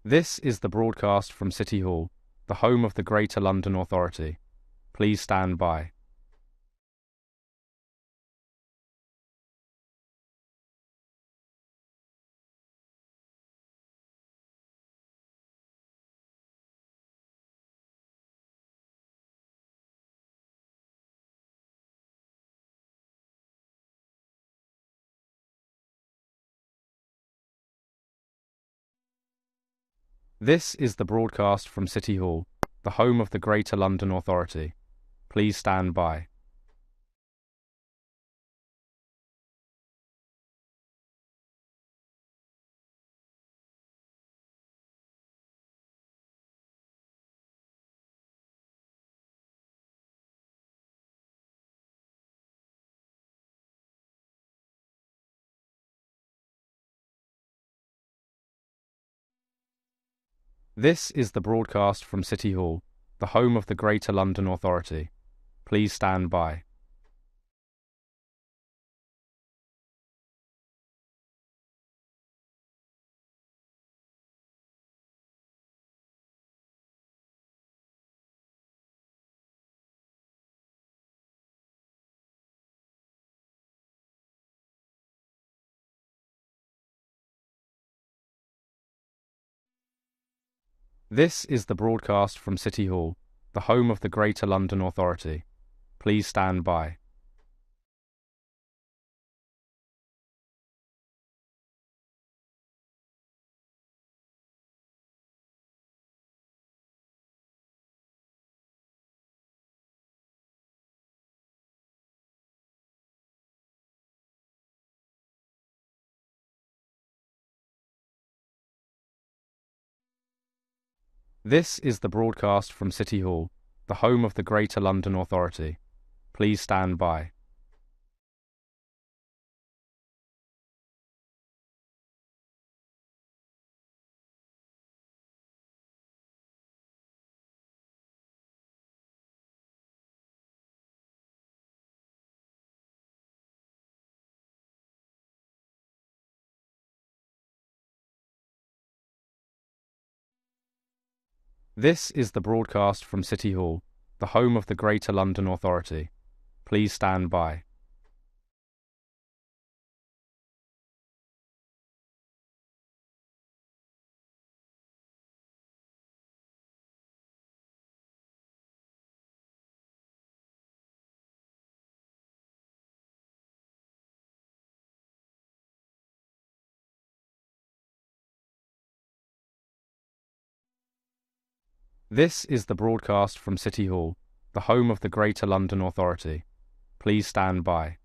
This is the broadcast from City Hall, the home of the Greater London Authority. Please stand by. This is the broadcast from City Hall, the home of the Greater London Authority. Please stand by. This is the broadcast from City Hall, the home of the Greater London Authority. Please stand by. This is the broadcast from City Hall, the home of the Greater London Authority. Please stand by. This is the broadcast from City Hall, the home of the Greater London Authority. Please stand by. This is the broadcast from City Hall, the home of the Greater London Authority. Please stand by. This is the broadcast from City Hall, the home of the Greater London Authority. Please stand by.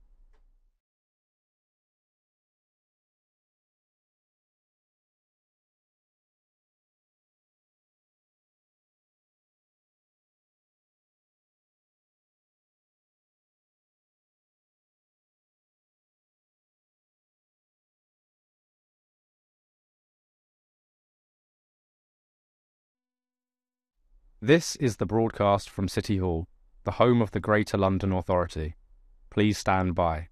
This is the broadcast from City Hall, the home of the Greater London Authority. Please stand by.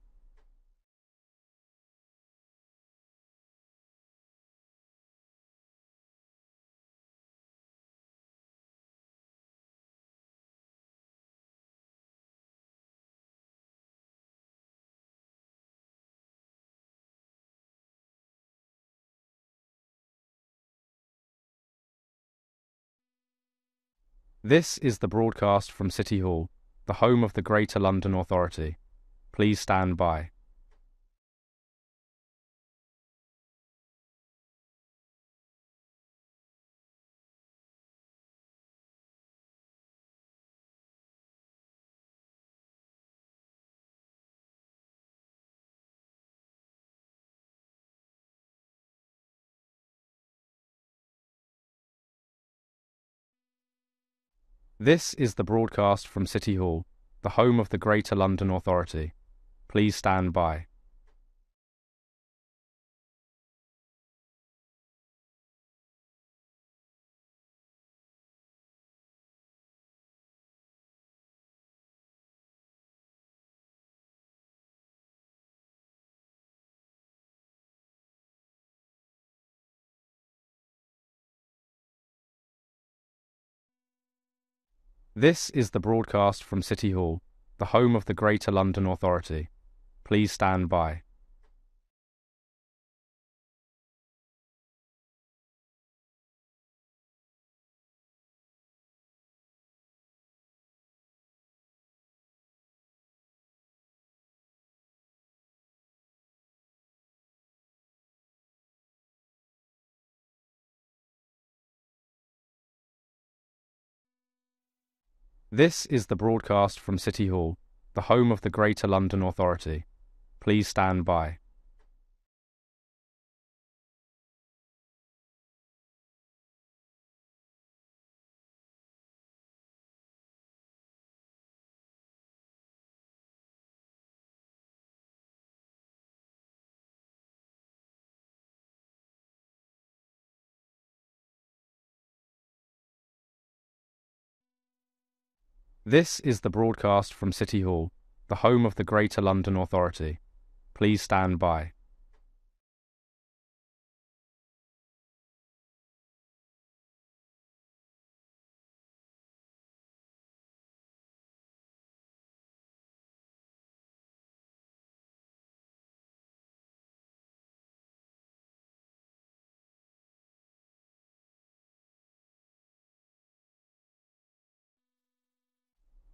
This is the broadcast from City Hall, the home of the Greater London Authority. Please stand by. This is the broadcast from City Hall, the home of the Greater London Authority. Please stand by. This is the broadcast from City Hall, the home of the Greater London Authority. Please stand by. This is the broadcast from City Hall, the home of the Greater London Authority. Please stand by. This is the broadcast from City Hall, the home of the Greater London Authority. Please stand by.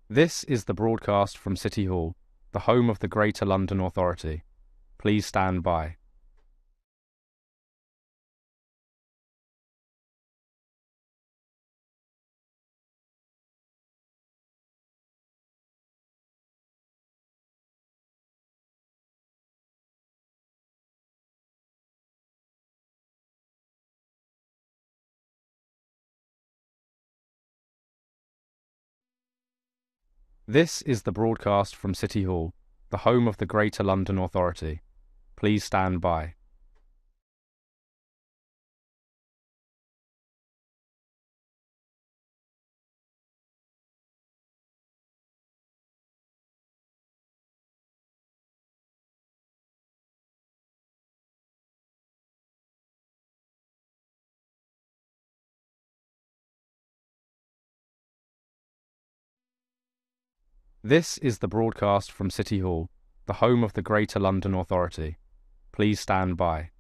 This is the broadcast from City Hall, the home of the Greater London Authority. Please stand by. This is the broadcast from City Hall, the home of the Greater London Authority. Please stand by. This is the broadcast from City Hall, the home of the Greater London Authority. Please stand by.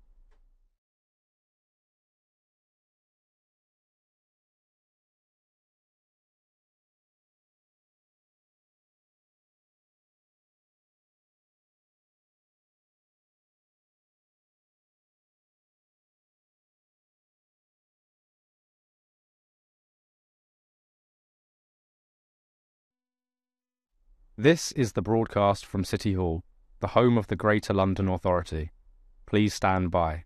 This is the broadcast from City Hall, the home of the Greater London Authority. Please stand by.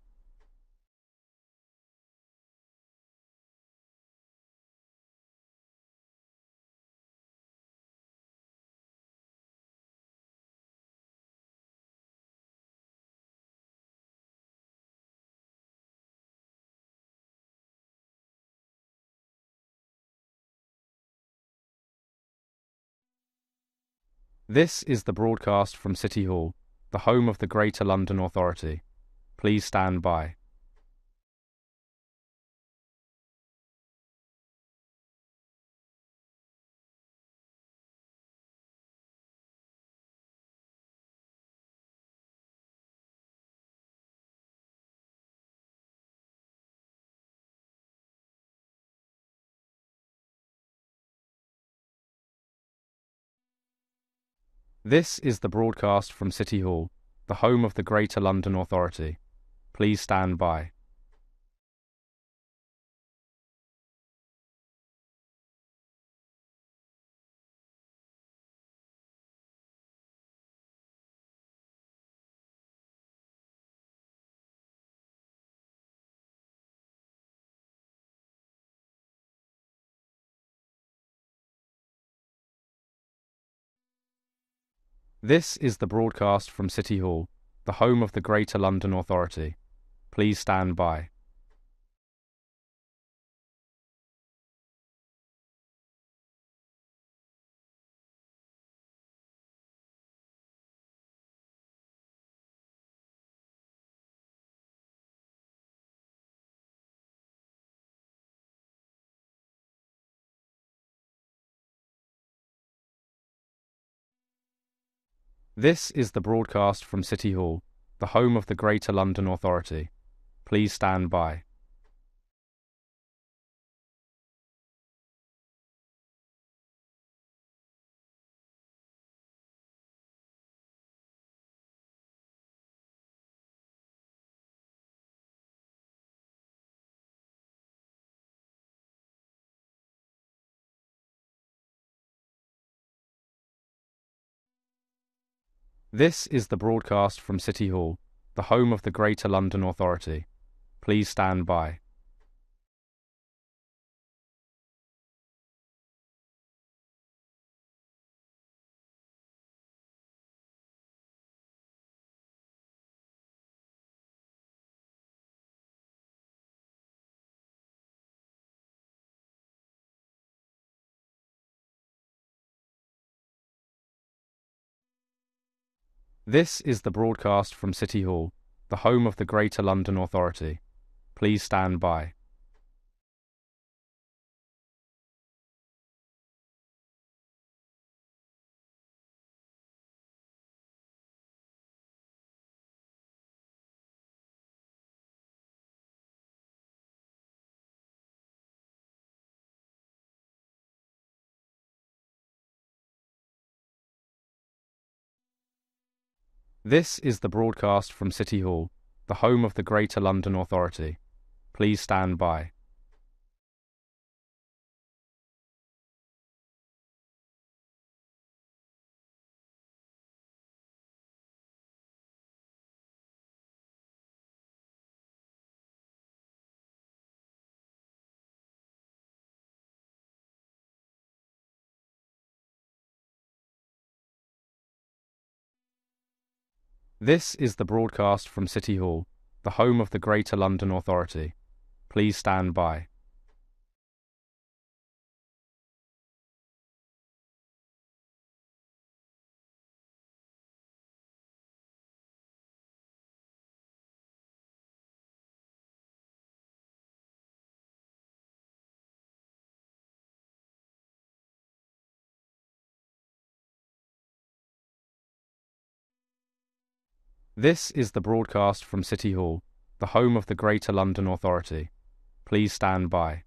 This is the broadcast from City Hall, the home of the Greater London Authority. Please stand by. This is the broadcast from City Hall, the home of the Greater London Authority. Please stand by. This is the broadcast from City Hall, the home of the Greater London Authority. Please stand by. This is the broadcast from City Hall, the home of the Greater London Authority. Please stand by. This is the broadcast from City Hall, the home of the Greater London Authority. Please stand by. This is the broadcast from City Hall, the home of the Greater London Authority. Please stand by. This is the broadcast from City Hall, the home of the Greater London Authority. Please stand by. This is the broadcast from City Hall, the home of the Greater London Authority. Please stand by. This is the broadcast from City Hall, the home of the Greater London Authority. Please stand by.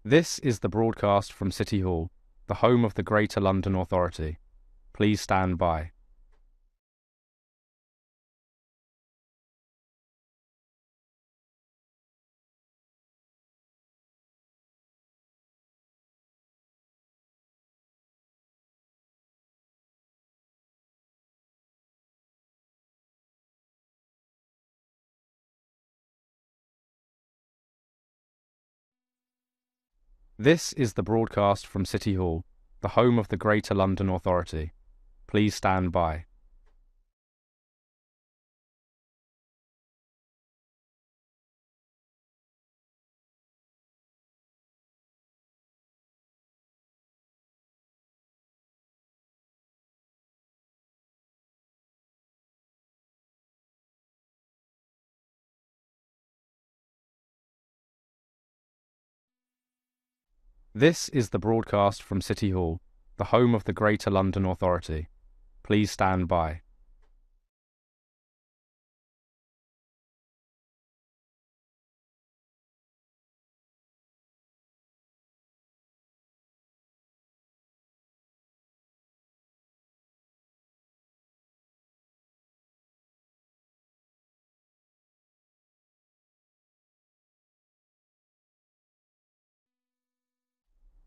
This is the broadcast from City Hall, the home of the Greater London Authority. Please stand by. This is the broadcast from City Hall, the home of the Greater London Authority. Please stand by. This is the broadcast from City Hall, the home of the Greater London Authority. Please stand by.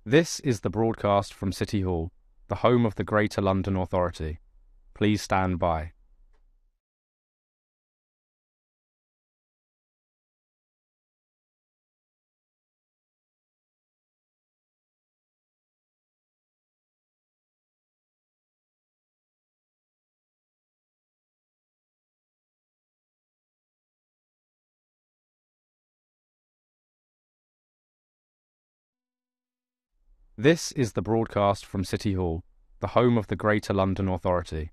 This is the broadcast from City Hall, the home of the Greater London Authority. Please stand by. This is the broadcast from City Hall, the home of the Greater London Authority.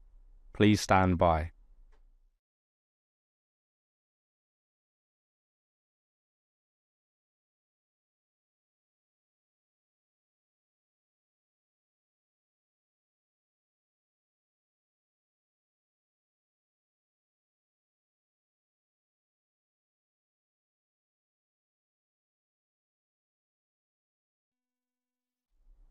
Please stand by.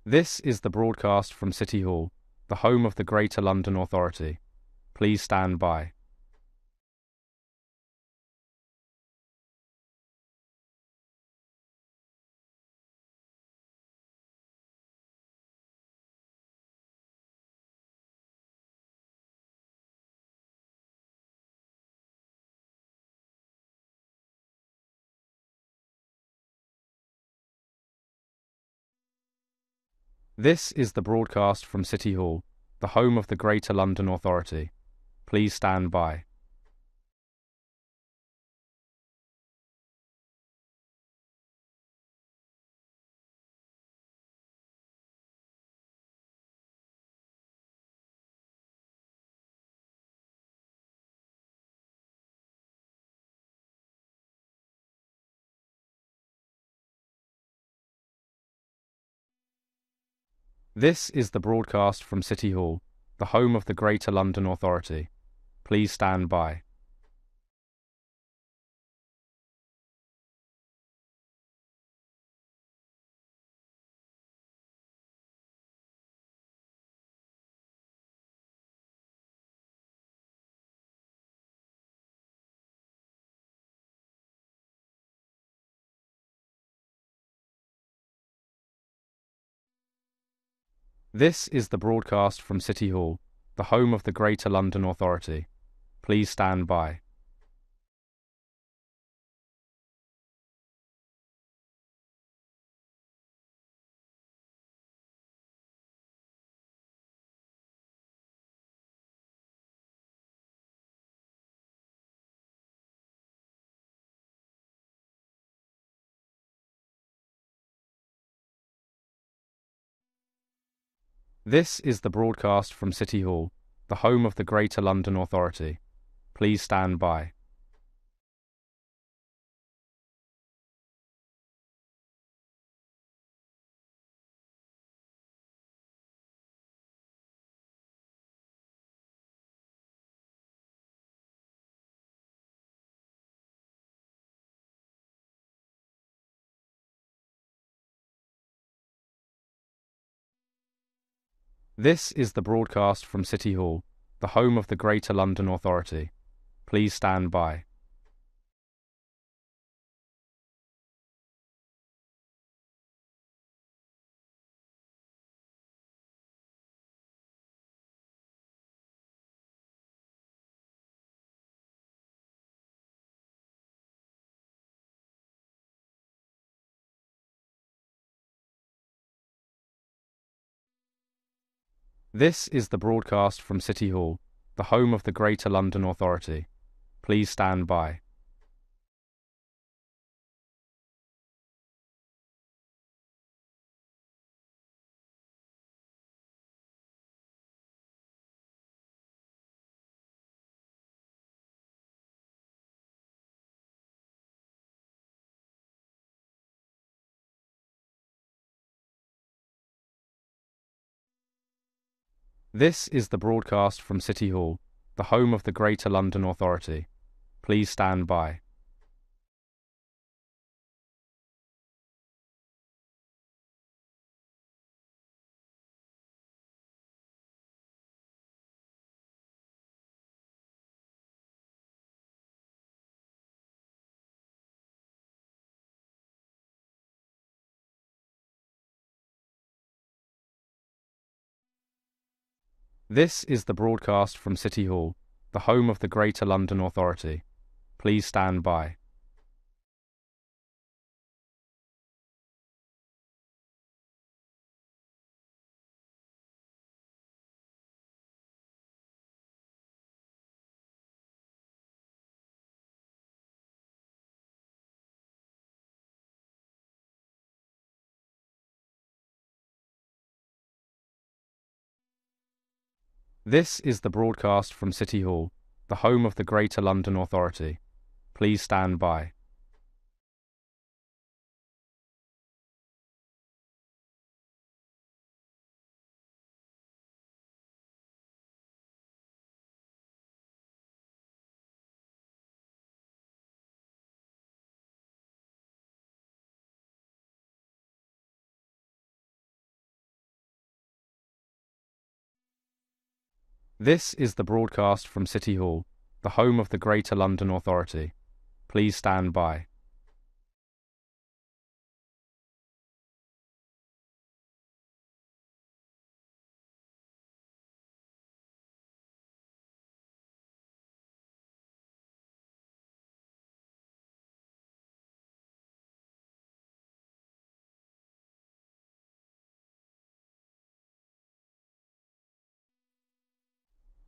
This is the broadcast from City Hall, the home of the Greater London Authority. Please stand by. This is the broadcast from City Hall, the home of the Greater London Authority. Please stand by. This is the broadcast from City Hall, the home of the Greater London Authority. Please stand by. This is the broadcast from City Hall, the home of the Greater London Authority. Please stand by. This is the broadcast from City Hall, the home of the Greater London Authority. Please stand by. This is the broadcast from City Hall, the home of the Greater London Authority. Please stand by. This is the broadcast from City Hall, the home of the Greater London Authority. Please stand by. This is the broadcast from City Hall, the home of the Greater London Authority. Please stand by. This is the broadcast from City Hall, the home of the Greater London Authority. Please stand by. This is the broadcast from City Hall, the home of the Greater London Authority. Please stand by. This is the broadcast from City Hall, the home of the Greater London Authority. Please stand by.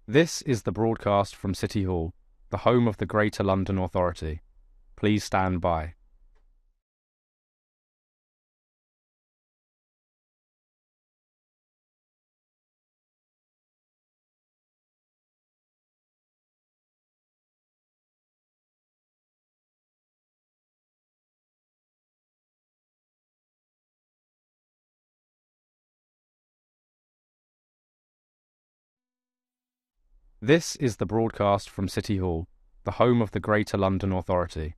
This is the broadcast from City Hall, the home of the Greater London Authority. Please stand by. This is the broadcast from City Hall, the home of the Greater London Authority.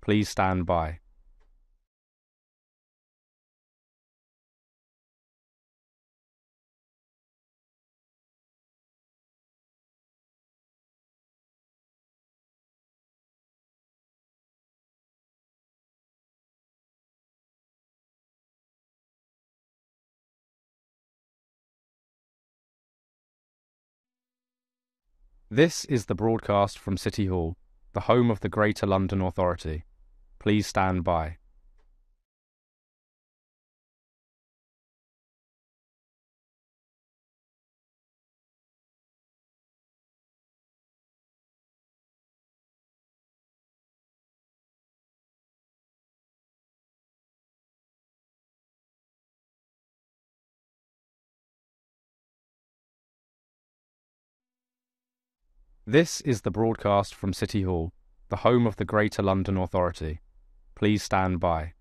Please stand by. This is the broadcast from City Hall, the home of the Greater London Authority. Please stand by. This is the broadcast from City Hall, the home of the Greater London Authority. Please stand by.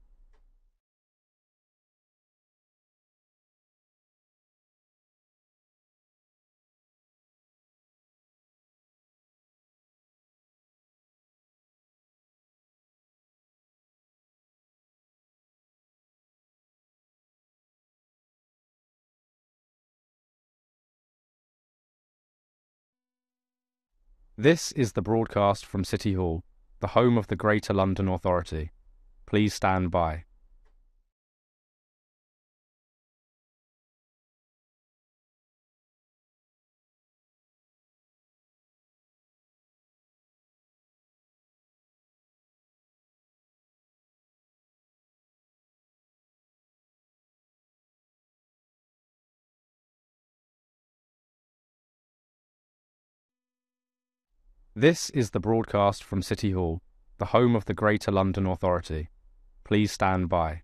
This is the broadcast from City Hall, the home of the Greater London Authority. Please stand by. This is the broadcast from City Hall, the home of the Greater London Authority. Please stand by.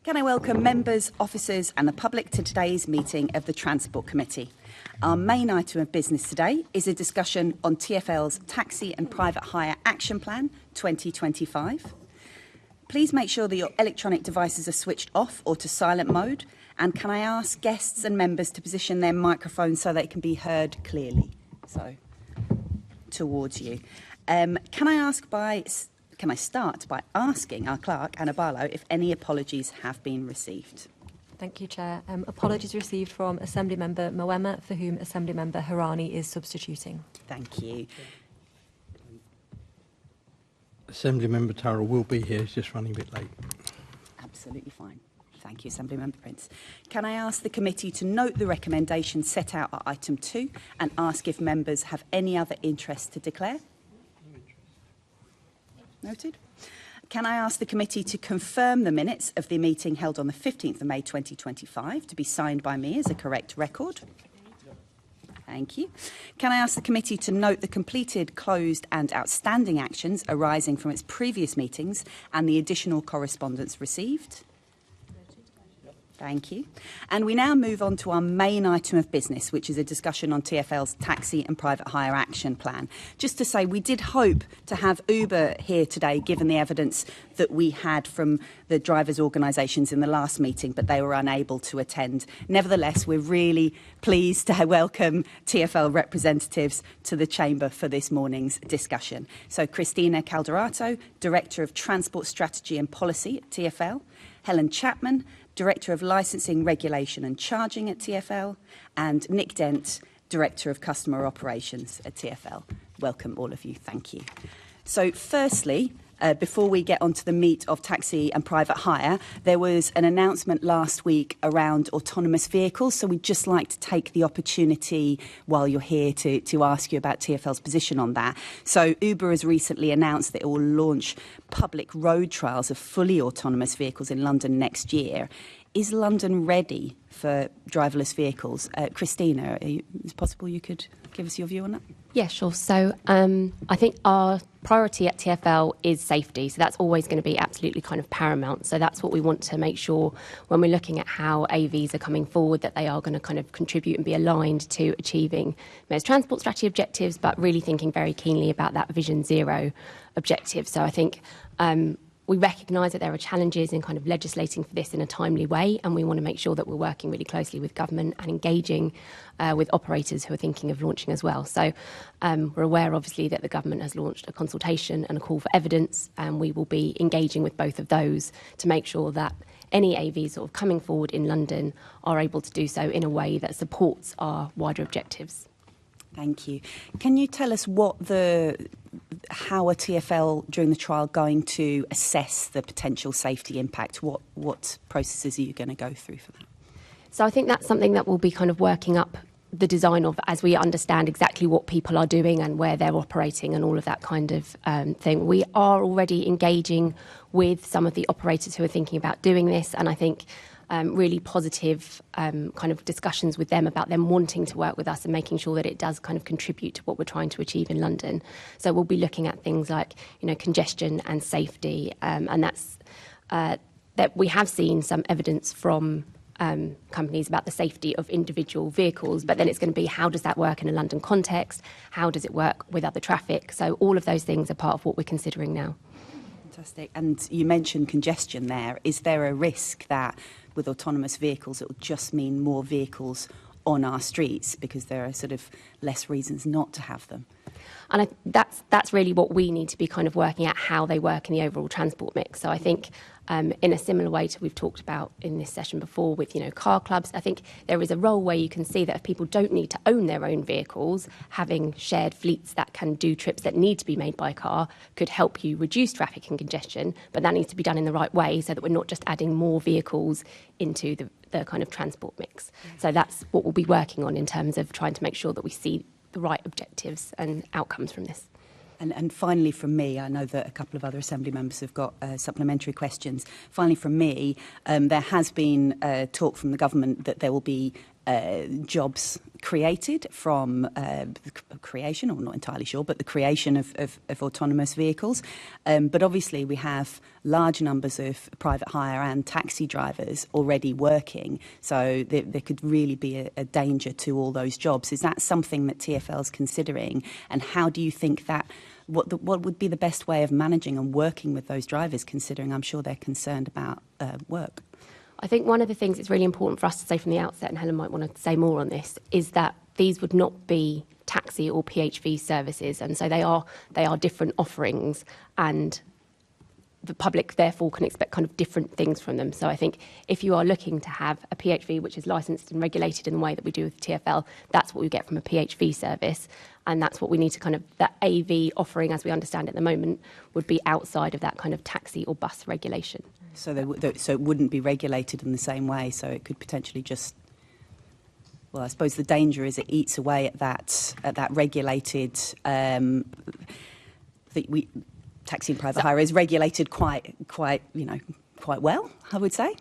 Can I welcome members, officers and the public to today's meeting of the Transport Committee. Our main item of business today is a discussion on TfL's Taxi and Private Hire Action Plan 2025. Please make sure that your electronic devices are switched off or to silent mode. And can I ask guests and members to position their microphones so they can be heard clearly? So, towards you. Can I start by asking our clerk, Anna Barlow, if any apologies have been received? Thank you, Chair. Apologies received from Assemblymember Moema, for whom Assemblymember Harani is substituting. Thank you. Assemblymember Turrell will be here, he's just running a bit late. Absolutely fine. Thank you, Assemblymember Prince. Can I ask the committee to note the recommendations set out at item 2 and ask if members have any other interest to declare? Noted. Can I ask the committee to confirm the minutes of the meeting held on the 15th of May 2025 to be signed by me as a correct record? Thank you. Can I ask the committee to note the completed, closed and outstanding actions arising from its previous meetings and the additional correspondence received? Thank you. And we now move on to our main item of business, which is a discussion on TfL's Taxi and Private Hire Action Plan. Just to say, we did hope to have Uber here today, given the evidence that we had from the drivers' organisations in the last meeting, but they were unable to attend. Nevertheless, we're really pleased to welcome TfL representatives to the Chamber for this morning's discussion. So Christina Calderato, Director of Transport Strategy and Policy at TfL, Helen Chapman, Director of Licensing, Regulation and Charging at TfL, and Nick Dent, Director of Customer Operations at TfL. Welcome all of you, thank you. So firstly, before we get onto the meat of taxi and private hire, there was an announcement last week around autonomous vehicles. So we'd just like to take the opportunity while you're here to ask you about TfL's position on that. So Uber has recently announced that it will launch public road trials of fully autonomous vehicles in London next year. Is London ready for driverless vehicles? Christina, is it possible you could give us your view on that? Yeah, sure. So I think our priority at TfL is safety. So that's always going to be absolutely kind of paramount. So that's what we want to make sure when we're looking at how AVs are coming forward, that they are going to kind of contribute and be aligned to achieving Mayor's transport strategy objectives, but really thinking very keenly about that Vision Zero objective. So I think we recognise that there are challenges in kind of legislating for this in a timely way, and we want to make sure that we're working really closely with government and engaging with operators who are thinking of launching as well. So we're aware, obviously, that the government has launched a consultation and a call for evidence, and we will be engaging with both of those to make sure that any AVs sort of coming forward in London are able to do so in a way that supports our wider objectives. Thank you. Can you tell us how are TfL during the trial going to assess the potential safety impact? What processes are you going to go through for that? So I think that's something that we'll be kind of working up the design of as we understand exactly what people are doing and where they're operating and all of that kind of thing. We are already engaging with some of the operators who are thinking about doing this, and I think really positive kind of discussions with them about them wanting to work with us and making sure that it does kind of contribute to what we're trying to achieve in London. So we'll be looking at things like, congestion and safety, and that's that we have seen some evidence from companies about the safety of individual vehicles, but then it's going to be how does that work in a London context? How does it work with other traffic? So all of those things are part of what we're considering now. Fantastic. And you mentioned congestion there. Is there a risk that with autonomous vehicles it will just mean more vehicles on our streets because there are sort of less reasons not to have them? And that's really what we need to be kind of working at, how they work in the overall transport mix. So I think in a similar way to we've talked about in this session before with, car clubs, I think there is a role where you can see that if people don't need to own their own vehicles, having shared fleets that can do trips that need to be made by car could help you reduce traffic and congestion, but that needs to be done in the right way so that we're not just adding more vehicles into the kind of transport mix. So that's what we'll be working on in terms of trying to make sure that we see the right objectives and outcomes from this. And finally from me, I know that a couple of other Assembly members have got supplementary questions. Finally from me, there has been talk from the government that there will be jobs created from the creation, or not entirely sure, but the creation of autonomous vehicles. But obviously we have large numbers of private hire and taxi drivers already working, so there could really be a danger to all those jobs. Is that something that TfL is considering, and how do you think that, what would be the best way of managing and working with those drivers, considering I'm sure they're concerned about work? I think one of the things that's really important for us to say from the outset, and Helen might want to say more on this, is that these would not be taxi or PHV services, and so they are different offerings, and the public therefore can expect kind of different things from them. So I think if you are looking to have a PHV which is licensed and regulated in the way that we do with TfL, that's what we get from a PHV service, and that's what we need to kind of, that AV offering as we understand it at the moment would be outside of that kind of taxi or bus regulation. So so it wouldn't be regulated in the same way, so it could potentially just, well, I suppose the danger is it eats away at that regulated, taxi and private hire is regulated quite well, I would say.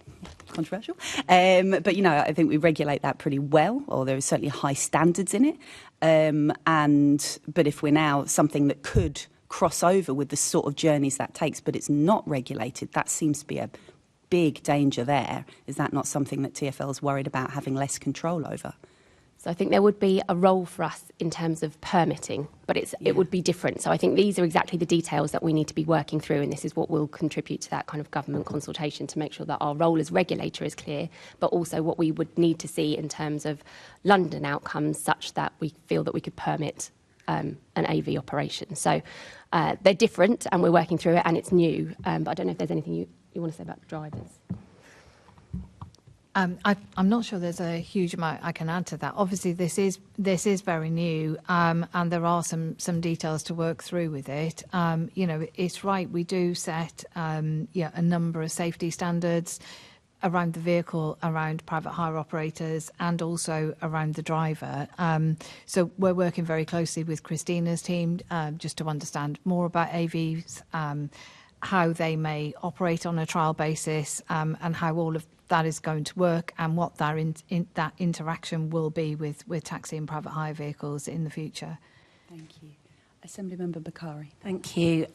Controversial. But, I think we regulate that pretty well, or there are certainly high standards in it. But if we're now something that could cross over with the sort of journeys that takes, but it's not regulated, that seems to be a big danger there. Is that not something that TfL is worried about having less control over? So I think there would be a role for us in terms of permitting, but it would be different. So I think these are exactly the details that we need to be working through, and this is what will contribute to that kind of government consultation to make sure that our role as regulator is clear, but also what we would need to see in terms of London outcomes such that we feel that we could permit an AV operation. So they're different, and we're working through it, and it's new. But I don't know if there's anything you want to say about the drivers. I'm not sure there's a huge amount I can add to that. Obviously, this is very new, and there are some details to work through with it. It's right, we do set a number of safety standards around the vehicle, around private hire operators, and also around the driver. So we're working very closely with Christina's team just to understand more about AVs, how they may operate on a trial basis, and how all of that is going to work, and what that interaction will be with taxi and private hire vehicles in the future. Thank you. Assemblymember Bakari. Thank you.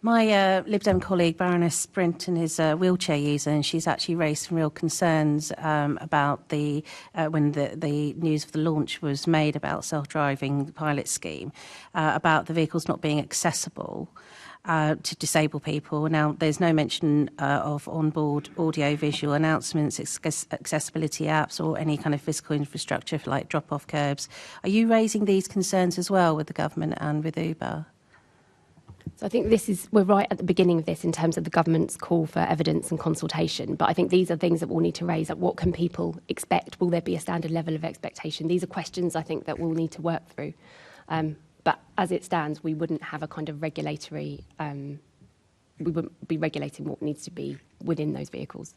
My Lib Dem colleague, Baroness Brinton, is a wheelchair user, and she's actually raised some real concerns about when the news of the launch was made about self-driving pilot scheme, about the vehicles not being accessible to disabled people. Now, there's no mention of onboard audio-visual announcements, accessibility apps, or any kind of physical infrastructure for like drop-off curbs. Are you raising these concerns as well with the government and with Uber? So I think we're right at the beginning of this in terms of the government's call for evidence and consultation. But I think these are things that we'll need to raise. Like, what can people expect? Will there be a standard level of expectation? These are questions I think that we'll need to work through. But as it stands, we wouldn't have a kind of regulatory, we wouldn't be regulating what needs to be within those vehicles.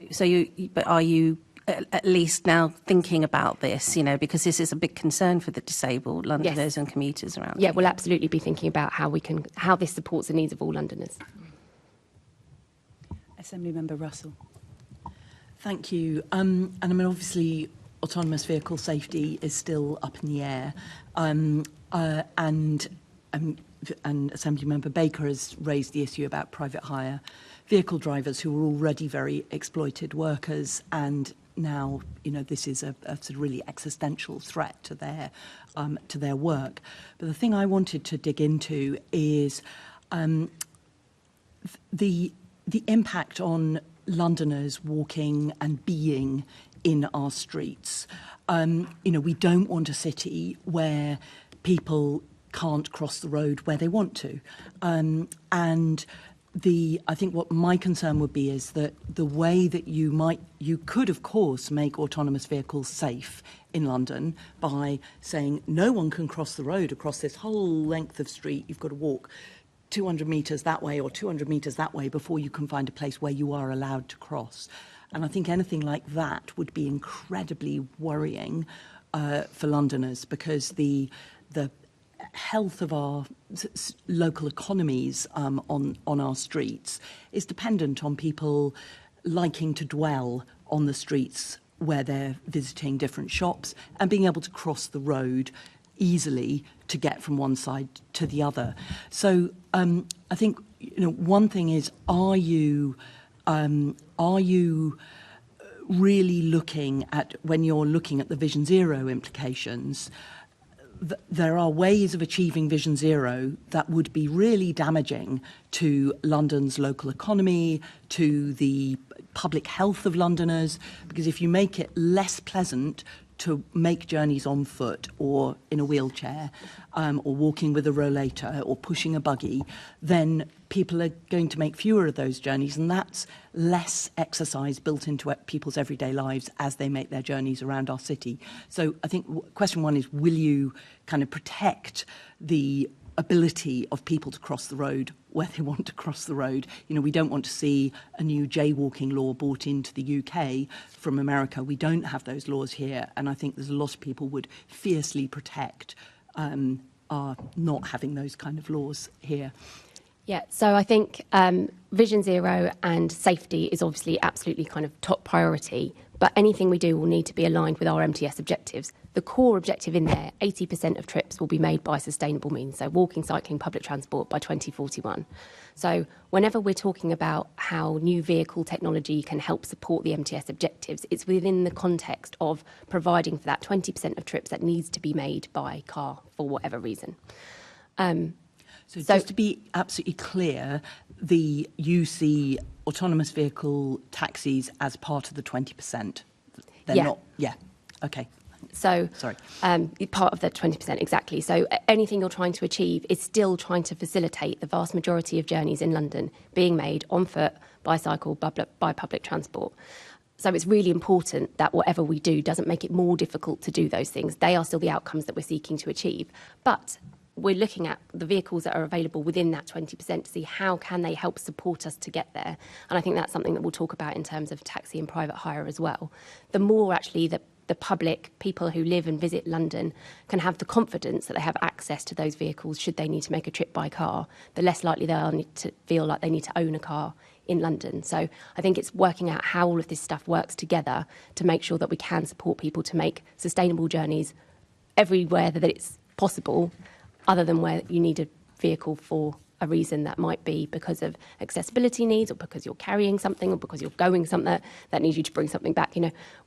But are you at least now thinking about this, because this is a big concern for the disabled Londoners and commuters around? Yeah, we'll absolutely be thinking about how this supports the needs of all Londoners. Assemblymember Russell. Thank you. And obviously, autonomous vehicle safety is still up in the air. And Assemblymember Baker has raised the issue about private hire vehicle drivers who are already very exploited workers, and now this is a sort of really existential threat to their work. But the thing I wanted to dig into is the impact on Londoners walking and being in our streets. We don't want a city where people can't cross the road where they want to. I think what my concern would be is that the way that you could, of course, make autonomous vehicles safe in London by saying no one can cross the road across this whole length of street. You've got to walk 200 metres that way or 200 metres that way before you can find a place where you are allowed to cross. And I think anything like that would be incredibly worrying for Londoners, because the health of our local economies on our streets is dependent on people liking to dwell on the streets where they're visiting different shops, and being able to cross the road easily to get from one side to the other. So I think one thing is, are you really looking at, when you're looking at the Vision Zero implications, there are ways of achieving Vision Zero that would be really damaging to London's local economy, to the public health of Londoners, because if you make it less pleasant to make journeys on foot or in a wheelchair, or walking with a rollator or pushing a buggy, then people are going to make fewer of those journeys, and that's less exercise built into people's everyday lives as they make their journeys around our city. So I think question one is, will you kind of protect the ability of people to cross the road where they want to cross the road? We don't want to see a new jaywalking law brought into the UK from America. We don't have those laws here, and I think there's a lot of people would fiercely protect our not having those kind of laws here. Yeah, so I think Vision Zero and safety is obviously absolutely kind of top priority, but anything we do will need to be aligned with our MTS objectives. The core objective in there, 80% of trips will be made by sustainable means, so walking, cycling, public transport by 2041. So whenever we're talking about how new vehicle technology can help support the MTS objectives, it's within the context of providing for that 20% of trips that needs to be made by car for whatever reason. So just to be absolutely clear, you see autonomous vehicle taxis as part of the 20%? They're not? Yeah. Okay. So, sorry. Part of the 20%, exactly. So anything you're trying to achieve is still trying to facilitate the vast majority of journeys in London being made on foot, bicycle, by public transport. So it's really important that whatever we do doesn't make it more difficult to do those things. They are still the outcomes that we're seeking to achieve. But we're looking at the vehicles that are available within that 20% to see how can they help support us to get there. And I think that's something that we'll talk about in terms of taxi and private hire as well. The more actually that the public, people who live and visit London, can have the confidence that they have access to those vehicles should they need to make a trip by car, the less likely they are to feel like they need to own a car in London. So I think it's working out how all of this stuff works together to make sure that we can support people to make sustainable journeys everywhere that it's possible, other than where you need a vehicle for a reason that might be because of accessibility needs, or because you're carrying something, or because you're going somewhere that needs you to bring something back.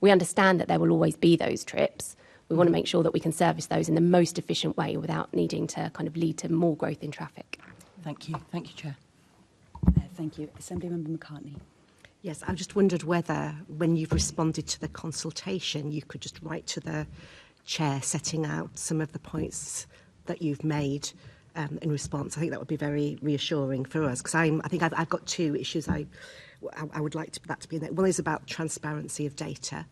We understand that there will always be those trips. We want to make sure that we can service those in the most efficient way without needing to kind of lead to more growth in traffic. Thank you. Thank you, Chair. Thank you. Assemblymember McCartney. Yes, I just wondered whether, when you've responded to the consultation, you could just write to the Chair setting out some of the points that you've made in response. I think that would be very reassuring for us, because I think I've got two issues I would like that to be in there. One is about transparency of data.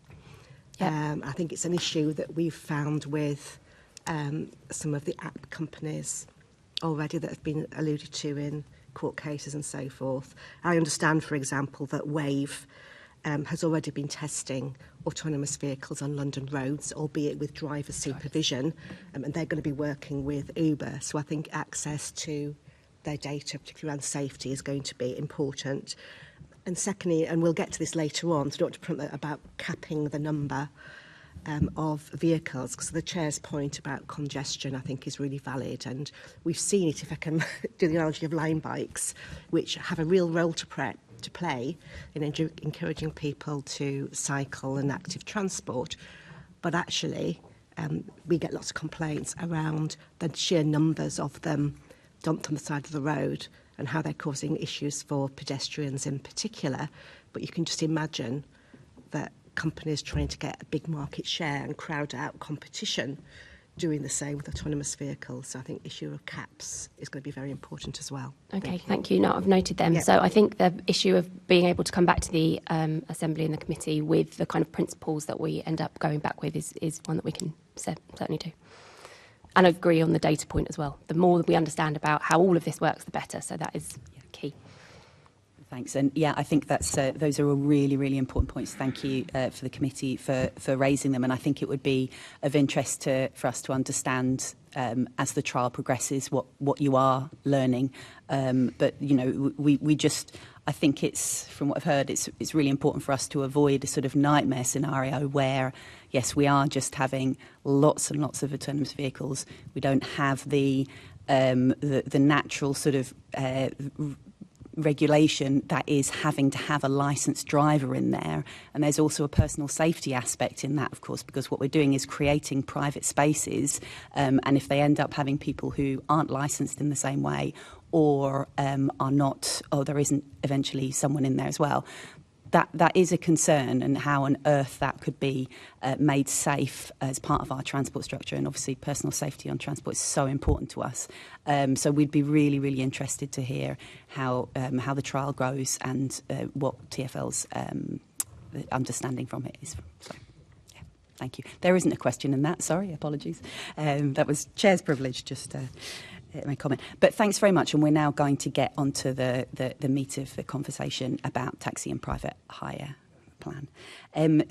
Yep. I think it's an issue that we've found with some of the app companies already that have been alluded to in court cases and so forth. I understand, for example, that Wave has already been testing autonomous vehicles on London roads, albeit with driver supervision, and they're going to be working with Uber. So I think access to their data, particularly around safety, is going to be important. And secondly, and we'll get to this later on, so I don't want to prompt about capping the number of vehicles, because the Chair's point about congestion, I think, is really valid. And we've seen it, if I can do the analogy of line bikes, which have a real role to play in encouraging people to cycle and active transport. But actually, we get lots of complaints around the sheer numbers of them dumped on the side of the road and how they're causing issues for pedestrians in particular. But you can just imagine that companies trying to get a big market share and crowd out competition doing the same with autonomous vehicles. So I think the issue of caps is going to be very important as well. Okay, thank you. No, I've noted them. Yep. So I think the issue of being able to come back to the Assembly and the committee with the kind of principles that we end up going back with is one that we can certainly do. And I agree on the data point as well. The more that we understand about how all of this works, the better. So that is key. Thanks. And yeah, I think that's those are all really, really important points. Thank you for the committee for raising them. And I think it would be of interest for us to understand as the trial progresses what you are learning. But, we just, I think it's, from what I've heard, it's really important for us to avoid a sort of nightmare scenario where, yes, we are just having lots and lots of autonomous vehicles. We don't have the natural sort of regulation that is having to have a licensed driver in there. And there's also a personal safety aspect in that, of course, because what we're doing is creating private spaces. And if they end up having people who aren't licensed in the same way or are not, or there isn't eventually someone in there as well, that is a concern, and how on earth that could be made safe as part of our transport structure. And obviously personal safety on transport is so important to us. So we'd be really, really interested to hear how the trial goes and what TfL's understanding from it is. So, yeah, thank you. There isn't a question in that, sorry, apologies. That was Chair's privilege, just my comment. But thanks very much, and we're now going to get onto the meat of the conversation about taxi and private hire plan. And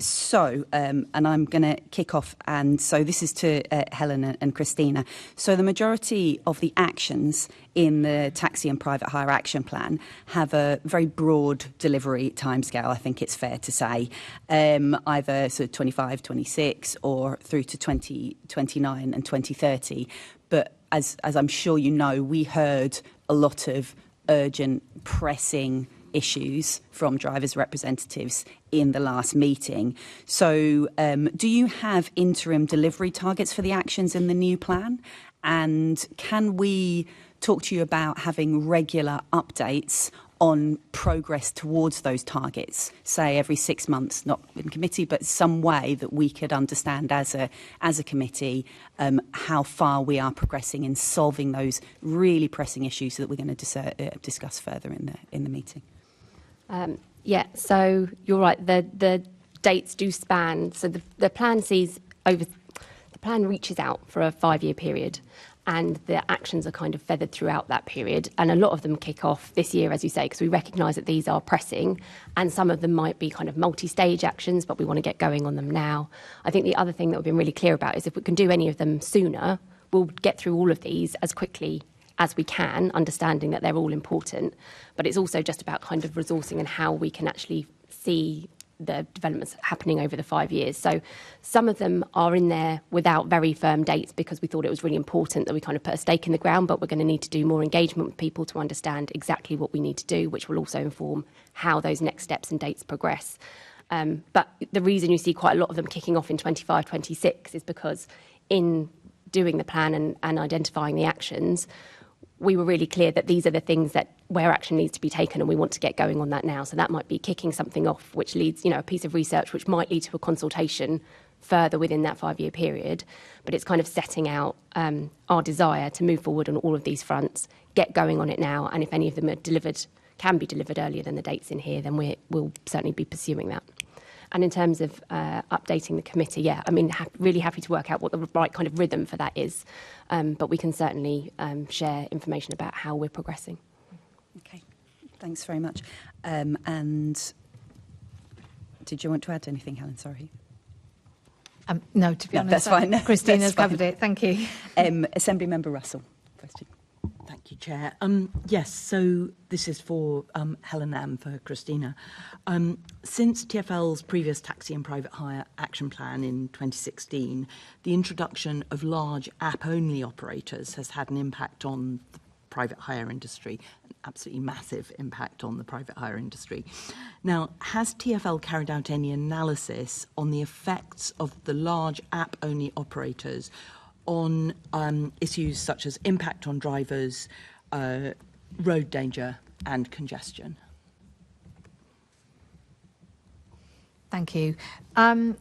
I'm going to kick off, and so this is to Helen and Christina. So the majority of the actions in the taxi and private hire action plan have a very broad delivery timescale, I think it's fair to say, either sort of 25, 26 or through to 2029 and 2030. But as I'm sure you know, we heard a lot of urgent, pressing issues from drivers' representatives in the last meeting. So do you have interim delivery targets for the actions in the new plan? And can we talk to you about having regular updates on progress towards those targets, say every 6 months, not in committee, but some way that we could understand as a committee how far we are progressing in solving those really pressing issues that we're going to discuss further in the meeting? Yeah, so you're right. The dates do span. So the plan sees over. The plan reaches out for a 5-year period, and the actions are kind of feathered throughout that period. And a lot of them kick off this year, as you say, because we recognise that these are pressing, and some of them might be kind of multi-stage actions, but we want to get going on them now. I think the other thing that we've been really clear about is if we can do any of them sooner, we'll get through all of these as quickly as we can, understanding that they're all important. But it's also just about kind of resourcing and how we can actually see the developments happening over the 5 years. So some of them are in there without very firm dates because we thought it was really important that we kind of put a stake in the ground, but we're going to need to do more engagement with people to understand exactly what we need to do, which will also inform how those next steps and dates progress. But the reason you see quite a lot of them kicking off in 25, 26 is because in doing the plan and identifying the actions, we were really clear that these are the things that where action needs to be taken, and we want to get going on that now. So that might be kicking something off, which leads, a piece of research which might lead to a consultation further within that 5-year period. But it's kind of setting out our desire to move forward on all of these fronts, get going on it now, and if any of them can be delivered earlier than the dates in here, then we'll certainly be pursuing that. And in terms of updating the committee, really happy to work out what the right kind of rhythm for that is. But we can certainly share information about how we're progressing. Okay, thanks very much. And did you want to add anything, Helen? Sorry. No, to be honest, that's fine. Christina's covered it. Thank you. Assembly Member Russell, question. Thank you, Chair. Yes, so this is for Helen and for Christina. Since TfL's previous taxi and private hire action plan in 2016, the introduction of large app-only operators has had an impact on the private hire industry, an absolutely massive impact on the private hire industry. Now, has TfL carried out any analysis on the effects of the large app-only operators on issues such as impact on drivers, road danger and congestion? Thank you. The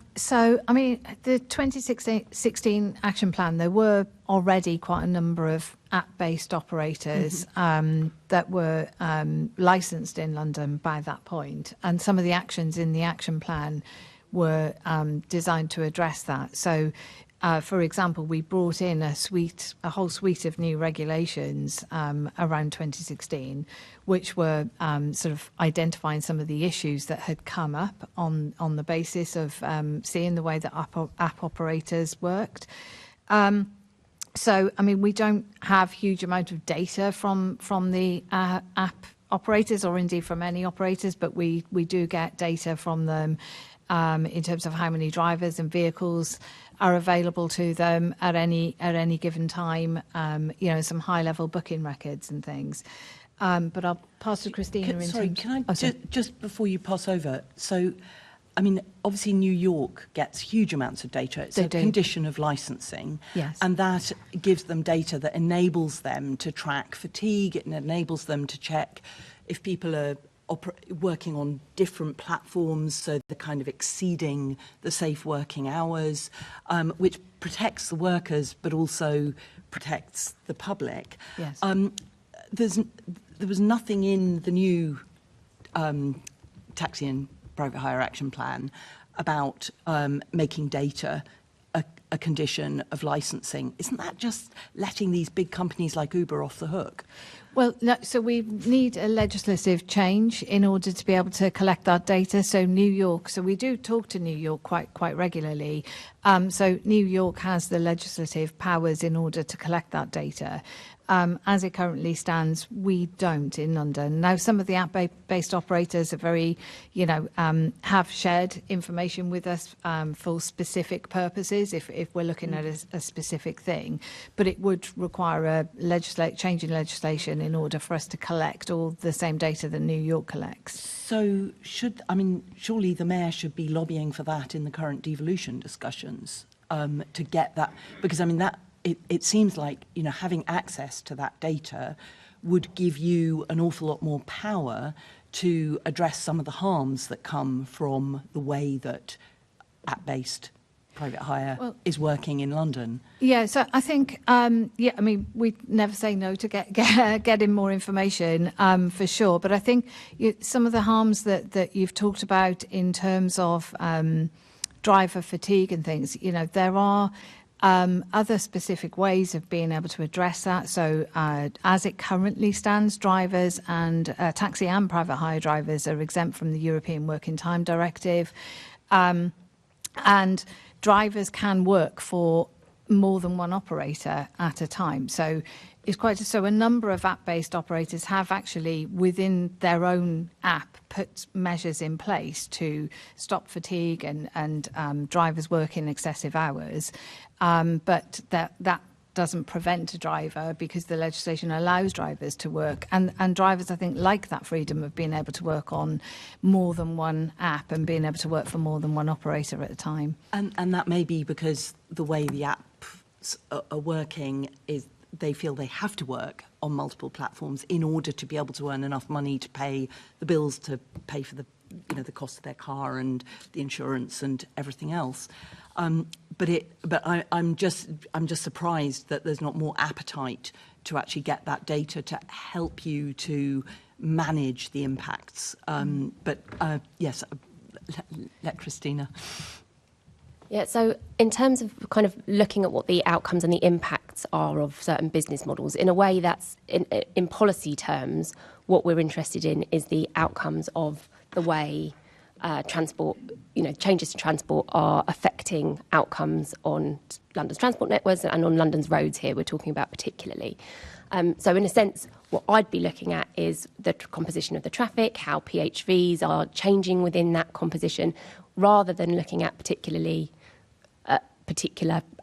2016 action plan, there were already quite a number of app-based operators that were licensed in London by that point. And some of the actions in the action plan were designed to address that. So, for example, we brought in a whole suite of new regulations around 2016, which were sort of identifying some of the issues that had come up on the basis of seeing the way that app operators worked. We don't have huge amount of data from the app operators or indeed from any operators, but we do get data from them in terms of how many drivers and vehicles are available to them at any given time. Some high-level booking records and things. But I'll pass to Christina. Can I just before you pass over? So, I mean, obviously New York gets huge amounts of data. It's a condition of licensing. Yes. And that gives them data that enables them to track fatigue. It enables them to check if people are working on different platforms, so they're kind of exceeding the safe working hours, which protects the workers but also protects the public. Yes. There was nothing in the new taxi and private hire action plan about making data a condition of licensing. Isn't that just letting these big companies like Uber off the hook? Well, no, so we need a legislative change in order to be able to collect that data. So New York, so we do talk to New York quite regularly. So New York has the legislative powers in order to collect that data. As it currently stands, we don't in London. Now, some of the app-based operators are very, have shared information with us for specific purposes if we're looking at a specific thing. But it would require a change in legislation in order for us to collect all the same data that New York collects. So surely the Mayor should be lobbying for that in the current devolution discussions to get that, because it seems like, having access to that data would give you an awful lot more power to address some of the harms that come from the way that app-based private hire is working in London. Yeah, so I think, we never say no to getting more information, for sure. But I think some of the harms that you've talked about in terms of driver fatigue and things, there are other specific ways of being able to address that. So as it currently stands, drivers and taxi and private hire drivers are exempt from the European Working Time Directive. And drivers can work for more than one operator at a time. So a number of app-based operators have actually within their own app put measures in place to stop fatigue and drivers working excessive hours. But that doesn't prevent a driver, because the legislation allows drivers to work. And drivers, I think, like that freedom of being able to work on more than one app and being able to work for more than one operator at a time. And that may be because the way the apps are working is they feel they have to work on multiple platforms in order to be able to earn enough money to pay the bills, to pay for the cost of their car and the insurance and everything else. But I'm just surprised that there's not more appetite to actually get that data to help you to manage the impacts. Yes, let Christina. Yeah, so in terms of kind of looking at what the outcomes and the impacts are of certain business models, in a way that's, in policy terms, what we're interested in is the outcomes of the way transport, changes to transport are affecting outcomes on London's transport networks and on London's roads here, we're talking about particularly. So in a sense, what I'd be looking at is the composition of the traffic, how PHVs are changing within that composition, rather than looking at particular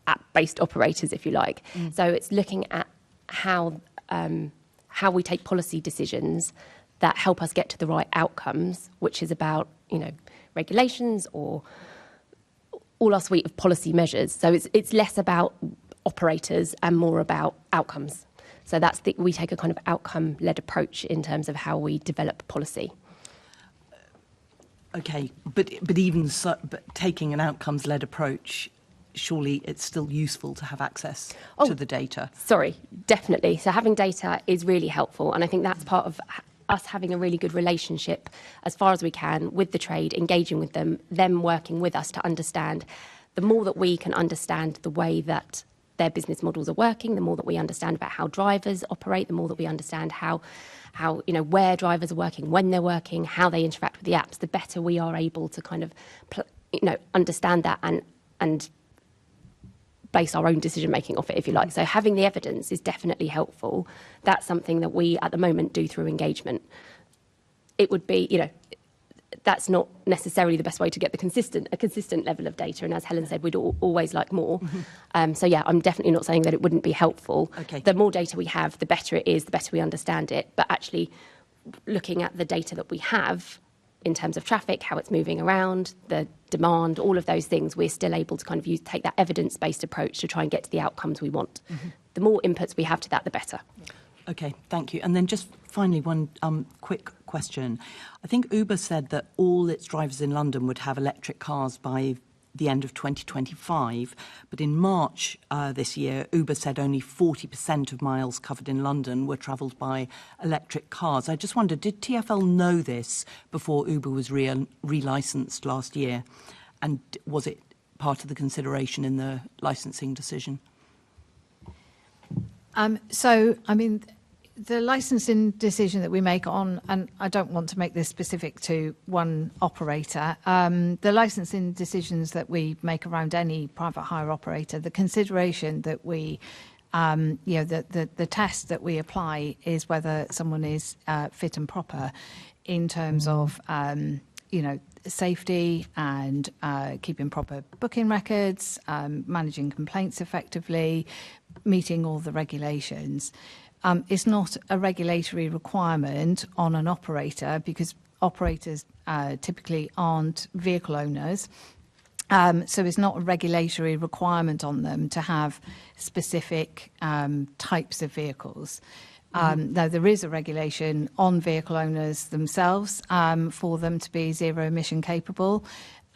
app-based operators, if you like. So it's looking at how we take policy decisions that help us get to the right outcomes, which is about, regulations or all our suite of policy measures. So it's less about operators and more about outcomes. So we take a kind of outcome-led approach in terms of how we develop policy. Okay, but even so, but taking an outcomes-led approach, surely it's still useful to have access to the data. Sorry, definitely. So having data is really helpful, and I think that's part of us having a really good relationship as far as we can with the trade, engaging with them working with us to understand. The more that we can understand the way that their business models are working, the more that we understand about how drivers operate, the more that we understand how where drivers are working, when they're working, how they interact with the apps, the better we are able to kind of understand that and base our own decision making off it, if you like. So having the evidence is definitely helpful. That's something that we at the moment do through engagement. it would be, that's not necessarily the best way to get a consistent level of data. And as Helen said, we'd always like more. So yeah, I'm definitely not saying that it wouldn't be helpful. Okay. The more data we have, the better it is, the better we understand it. But actually looking at the data that we have in terms of traffic, how it's moving around, the demand, all of those things, we're still able to kind of take that evidence-based approach to try and get to the outcomes we want. The more inputs we have to that, the better. Okay, thank you. And then just finally, one quick question. I think Uber said that all its drivers in London would have electric cars by the end of 2025. But in March this year, Uber said only 40% of miles covered in London were travelled by electric cars. I just wondered, did TfL know this before Uber was relicensed last year? And was it part of the consideration in the licensing decision? The licensing decision that we make on, and I don't want to make this specific to one operator, the licensing decisions that we make around any private hire operator, the consideration that we, the test that we apply is whether someone is fit and proper in terms of, safety and keeping proper booking records, managing complaints effectively, meeting all the regulations. It's not a regulatory requirement on an operator because operators typically aren't vehicle owners. So it's not a regulatory requirement on them to have specific types of vehicles. Now, there is a regulation on vehicle owners themselves for them to be zero emission capable.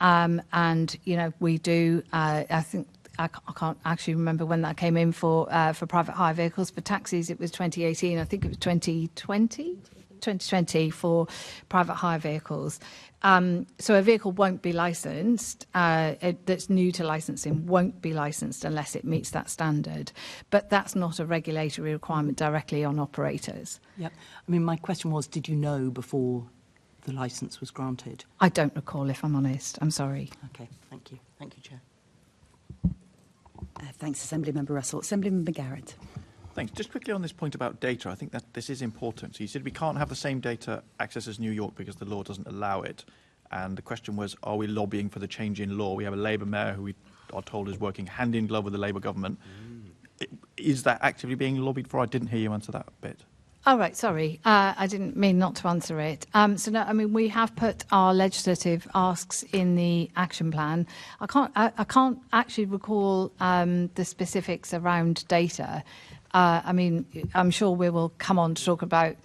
We do, I think, I can't actually remember when that came in for private hire vehicles. For taxis, it was 2018. I think it was 2020 for private hire vehicles. So a vehicle won't be licensed, that's new to licensing, won't be licensed unless it meets that standard. But that's not a regulatory requirement directly on operators. Yep. I mean, my question was, did you know before the licence was granted? I don't recall, if I'm honest. I'm sorry. Okay, thank you. Thank you, Chair. Thanks, Assemblymember Russell. Assemblymember Garrett. Thanks. Just quickly on this point about data, I think that this is important. So you said we can't have the same data access as New York because the law doesn't allow it. And the question was, are we lobbying for the change in law? We have a Labour mayor who we are told is working hand in glove with the Labour government. Is that actively being lobbied for? I didn't hear you answer that bit. Oh, right, sorry. I didn't mean not to answer it. We have put our legislative asks in the action plan. I can't actually recall the specifics around data. I'm sure we will come on to talk about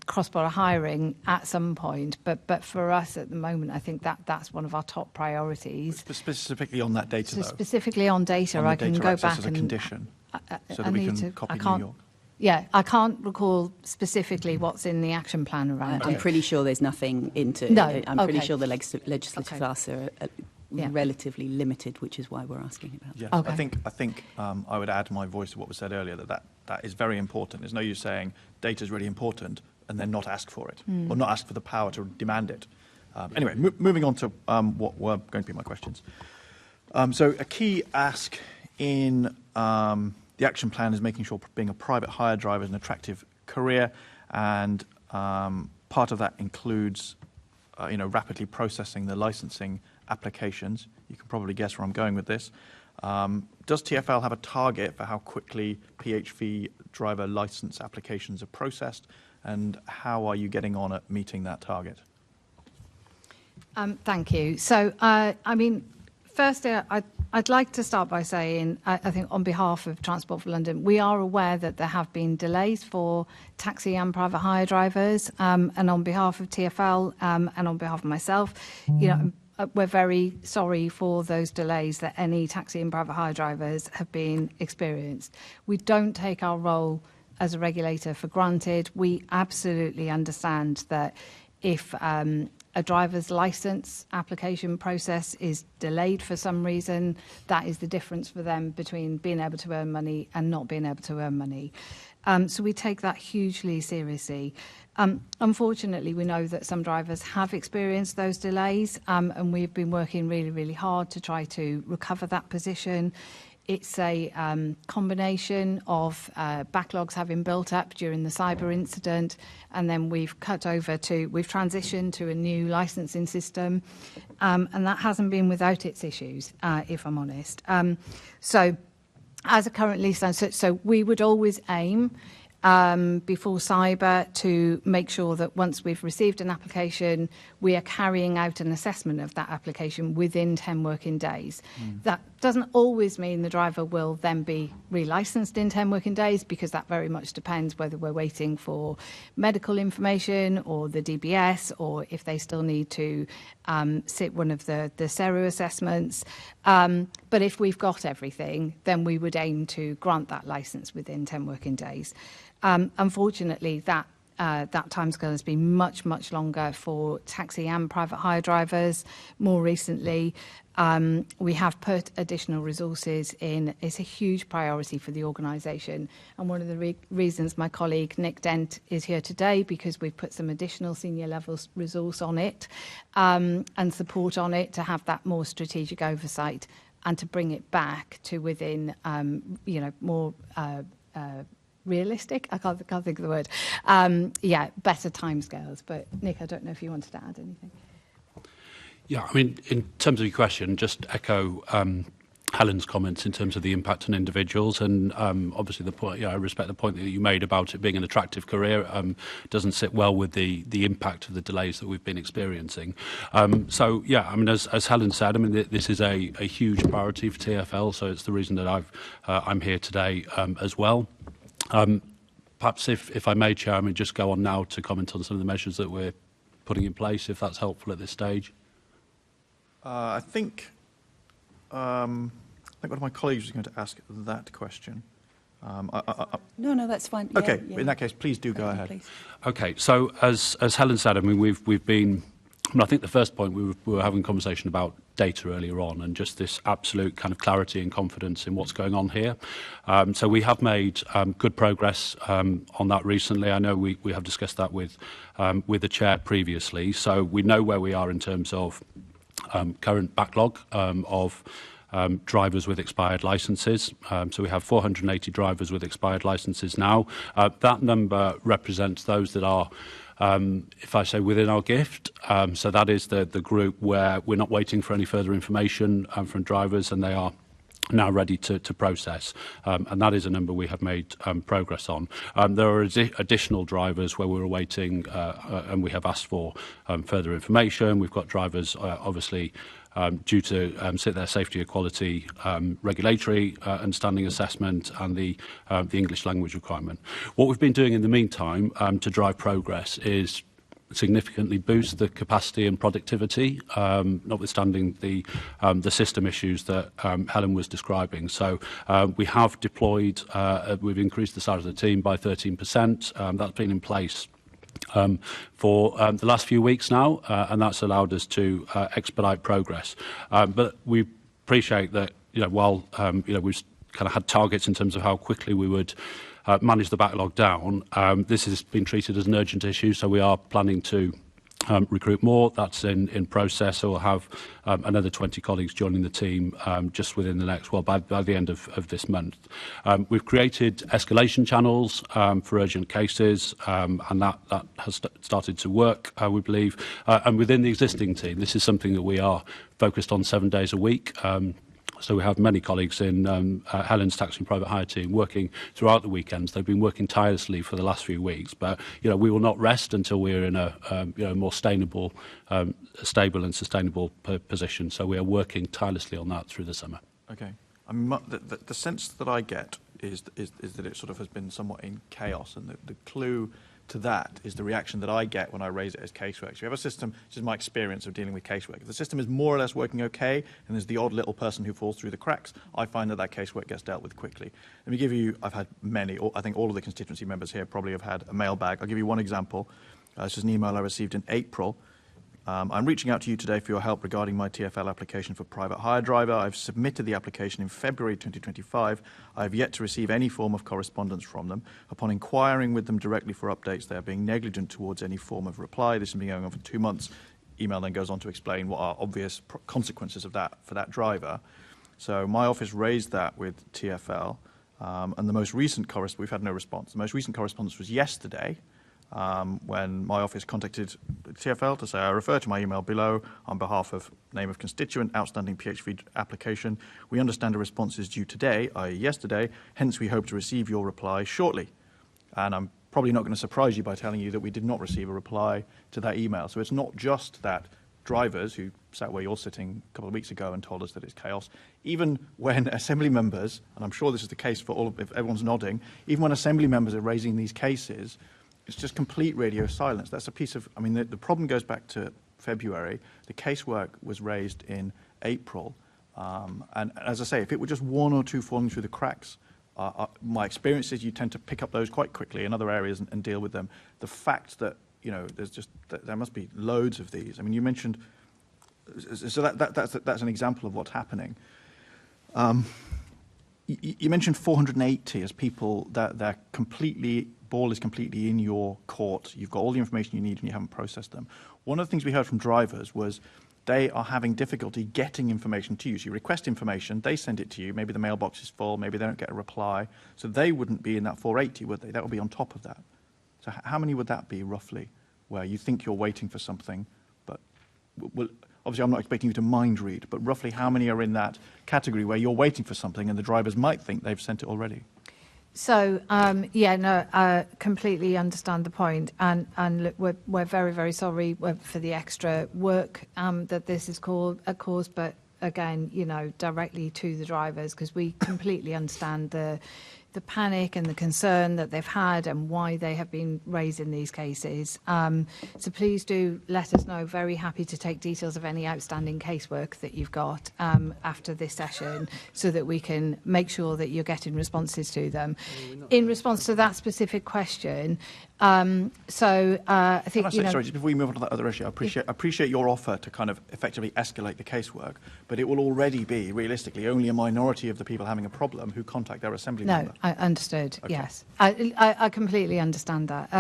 cross-border hiring at some point, but for us at the moment, I think that's one of our top priorities. Specifically on that data, though? Specifically on data, I can go back as a condition, so that I we need can to, copy I can't, New York. Yeah, I can't recall specifically what's in the action plan around it. I'm pretty sure there's nothing into No, it. I'm pretty okay. sure the legislative Okay. asks are Yeah. relatively limited, which is why we're asking about Yes, it. Okay. I think I would add my voice to what was said earlier, that is very important. There's no use saying data is really important and then not ask for it, or not ask for the power to demand it. Anyway, moving on to what were going to be my questions. So a key ask in the action plan is making sure being a private hire driver is an attractive career, and part of that includes rapidly processing the licensing applications. You can probably guess where I'm going with this. Does TfL have a target for how quickly PHV driver license applications are processed, and how are you getting on at meeting that target? Thank you. So, firstly, I'd like to start by saying, I think on behalf of Transport for London, we are aware that there have been delays for taxi and private hire drivers, and on behalf of TfL and on behalf of myself, we're very sorry for those delays that any taxi and private hire drivers have been experienced. We don't take our role as a regulator for granted. We absolutely understand that if a driver's licence application process is delayed for some reason, that is the difference for them between being able to earn money and not being able to earn money. So we take that hugely seriously. Unfortunately, we know that some drivers have experienced those delays, and we've been working really, really hard to try to recover that position. It's a combination of backlogs having built up during the cyber incident, and then we've transitioned to a new licensing system, and that hasn't been without its issues, if I'm honest. So as it currently stands, so we would always aim before cyber to make sure that once we've received an application, we are carrying out an assessment of that application within 10 working days. That doesn't always mean the driver will then be relicensed in 10 working days, because that very much depends whether we're waiting for medical information or the DBS, or if they still need to sit one of the SERU assessments. But if we've got everything, then we would aim to grant that licence within 10 working days. Unfortunately, that timescale has been much, much longer for taxi and private hire drivers. More recently, we have put additional resources in. It's a huge priority for the organisation. And one of the reasons my colleague Nick Dent is here today, because we've put some additional senior level resource on it and support on it to have that more strategic oversight and to bring it back to within, more realistic, I can't think of the word, better timescales. But Nick, I don't know if you wanted to add anything. Yeah, I mean, in terms of your question, just echo Helen's comments in terms of the impact on individuals, and obviously the point. I respect the point that you made about it being an attractive career. Doesn't sit well with the impact of the delays that we've been experiencing. So yeah, I mean, as Helen said, I mean, this is a huge priority for TfL. So it's the reason that I'm here today as well. Perhaps if I may, Chair, I mean, just go on now to comment on some of the measures that we're putting in place, if that's helpful at this stage. I think one of my colleagues was going to ask that question. No, that's fine. Okay, yeah. in that case, please do go ahead. Please. Okay, so as Helen said, I mean, we've been. I mean, I think the first point we were having a conversation about data earlier on, and just this absolute kind of clarity and confidence in what's going on here. So we have made good progress on that recently. I know we have discussed that with the chair previously. So we know where we are in terms of current backlog of drivers with expired licences. So we have 480 drivers with expired licences now. That number represents those that are, if I say, within our gift. So that is the group where we're not waiting for any further information from drivers, and they are now ready to process. And that is a number we have made progress on. There are additional drivers where we're awaiting, and we have asked for further information. We've got drivers, obviously, due to sit their safety equality regulatory understanding assessment and the English language requirement. What we've been doing in the meantime to drive progress is significantly boost the capacity and productivity, notwithstanding the system issues that Helen was describing. So we have deployed, we've increased the size of the team by 13%. That's been in place for the last few weeks now, and that's allowed us to expedite progress. But we appreciate that, while we've kind of had targets in terms of how quickly we would manage the backlog down, this has been treated as an urgent issue, so we are planning to recruit more. That's in process, so we'll have another 20 colleagues joining the team just within the next, by the end of this month. We've created escalation channels for urgent cases, and that has started to work, we believe. And within the existing team, this is something that we are focused on 7 days a week. So we have many colleagues in Helen's taxi and private hire team working throughout the weekends. They've been working tirelessly for the last few weeks, but we will not rest until we're in a more stable and sustainable position. So we are working tirelessly on that through the summer. Okay. I mean, the sense that I get is that it sort of has been somewhat in chaos, and the clue to that is the reaction that I get when I raise it as casework. So we have a system, this is my experience of dealing with casework. If the system is more or less working okay, and there's the odd little person who falls through the cracks, I find that casework gets dealt with quickly. Let me give you, I've had many, I think all of the constituency members here probably have had a mailbag. I'll give you one example. This is an email I received in April. I'm reaching out to you today for your help regarding my TfL application for private hire driver. I've submitted the application in February 2025. I have yet to receive any form of correspondence from them. Upon inquiring with them directly for updates, they are being negligent towards any form of reply. This has been going on for 2 months. Email then goes on to explain what are obvious consequences of that for that driver. So my office raised that with TfL, and the most recent correspondence, we've had no response. The most recent correspondence was yesterday, when my office contacted TfL to say, I refer to my email below on behalf of name of constituent, outstanding PHV application. We understand a response is due today, i.e. yesterday, hence we hope to receive your reply shortly. And I'm probably not going to surprise you by telling you that we did not receive a reply to that email. So it's not just that drivers who sat where you're sitting a couple of weeks ago and told us that it's chaos. Even when Assembly members, and I'm sure this is the case for all of, if everyone's nodding, even when Assembly members are raising these cases, it's just complete radio silence. That's a piece of, I mean, the problem goes back to February. The casework was raised in April. And as I say, if it were just one or two falling through the cracks, my experience is you tend to pick up those quite quickly in other areas and deal with them. The fact that, you know, there must be loads of these. I mean, you mentioned, so that's an example of what's happening. You mentioned 480 as people that they're completely, ball is completely in your court. You've got all the information you need and you haven't processed them. One of the things we heard from drivers was they are having difficulty getting information to you. So you request information, they send it to you. Maybe the mailbox is full, maybe they don't get a reply. So they wouldn't be in that 480, would they? That would be on top of that. So how many would that be, roughly, where you think you're waiting for something, but obviously I'm not expecting you to mind read, but roughly how many are in that category where you're waiting for something and the drivers might think they've sent it already? So, completely understand the point. And look, we're very, very sorry for the extra work that this has caused, but again, you know, directly to the drivers, because we completely understand the panic and the concern that they've had and why they have been raising these cases. So please do let us know. Very happy to take details of any outstanding casework that you've got after this session so that we can make sure that you're getting responses to them. In response to that specific question, I think, sorry, just before we move on to that other issue, I appreciate your offer to kind of effectively escalate the casework, but it will already be, realistically, only a minority of the people having a problem who contact their assembly member. I understood, okay. Yes. I completely understand that.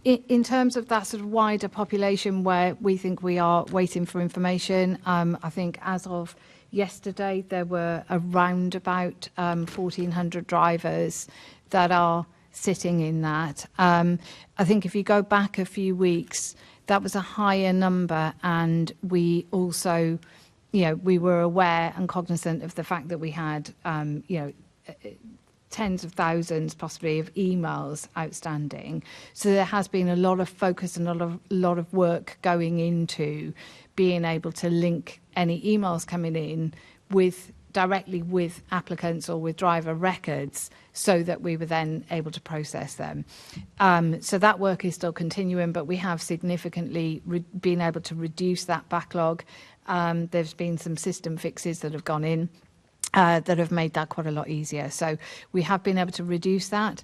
In terms of that sort of wider population where we think we are waiting for information, I think as of yesterday there were around about 1,400 drivers that are sitting in that. I think if you go back a few weeks, that was a higher number, and we also, you know, we were aware and cognizant of the fact that we had, tens of thousands possibly of emails outstanding. So there has been a lot of focus and a lot of work going into being able to link any emails coming in directly with applicants or with driver records so that we were then able to process them. So that work is still continuing, but we have significantly been able to reduce that backlog. There's been some system fixes that have gone in that have made that quite a lot easier. So we have been able to reduce that.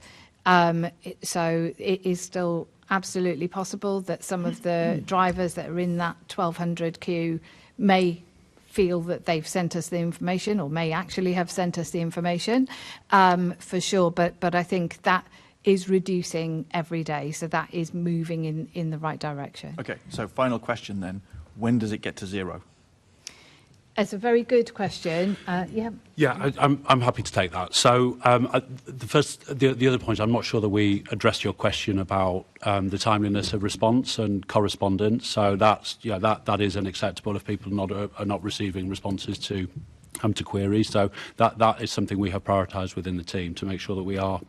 So it is still absolutely possible that some of the drivers that are in that 1,200 queue may feel that they've sent us the information or may actually have sent us the information, for sure. But I think that is reducing every day. So that is moving in the right direction. Okay, so final question then. When does it get to zero? It's a very good question. Yeah, I'm happy to take that. So the other point, I'm not sure that we addressed your question about the timeliness of response and correspondence. So that is unacceptable if people are not receiving responses to queries. So that is something we have prioritised within the team to make sure that we are,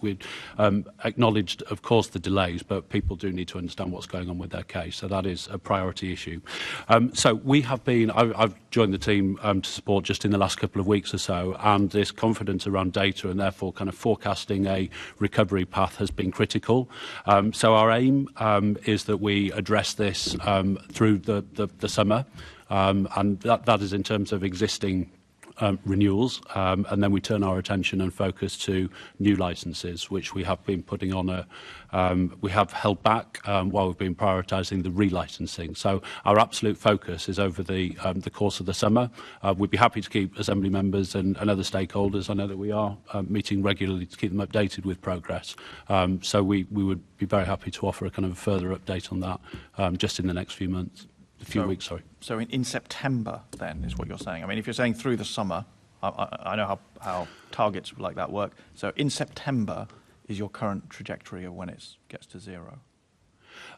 we acknowledged, of course, the delays, but people do need to understand what's going on with their case. So that is a priority issue. So we have been, I've joined the team to support just in the last couple of weeks or so, and this confidence around data and therefore kind of forecasting a recovery path has been critical. So our aim is that we address this through the summer, and that is in terms of existing renewals, and then we turn our attention and focus to new licences, which we have been putting on we have held back while we've been prioritising the relicensing. So our absolute focus is over the course of the summer. We'd be happy to keep Assembly members and other stakeholders. I know that we are meeting regularly to keep them updated with progress. So we would be very happy to offer a kind of further update on that just in the next few months. few weeks. Sorry. So in September, then, is what you're saying. I mean, if you're saying through the summer, I know how targets like that work. So in September is your current trajectory of when it gets to zero.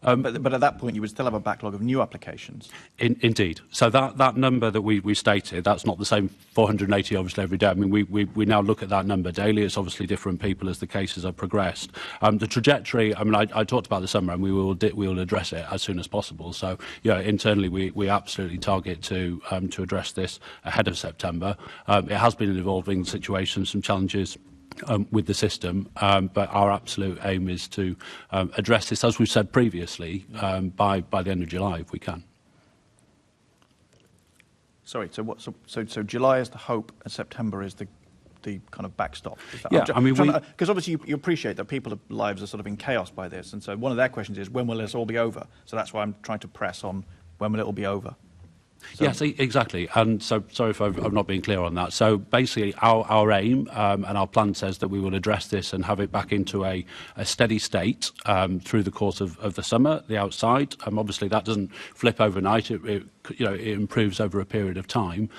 But at that point, you would still have a backlog of new applications. Indeed. So that number that we stated, that's not the same 480 obviously every day. I mean, we now look at that number daily. It's obviously different people as the cases have progressed. The trajectory, I mean, I talked about the summer, and we will address it as soon as possible. So, yeah, internally we absolutely target to address this ahead of September. It has been an evolving situation, some challenges with the system, but our absolute aim is to address this, as we've said previously, by the end of July, if we can. Sorry, so July is the hope, and September is the kind of backstop. Yeah, I mean, because obviously you appreciate that people's lives are sort of in chaos by this, and so one of their questions is, when will this all be over? So that's why I'm trying to press on when will it all be over. So. Yes, exactly. And so, sorry if I'm not being clear on that. So basically, our aim and our plan says that we will address this and have it back into a steady state through the course of the summer, the outside. Obviously, that doesn't flip overnight. It improves over a period of time.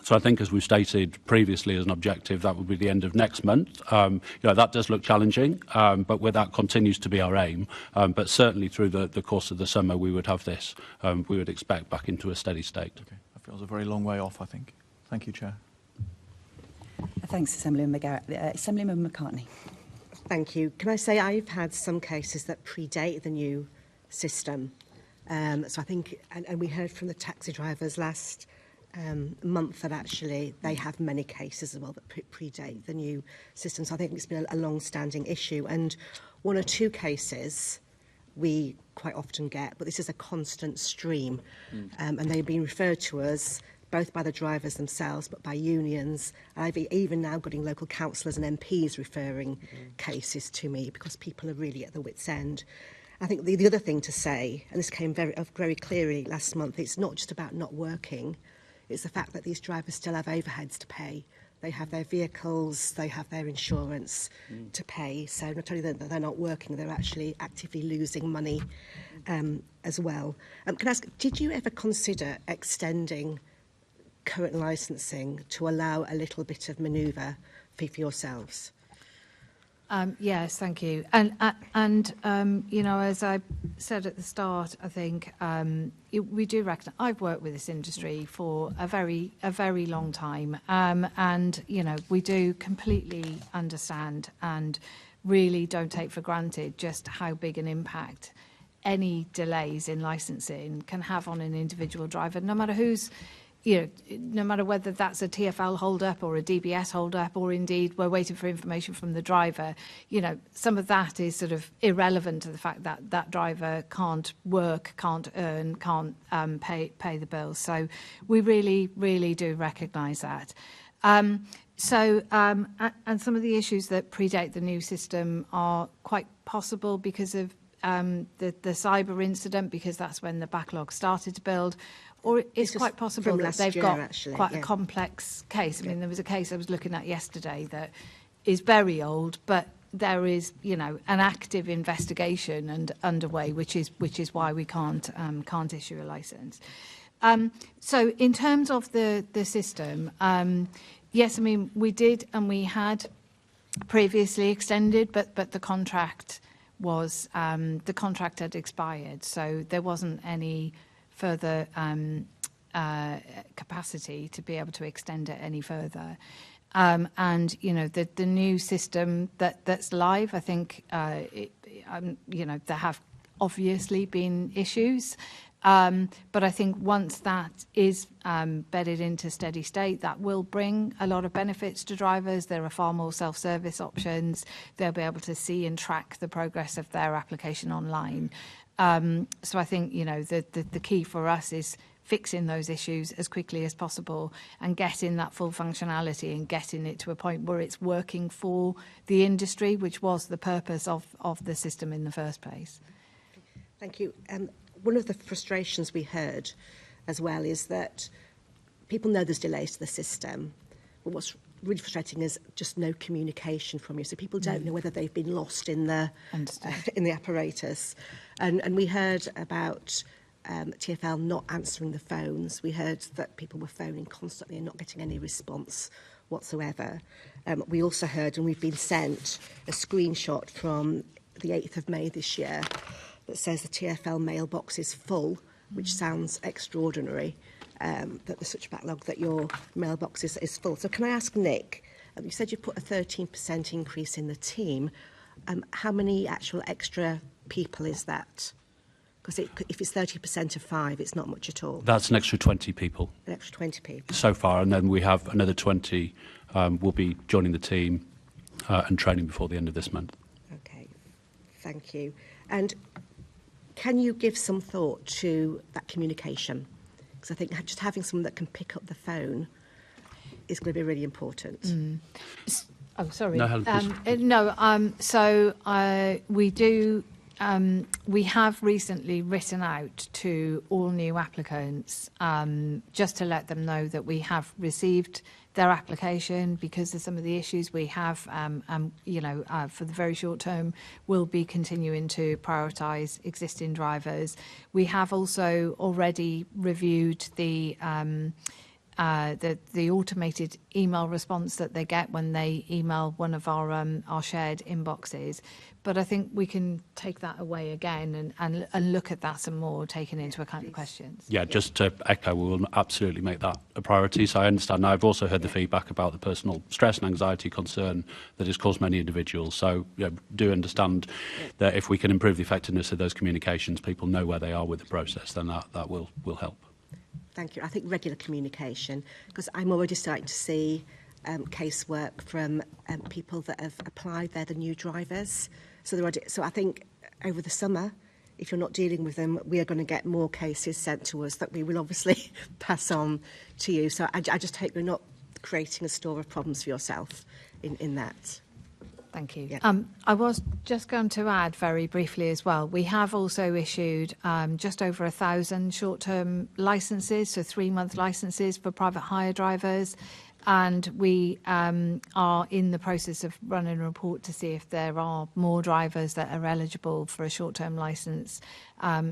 So I think, as we've stated previously as an objective, that would be the end of next month. That does look challenging, but that continues to be our aim. But certainly through the course of the summer, we would have this. We would expect back into a steady state. Okay, that feels a very long way off, I think. Thank you, Chair. Thanks, Assemblyman McGarrett. Assemblyman McCartney. Thank you. Can I say I've had some cases that predate the new system. So I think, and we heard from the taxi drivers last month that actually they have many cases as well that predate the new system. So I think it's been a long-standing issue. And one or two cases we quite often get, but this is a constant stream. And they've been referred to us both by the drivers themselves, but by unions. I've even now getting local councillors and MPs referring cases to me because people are really at the wit's end. I think the other thing to say, and this came very clearly last month, it's not just about not working. It's the fact that these drivers still have overheads to pay. They have their vehicles, they have their insurance to pay. So not only that they're not working, they're actually actively losing money as well. Can I ask, did you ever consider extending current licensing to allow a little bit of manoeuvre for yourselves? Yes, thank you. And as I said at the start, I think we do recognise. I've worked with this industry for a very long time, and we do completely understand and really don't take for granted just how big an impact any delays in licensing can have on an individual driver, no matter who's. No matter whether that's a TfL hold-up or a DBS hold-up, or indeed we're waiting for information from the driver, some of that is sort of irrelevant to the fact that that driver can't work, can't earn, can't pay the bills. So we really, really do recognise that. And some of the issues that predate the new system are quite possible because of the cyber incident, because that's when the backlog started to build. Or it's quite possible that they've got quite a complex case. I mean, there was a case I was looking at yesterday that is very old, but there is, an active investigation and underway, which is why we can't issue a licence. So in terms of the system, yes, I mean we did and we had previously extended, but the contract was the contract had expired, so there wasn't any further capacity to be able to extend it any further. And, the new system that's live, I think, there have obviously been issues. But I think once that is bedded into steady state, that will bring a lot of benefits to drivers. There are far more self-service options. They'll be able to see and track the progress of their application online. So I think, the key for us is fixing those issues as quickly as possible and getting that full functionality and getting it to a point where it's working for the industry, which was the purpose of the system in the first place. Thank you. One of the frustrations we heard as well is that people know there's delays to the system, but what's really frustrating is just no communication from you. So people don't know whether they've been lost in the apparatus. And we heard about TfL not answering the phones. We heard that people were phoning constantly and not getting any response whatsoever. We also heard, and we've been sent, a screenshot from the 8th of May this year that says the TfL mailbox is full, which sounds extraordinary, that there's such a backlog that your mailbox is full. So can I ask Nick, you said you put a 13% increase in the team. How many actual extra people is that? Because if it's 30% of 5, it's not much at all. That's an extra 20 people. An extra 20 people. So far, and then we have another 20 will be joining the team and training before the end of this month. Okay, thank you. And can you give some thought to that communication? Because I think just having someone that can pick up the phone is going to be really important. Oh, sorry. No, Helen, please. We do. We have recently written out to all new applicants just to let them know that we have received their application because of some of the issues we have. For the very short term, we'll be continuing to prioritise existing drivers. We have also already reviewed the automated email response that they get when they email one of our shared inboxes. But I think we can take that away again and look at that some more, taking into account the questions. Yeah, just to echo, we will absolutely make that a priority. So I understand now, I've also heard the feedback about the personal stress and anxiety concern that has caused many individuals. So do understand that if we can improve the effectiveness of those communications, people know where they are with the process, then that will help. Thank you. I think regular communication, because I'm already starting to see casework from people that have applied. They're the new drivers. So I think over the summer, if you're not dealing with them, we are going to get more cases sent to us that we will obviously pass on to you. So I just hope you're not creating a store of problems for yourself in that. Thank you. Yeah. I was just going to add very briefly as well, we have also issued just over 1,000 short-term licences, so 3-month licences for private hire drivers. And we are in the process of running a report to see if there are more drivers that are eligible for a short-term licence.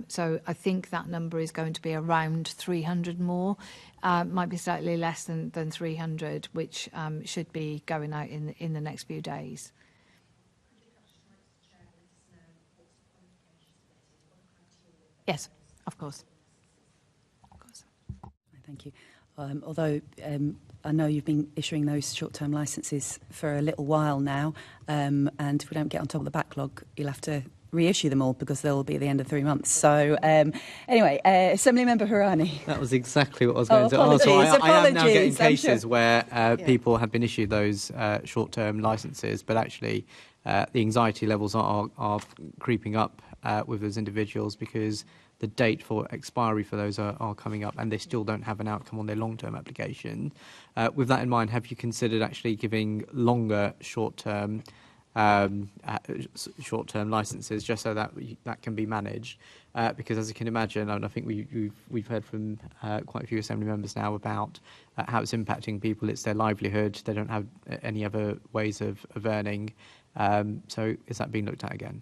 So I think that number is going to be around 300 more. Might be slightly less than 300, which should be going out in the next few days. Yes, of course. Thank you. Although I know you've been issuing those short-term licences for a little while now, and if we don't get on top of the backlog, you'll have to reissue them all because they'll be at the end of 3 months. So anyway, Assemblymember Hourani. That was exactly what I was going to ask. So I am now getting cases where people have been issued those short-term licences, but actually the anxiety levels are creeping up with those individuals because the date for expiry for those are coming up and they still don't have an outcome on their long-term application. With that in mind, have you considered actually giving longer short-term licences just so that that can be managed? Because as you can imagine, and I think we've heard from quite a few Assembly members now about how it's impacting people. It's their livelihood. They don't have any other ways of earning. So is that being looked at again?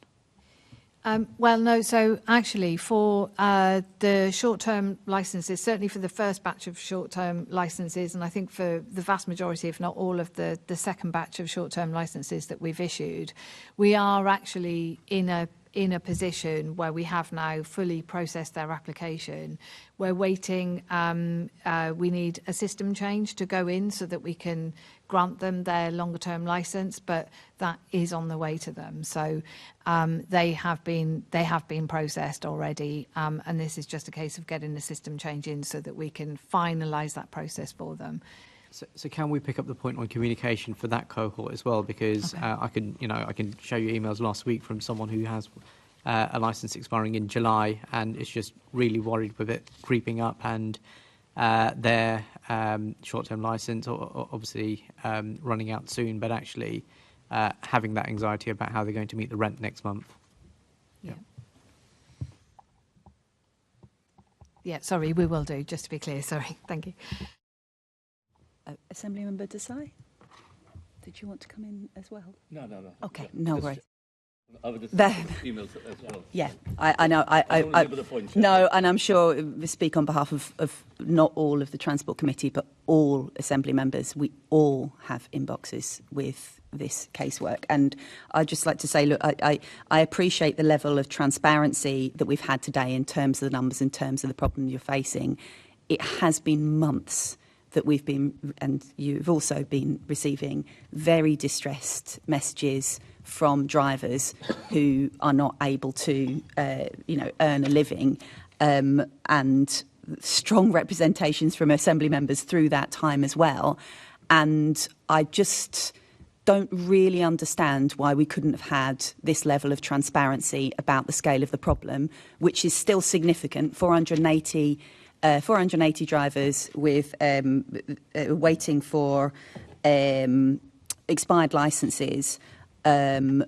Well, no. So actually, for the short-term licences, certainly for the first batch of short-term licences, and I think for the vast majority, if not all of the second batch of short-term licences that we've issued, we are actually in a position where we have now fully processed their application. We're waiting. We need a system change to go in so that we can grant them their longer-term licence, but that is on the way to them. So they have been processed already, and this is just a case of getting the system change in so that we can finalise that process for them. So can we pick up the point on communication for that cohort as well? Because I can show you emails last week from someone who has a licence expiring in July and is just really worried with it creeping up and their short-term licence obviously running out soon, but actually having that anxiety about how they're going to meet the rent next month. Yeah, sorry, we will do, just to be clear. Sorry, thank you. Assemblymember Desai, did you want to come in as well? No. Okay, no worries. Emails as well. Yeah, I know. No, and I'm sure we speak on behalf of not all of the Transport Committee, but all Assembly members. We all have inboxes with this casework. And I'd just like to say, look, I appreciate the level of transparency that we've had today in terms of the numbers, in terms of the problem you're facing. It has been months that we've been, and you've also been receiving very distressed messages from drivers who are not able to, earn a living, and strong representations from Assembly members through that time as well. And I just don't really understand why we couldn't have had this level of transparency about the scale of the problem, which is still significant. 480 drivers with waiting for expired licences that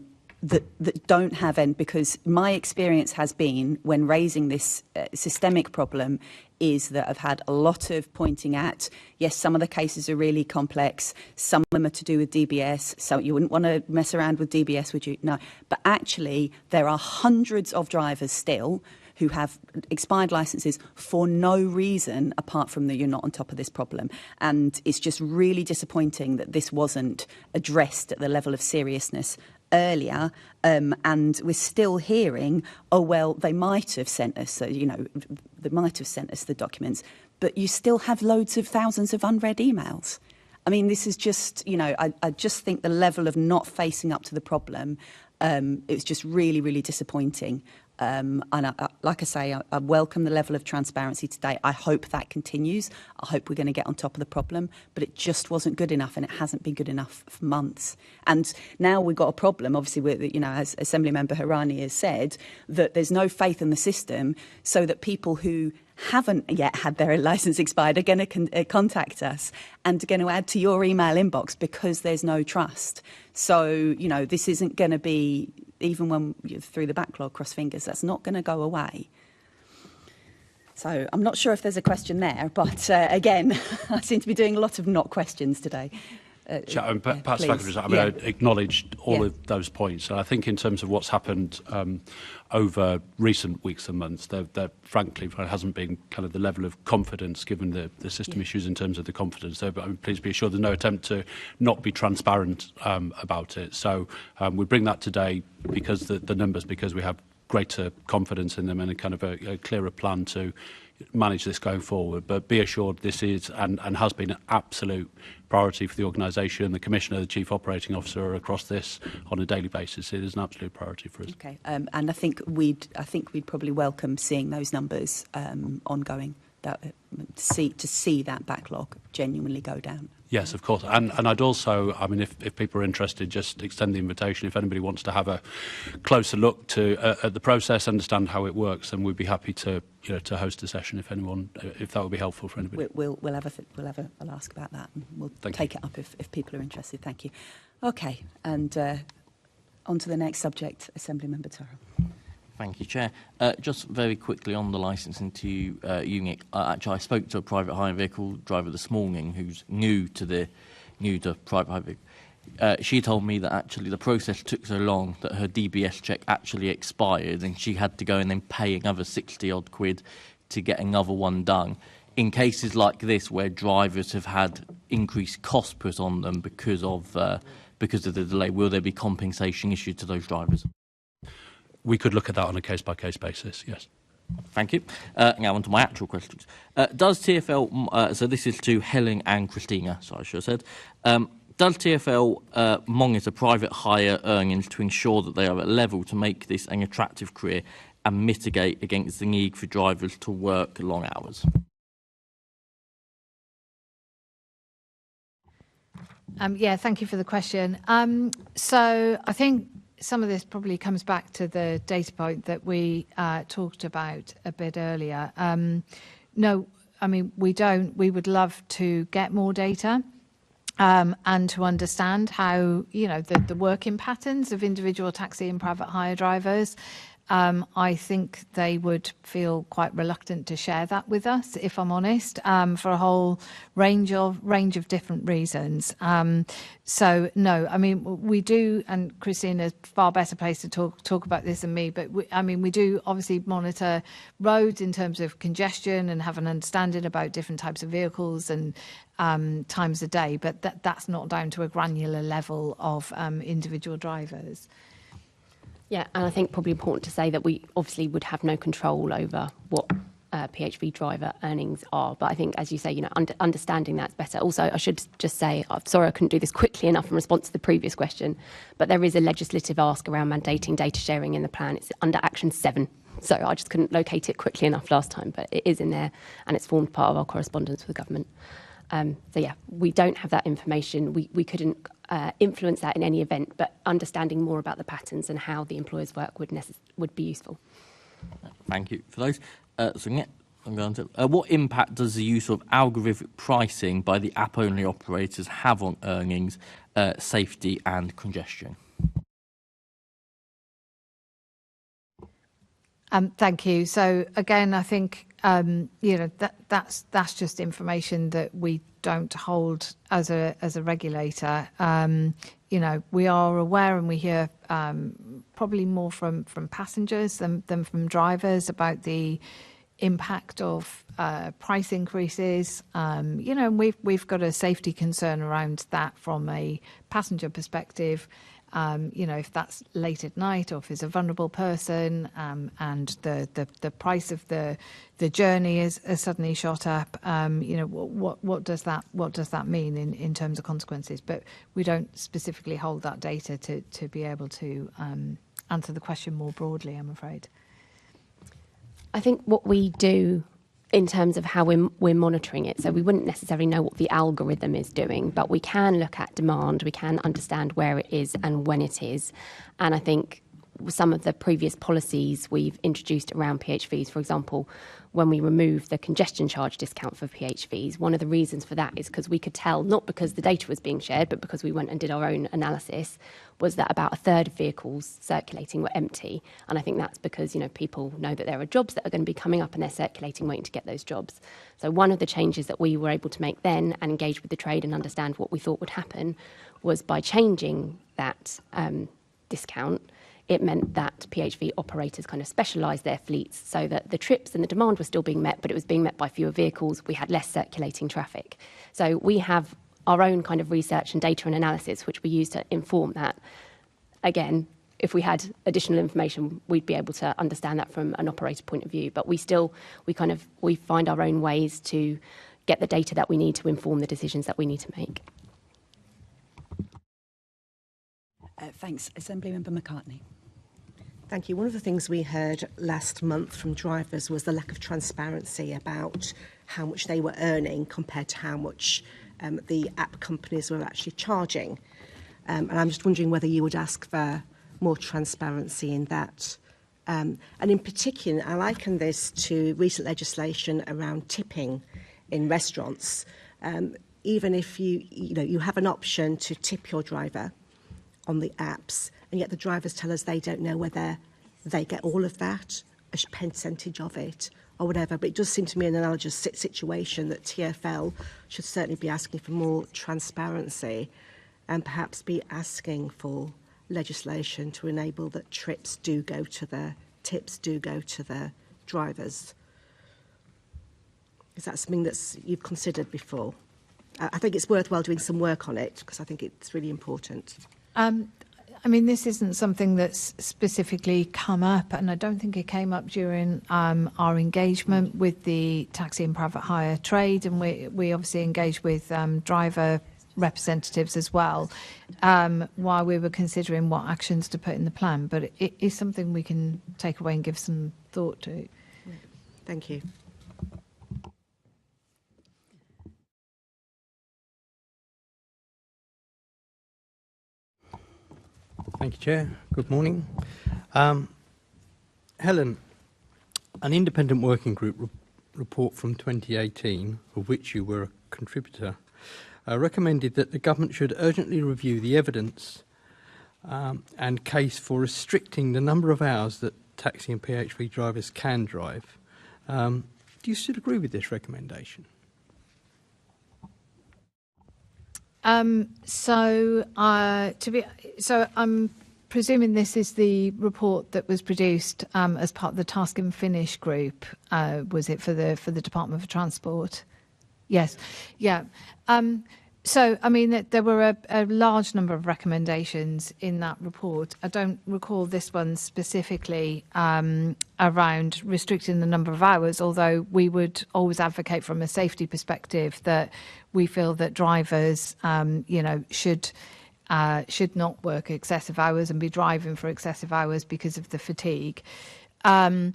don't have end, because my experience has been when raising this systemic problem is that I've had a lot of pointing at, yes, some of the cases are really complex, some of them are to do with DBS, so you wouldn't want to mess around with DBS, would you? No. But actually, there are hundreds of drivers still who have expired licences for no reason apart from that you're not on top of this problem. And it's just really disappointing that this wasn't addressed at the level of seriousness earlier, and we're still hearing, oh, well, they might have sent us, they might have sent us the documents, but you still have loads of thousands of unread emails. I mean, this is just, I just think the level of not facing up to the problem, it's just really, really disappointing. And like I say, I welcome the level of transparency today. I hope that continues. I hope we're going to get on top of the problem, but it just wasn't good enough, and it hasn't been good enough for months. And now we've got a problem, obviously, with, as Assemblymember Hirani has said, that there's no faith in the system, so that people who haven't yet had their licence expired are going to contact us and are going to add to your email inbox because there's no trust. So, this isn't going to be, even when you're through the backlog, cross fingers, that's not going to go away. So I'm not sure if there's a question there, but again, I seem to be doing a lot of not questions today. Perhaps if I could just, I acknowledged all of those points. And I think in terms of what's happened over recent weeks and months, there frankly hasn't been kind of the level of confidence given the system issues in terms of the confidence there. But please be assured there's no attempt to not be transparent about it. So we bring that today because the numbers, because we have greater confidence in them and a kind of a clearer plan to manage this going forward. But be assured this is and has been an absolute priority for the organisation. The Commissioner, the Chief Operating Officer are across this on a daily basis. It is an absolute priority for us. Okay, and I think we'd probably welcome seeing those numbers ongoing. To see that backlog genuinely go down. Yes, of course. And I'd also, if people are interested, just extend the invitation. If anybody wants to have a closer look at the process, understand how it works, then we'd be happy to host a session if that would be helpful for anybody. We'll ask about that, and we'll take it up if people are interested. Thank you. Okay, and on to the next subject, Assemblymember Taro. Thank you, Chair. Just very quickly on the licensing to UNIC. Actually, I spoke to a private hire vehicle driver this morning who's new to private hire vehicle. She told me that actually the process took so long that her DBS check actually expired, and she had to go and then pay another 60-odd quid to get another one done. In cases like this, where drivers have had increased costs put on them because of the delay, will there be compensation issued to those drivers? We could look at that on a case-by-case basis, yes. Thank you. Now on to my actual questions. Does TfL, so this is to Helen and Christina, so I should have said, does TfL monitor private hire earnings to ensure that they are at level to make this an attractive career and mitigate against the need for drivers to work long hours? Thank you for the question. So I think some of this probably comes back to the data point that we talked about a bit earlier. No, we don't. We would love to get more data and to understand how, the working patterns of individual taxi and private hire drivers. I think they would feel quite reluctant to share that with us, if I'm honest, for a whole range of different reasons. So no, I mean we do, and Christina's far better placed to talk about this than me. But we do obviously monitor roads in terms of congestion and have an understanding about different types of vehicles and times a day. But that's not down to a granular level of individual drivers. Yeah, and I think probably important to say that we obviously would have no control over what PHV driver earnings are. But I think, as you say, understanding that's better. Also, I should just say, I'm sorry I couldn't do this quickly enough in response to the previous question, but there is a legislative ask around mandating data sharing in the plan. It's under Action 7. So I just couldn't locate it quickly enough last time, but it is in there and it's formed part of our correspondence with the government. So yeah, we don't have that information. We couldn't influence that in any event, but understanding more about the patterns and how the employers work would be useful. Thank you for those. So yeah, I'm going to. What impact does the use of algorithmic pricing by the app-only operators have on earnings, safety, and congestion? Thank you. So again, I think that's just information that we don't hold as a regulator. We are aware and we hear probably more from passengers than from drivers about the impact of price increases. We've got a safety concern around that from a passenger perspective. If that's late at night or if it's a vulnerable person and the price of the journey is suddenly shot up, what does that mean in terms of consequences? But we don't specifically hold that data to be able to answer the question more broadly, I'm afraid. I think what we do in terms of how we're monitoring it, so we wouldn't necessarily know what the algorithm is doing, but we can look at demand, we can understand where it is and when it is. And I think some of the previous policies we've introduced around PHVs, for example, when we removed the congestion charge discount for PHVs, one of the reasons for that is because we could tell, not because the data was being shared, but because we went and did our own analysis, was that about a third of vehicles circulating were empty. And I think that's because, people know that there are jobs that are going to be coming up and they're circulating, waiting to get those jobs. So one of the changes that we were able to make then and engage with the trade and understand what we thought would happen was by changing that discount, it meant that PHV operators kind of specialised their fleets so that the trips and the demand were still being met, but it was being met by fewer vehicles. We had less circulating traffic. So we have our own kind of research and data and analysis, which we use to inform that. Again, if we had additional information, we'd be able to understand that from an operator point of view. But we find our own ways to get the data that we need to inform the decisions that we need to make. Thanks. Assemblymember McCartney. Thank you. One of the things we heard last month from drivers was the lack of transparency about how much they were earning compared to how much the app companies were actually charging. And I'm just wondering whether you would ask for more transparency in that. And in particular, I liken this to recent legislation around tipping in restaurants. Even if you have an option to tip your driver on the apps, and yet the drivers tell us they don't know whether they get all of that, a percentage of it, or whatever. But it does seem to me an analogous situation that TfL should certainly be asking for more transparency and perhaps be asking for legislation to enable that tips do go to the drivers. Is that something that you've considered before? I think it's worthwhile doing some work on it because I think it's really important. This isn't something that's specifically come up, and I don't think it came up during our engagement with the taxi and private hire trade, and we obviously engaged with driver representatives as well while we were considering what actions to put in the plan. But it is something we can take away and give some thought to. Thank you. Thank you, Chair. Good morning. Helen, an independent working group report from 2018, of which you were a contributor, recommended that the government should urgently review the evidence and case for restricting the number of hours that taxi and PHV drivers can drive. Do you still agree with this recommendation? So I'm presuming this is the report that was produced as part of the Task and Finish group. Was it for the Department for Transport? Yes. Yeah. So, I mean, there were a large number of recommendations in that report. I don't recall this one specifically around restricting the number of hours, although we would always advocate from a safety perspective that we feel that drivers, should not work excessive hours and be driving for excessive hours because of the fatigue. But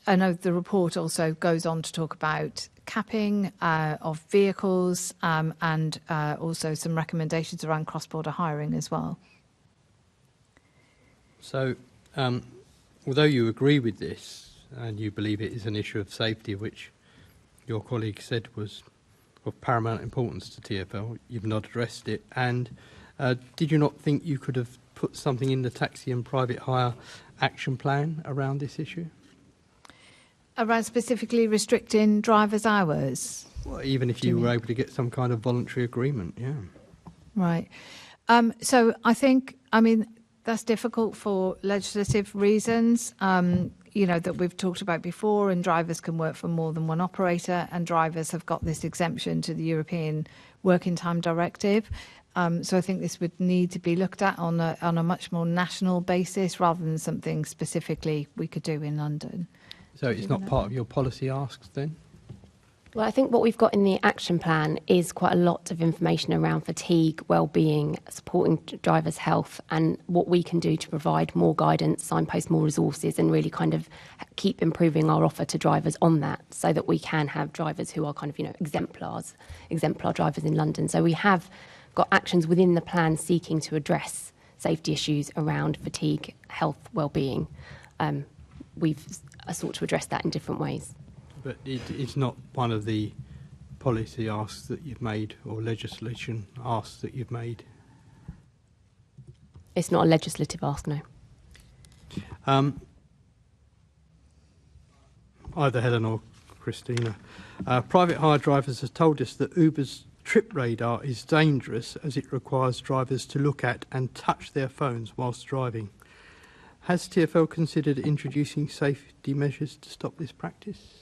I know the report also goes on to talk about capping of vehicles and also some recommendations around cross-border hiring as well. So, although you agree with this and you believe it is an issue of safety, which your colleague said was of paramount importance to TfL, you've not addressed it. And did you not think you could have put something in the taxi and private hire action plan around this issue? Around specifically restricting drivers' hours? Well, even if you were able to get some kind of voluntary agreement, yeah. Right. So I think, that's difficult for legislative reasons, that we've talked about before, and drivers can work for more than one operator, and drivers have got this exemption to the European Working Time Directive. So I think this would need to be looked at on a much more national basis rather than something specifically we could do in London. So it's not part of your policy asks then? Well, I think what we've got in the action plan is quite a lot of information around fatigue, well-being, supporting drivers' health, and what we can do to provide more guidance, signpost more resources, and really kind of keep improving our offer to drivers on that, so that we can have drivers who are kind of, exemplar drivers in London. So we have got actions within the plan seeking to address safety issues around fatigue, health, well-being. We've sought to address that in different ways. But it's not one of the policy asks that you've made or legislation asks that you've made? It's not a legislative ask, no. Either Helen or Christina. Private hire drivers have told us that Uber's trip radar is dangerous as it requires drivers to look at and touch their phones whilst driving. Has TfL considered introducing safety measures to stop this practice?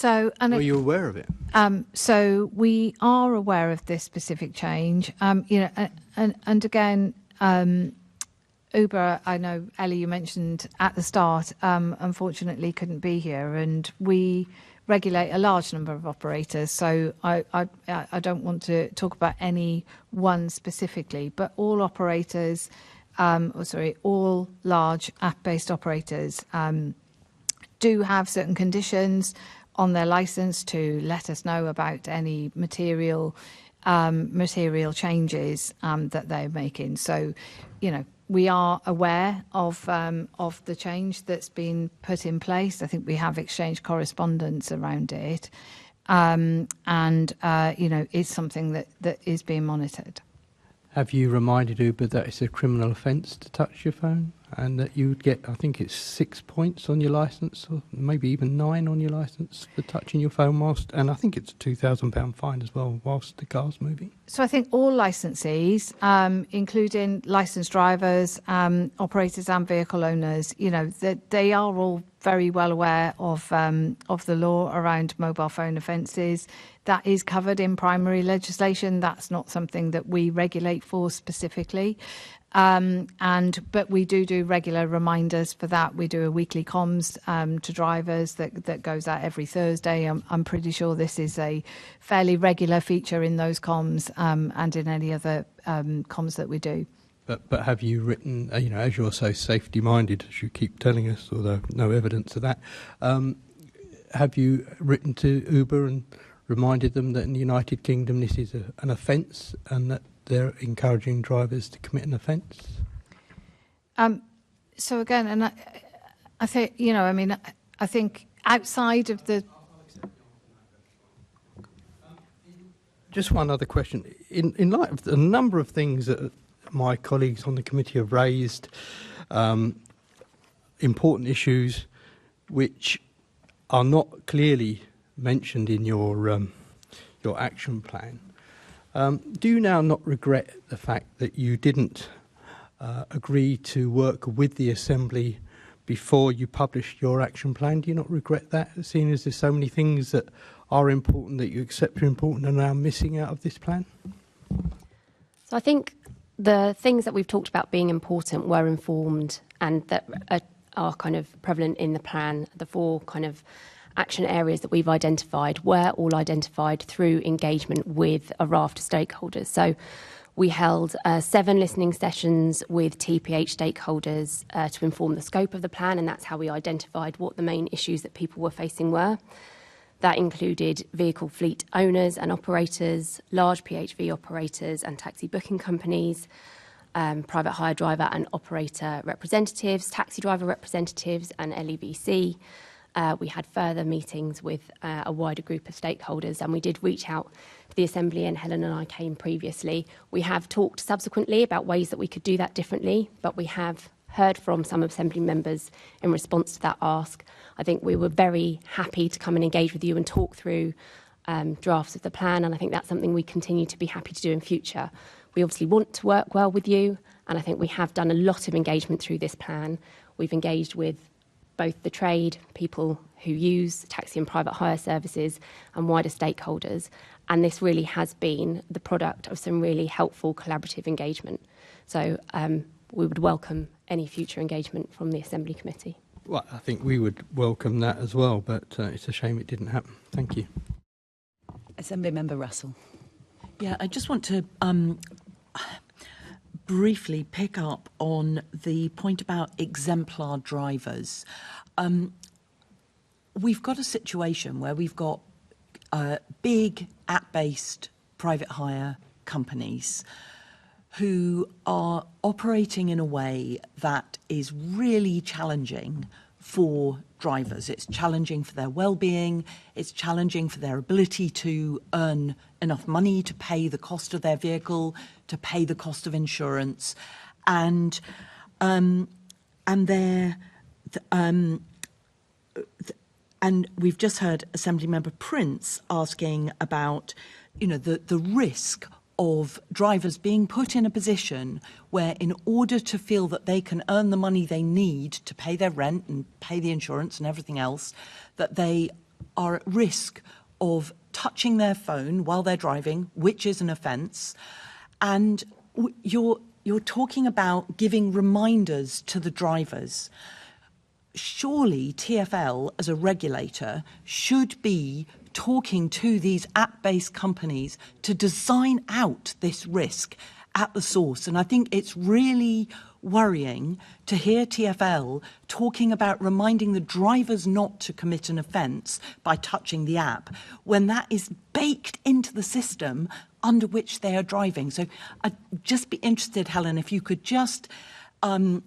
Are you aware of it? So we are aware of this specific change. And again, Uber, I know, Ellie, you mentioned at the start, unfortunately couldn't be here, and we regulate a large number of operators. So I don't want to talk about any one specifically, but all operators, all large app-based operators do have certain conditions on their license to let us know about any material changes that they're making. So, we are aware of the change that's been put in place. I think we have exchanged correspondence around it, it's something that is being monitored. Have you reminded Uber that it's a criminal offence to touch your phone and that you would get, I think it's 6 points on your licence, or maybe even 9 on your licence for touching your phone whilst, and I think it's a £2,000 fine as well whilst the car's moving? So I think all licensees, including licensed drivers, operators and vehicle owners, that they are all very well aware of the law around mobile phone offences. That is covered in primary legislation. That's not something that we regulate for specifically. But we do regular reminders for that. We do a weekly comms to drivers that goes out every Thursday. I'm pretty sure this is a fairly regular feature in those comms and in any other comms that we do. But have you written, as you're so safety minded, as you keep telling us, although no evidence of that, have you written to Uber and reminded them that in the United Kingdom this is an offence and that they're encouraging drivers to commit an offence? So again, and I think, I think outside of the... Just one other question. In light of the number of things that my colleagues on the committee have raised important issues which are not clearly mentioned in your action plan. Do you now not regret the fact that you didn't agree to work with the Assembly before you published your action plan? Do you not regret that, seeing as there's so many things that are important that you accept are important and are now missing out of this plan? So I think the things that we've talked about being important were informed and that are kind of prevalent in the plan. The 4 kind of action areas that we've identified were all identified through engagement with a raft of stakeholders. So we held 7 listening sessions with TPH stakeholders to inform the scope of the plan, and that's how we identified what the main issues that people were facing were. That included vehicle fleet owners and operators, large PHV operators and taxi booking companies, private hire driver and operator representatives, taxi driver representatives and LEVC. We had further meetings with a wider group of stakeholders, and we did reach out to the Assembly, and Helen and I came previously. We have talked subsequently about ways that we could do that differently, but we have heard from some Assembly members in response to that ask. I think we were very happy to come and engage with you and talk through drafts of the plan, and I think that's something we continue to be happy to do in future. We obviously want to work well with you, and I think we have done a lot of engagement through this plan. We've engaged with both the trade, people who use taxi and private hire services, and wider stakeholders, and this really has been the product of some really helpful collaborative engagement. So we would welcome any future engagement from the Assembly Committee. Well, I think we would welcome that as well, but it's a shame it didn't happen. Thank you. Assembly Member Russell. Yeah, I just want to briefly pick up on the point about exemplar drivers. We've got a situation where we've got big app-based private hire companies who are operating in a way that is really challenging for drivers. It's challenging for their well-being, it's challenging for their ability to earn enough money to pay the cost of their vehicle, to pay the cost of insurance, and we've just heard Assembly Member Prince asking about, the risk of drivers being put in a position where, in order to feel that they can earn the money they need to pay their rent and pay the insurance and everything else, that they are at risk of touching their phone while they're driving, which is an offence. And you're talking about giving reminders to the drivers. Surely TfL, as a regulator, should be talking to these app-based companies to design out this risk at the source. And I think it's really worrying to hear TfL talking about reminding the drivers not to commit an offence by touching the app, when that is baked into the system under which they are driving. So I'd just be interested, Helen, if you could just kind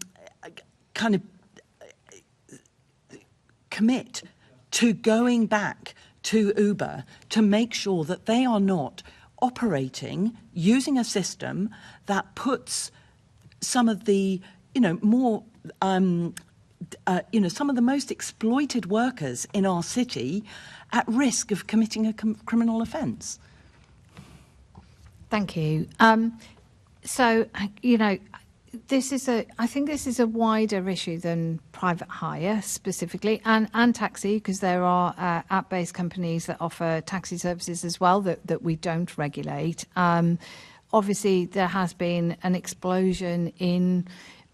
of commit to going back to Uber to make sure that they are not operating using a system that puts some of the, more, some of the most exploited workers in our city at risk of committing a criminal offence. Thank you. I think this is a wider issue than private hire specifically, and taxi, because there are app-based companies that offer taxi services as well that we don't regulate. Obviously, there has been an explosion in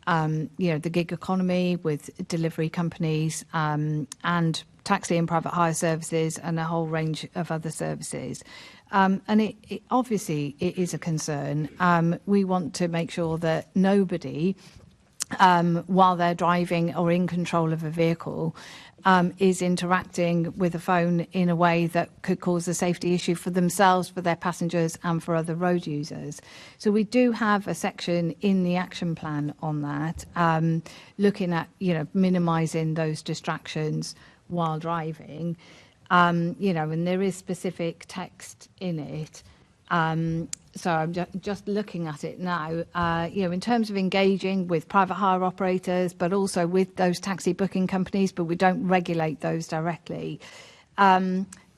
the gig economy with delivery companies and taxi and private hire services and a whole range of other services. And it obviously it is a concern. We want to make sure that nobody, while they're driving or in control of a vehicle, is interacting with a phone in a way that could cause a safety issue for themselves, for their passengers and for other road users. So we do have a section in the action plan on that, looking at, minimising those distractions while driving. And there is specific text in it. so I'm just looking at it now. In terms of engaging with private hire operators, but also with those taxi booking companies, but we don't regulate those directly.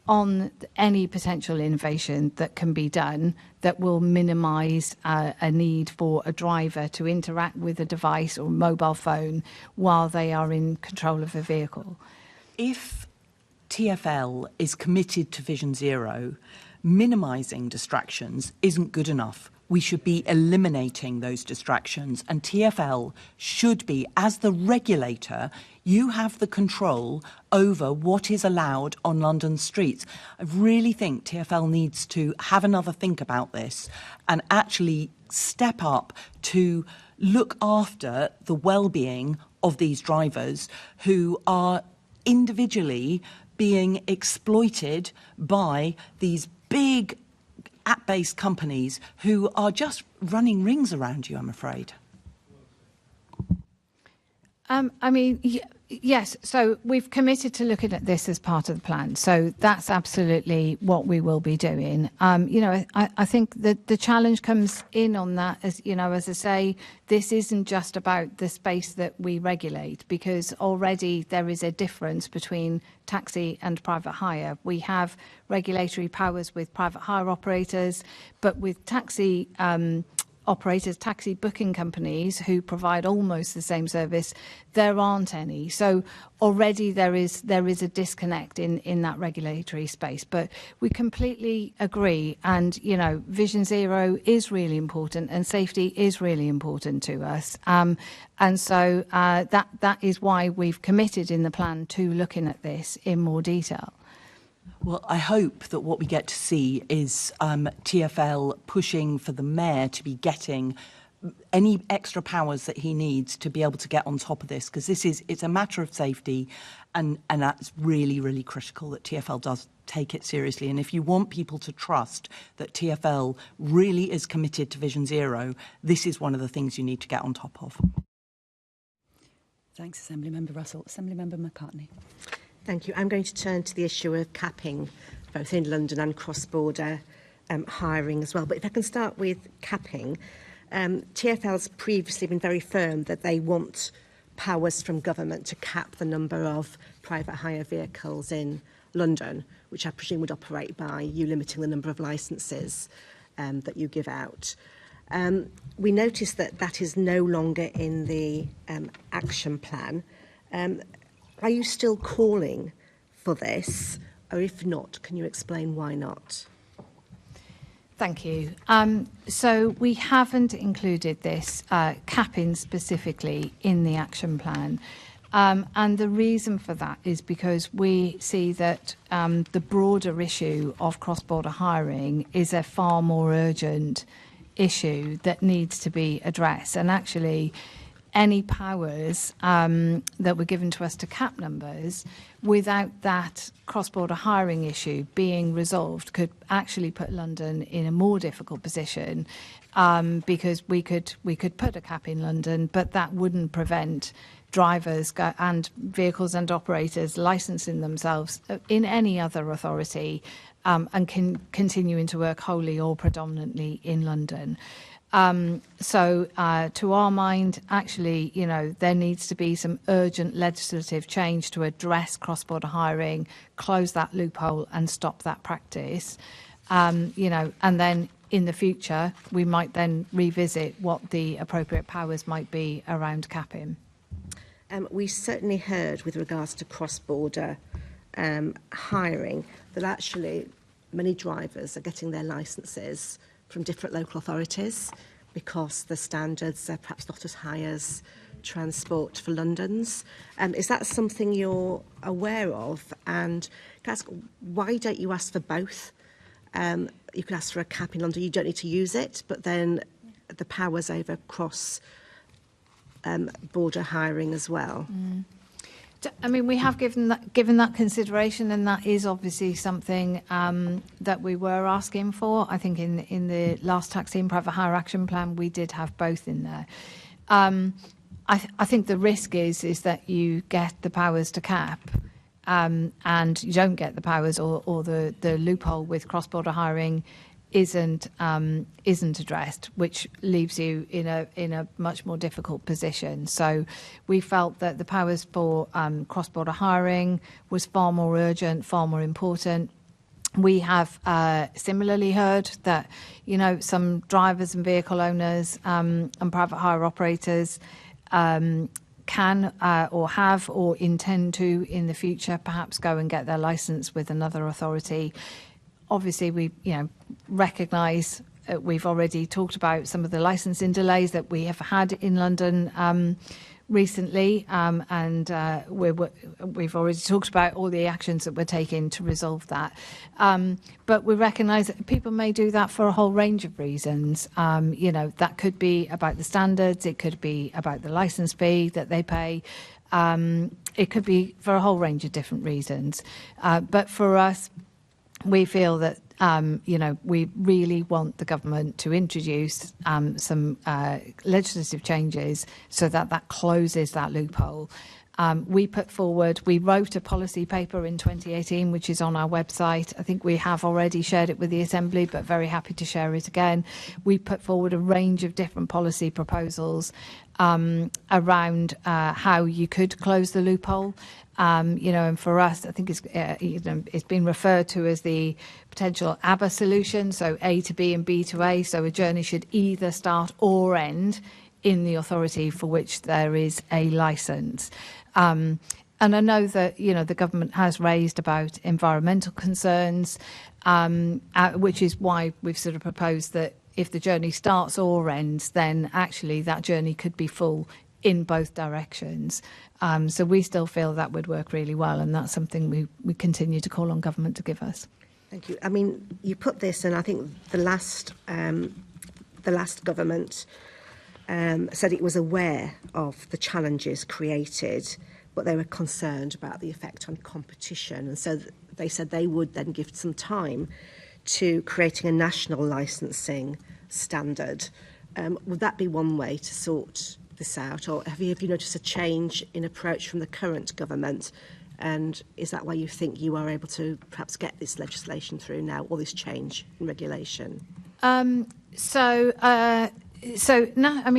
On any potential innovation that can be done that will minimise a need for a driver to interact with a device or mobile phone while they are in control of a vehicle. If TfL is committed to Vision Zero, minimising distractions isn't good enough. We should be eliminating those distractions, and TfL should be, as the regulator, you have the control over what is allowed on London streets. I really think TfL needs to have another think about this and actually step up to look after the well-being of these drivers who are individually being exploited by these big app-based companies who are just running rings around you, I'm afraid. Yes. So we've committed to looking at this as part of the plan. So that's absolutely what we will be doing. I think that the challenge comes in on that, as I say, this isn't just about the space that we regulate, because already there is a difference between taxi and private hire. We have regulatory powers with private hire operators, but with taxi operators, taxi booking companies who provide almost the same service, there aren't any. So already there is a disconnect in that regulatory space. But we completely agree, and Vision Zero is really important, and safety is really important to us. And so that is why we've committed in the plan to looking at this in more detail. Well, I hope that what we get to see is TfL pushing for the mayor to be getting any extra powers that he needs to be able to get on top of this, because it's a matter of safety, and that's really, really critical that TfL does take it seriously. And if you want people to trust that TfL really is committed to Vision Zero, this is one of the things you need to get on top of. Thanks, Assemblymember Russell. Assemblymember McCartney. Thank you. I'm going to turn to the issue of capping, both in London and cross-border hiring as well. But if I can start with capping, TfL's previously been very firm that they want powers from government to cap the number of private hire vehicles in London, which I presume would operate by you limiting the number of licences that you give out. We noticed that is no longer in the action plan. Are you still calling for this? Or if not, can you explain why not? Thank you. So we haven't included this capping specifically in the action plan. And the reason for that is because we see that the broader issue of cross-border hiring is a far more urgent issue that needs to be addressed. And actually, any powers that were given to us to cap numbers without that cross-border hiring issue being resolved could actually put London in a more difficult position, because we could put a cap in London, but that wouldn't prevent drivers and vehicles and operators licensing themselves in any other authority and continuing to work wholly or predominantly in London. So to our mind, actually, there needs to be some urgent legislative change to address cross-border hiring, close that loophole and stop that practice. And then in the future, we might then revisit what the appropriate powers might be around capping. We certainly heard with regards to cross-border hiring that actually many drivers are getting their licences from different local authorities because the standards are perhaps not as high as Transport for London's. Is that something you're aware of? And can I ask, why don't you ask for both? You can ask for a cap in London, you don't need to use it, but then the powers over cross-border hiring as well. I mean, we have given that consideration, and that is obviously something that we were asking for. I think in the last taxi and private hire action plan, we did have both in there. I think the risk is that you get the powers to cap, and you don't get the powers or the loophole with cross-border hiring isn't addressed, which leaves you in a much more difficult position. So we felt that the powers for cross-border hiring was far more urgent, far more important. We have similarly heard that, some drivers and vehicle owners and private hire operators can or have or intend to in the future perhaps go and get their licence with another authority. Obviously, we recognise we've already talked about some of the licensing delays that we have had in London recently, and we've already talked about all the actions that we're taking to resolve that. But we recognise that people may do that for a whole range of reasons. That could be about the standards, it could be about the licence fee that they pay. It could be for a whole range of different reasons. But for us, we feel that we really want the government to introduce some legislative changes so that closes that loophole. We wrote a policy paper in 2018, which is on our website. I think we have already shared it with the Assembly, but very happy to share it again. We put forward a range of different policy proposals around how you could close the loophole. And for us, I think it's been referred to as the potential ABBA solution, so A to B and B to A. So a journey should either start or end in the authority for which there is a licence. And I know that, the government has raised about environmental concerns, which is why we've sort of proposed that if the journey starts or ends, then actually that journey could be full in both directions. So we still feel that would work really well, and that's something we continue to call on government to give us. Thank you. I mean, you put this, and I think the last government said it was aware of the challenges created, but they were concerned about the effect on competition. And so they said they would then give some time to creating a national licensing standard. Would that be one way to sort this out? Or have you noticed a change in approach from the current government? And is that why you think you are able to perhaps get this legislation through now, or this change in regulation?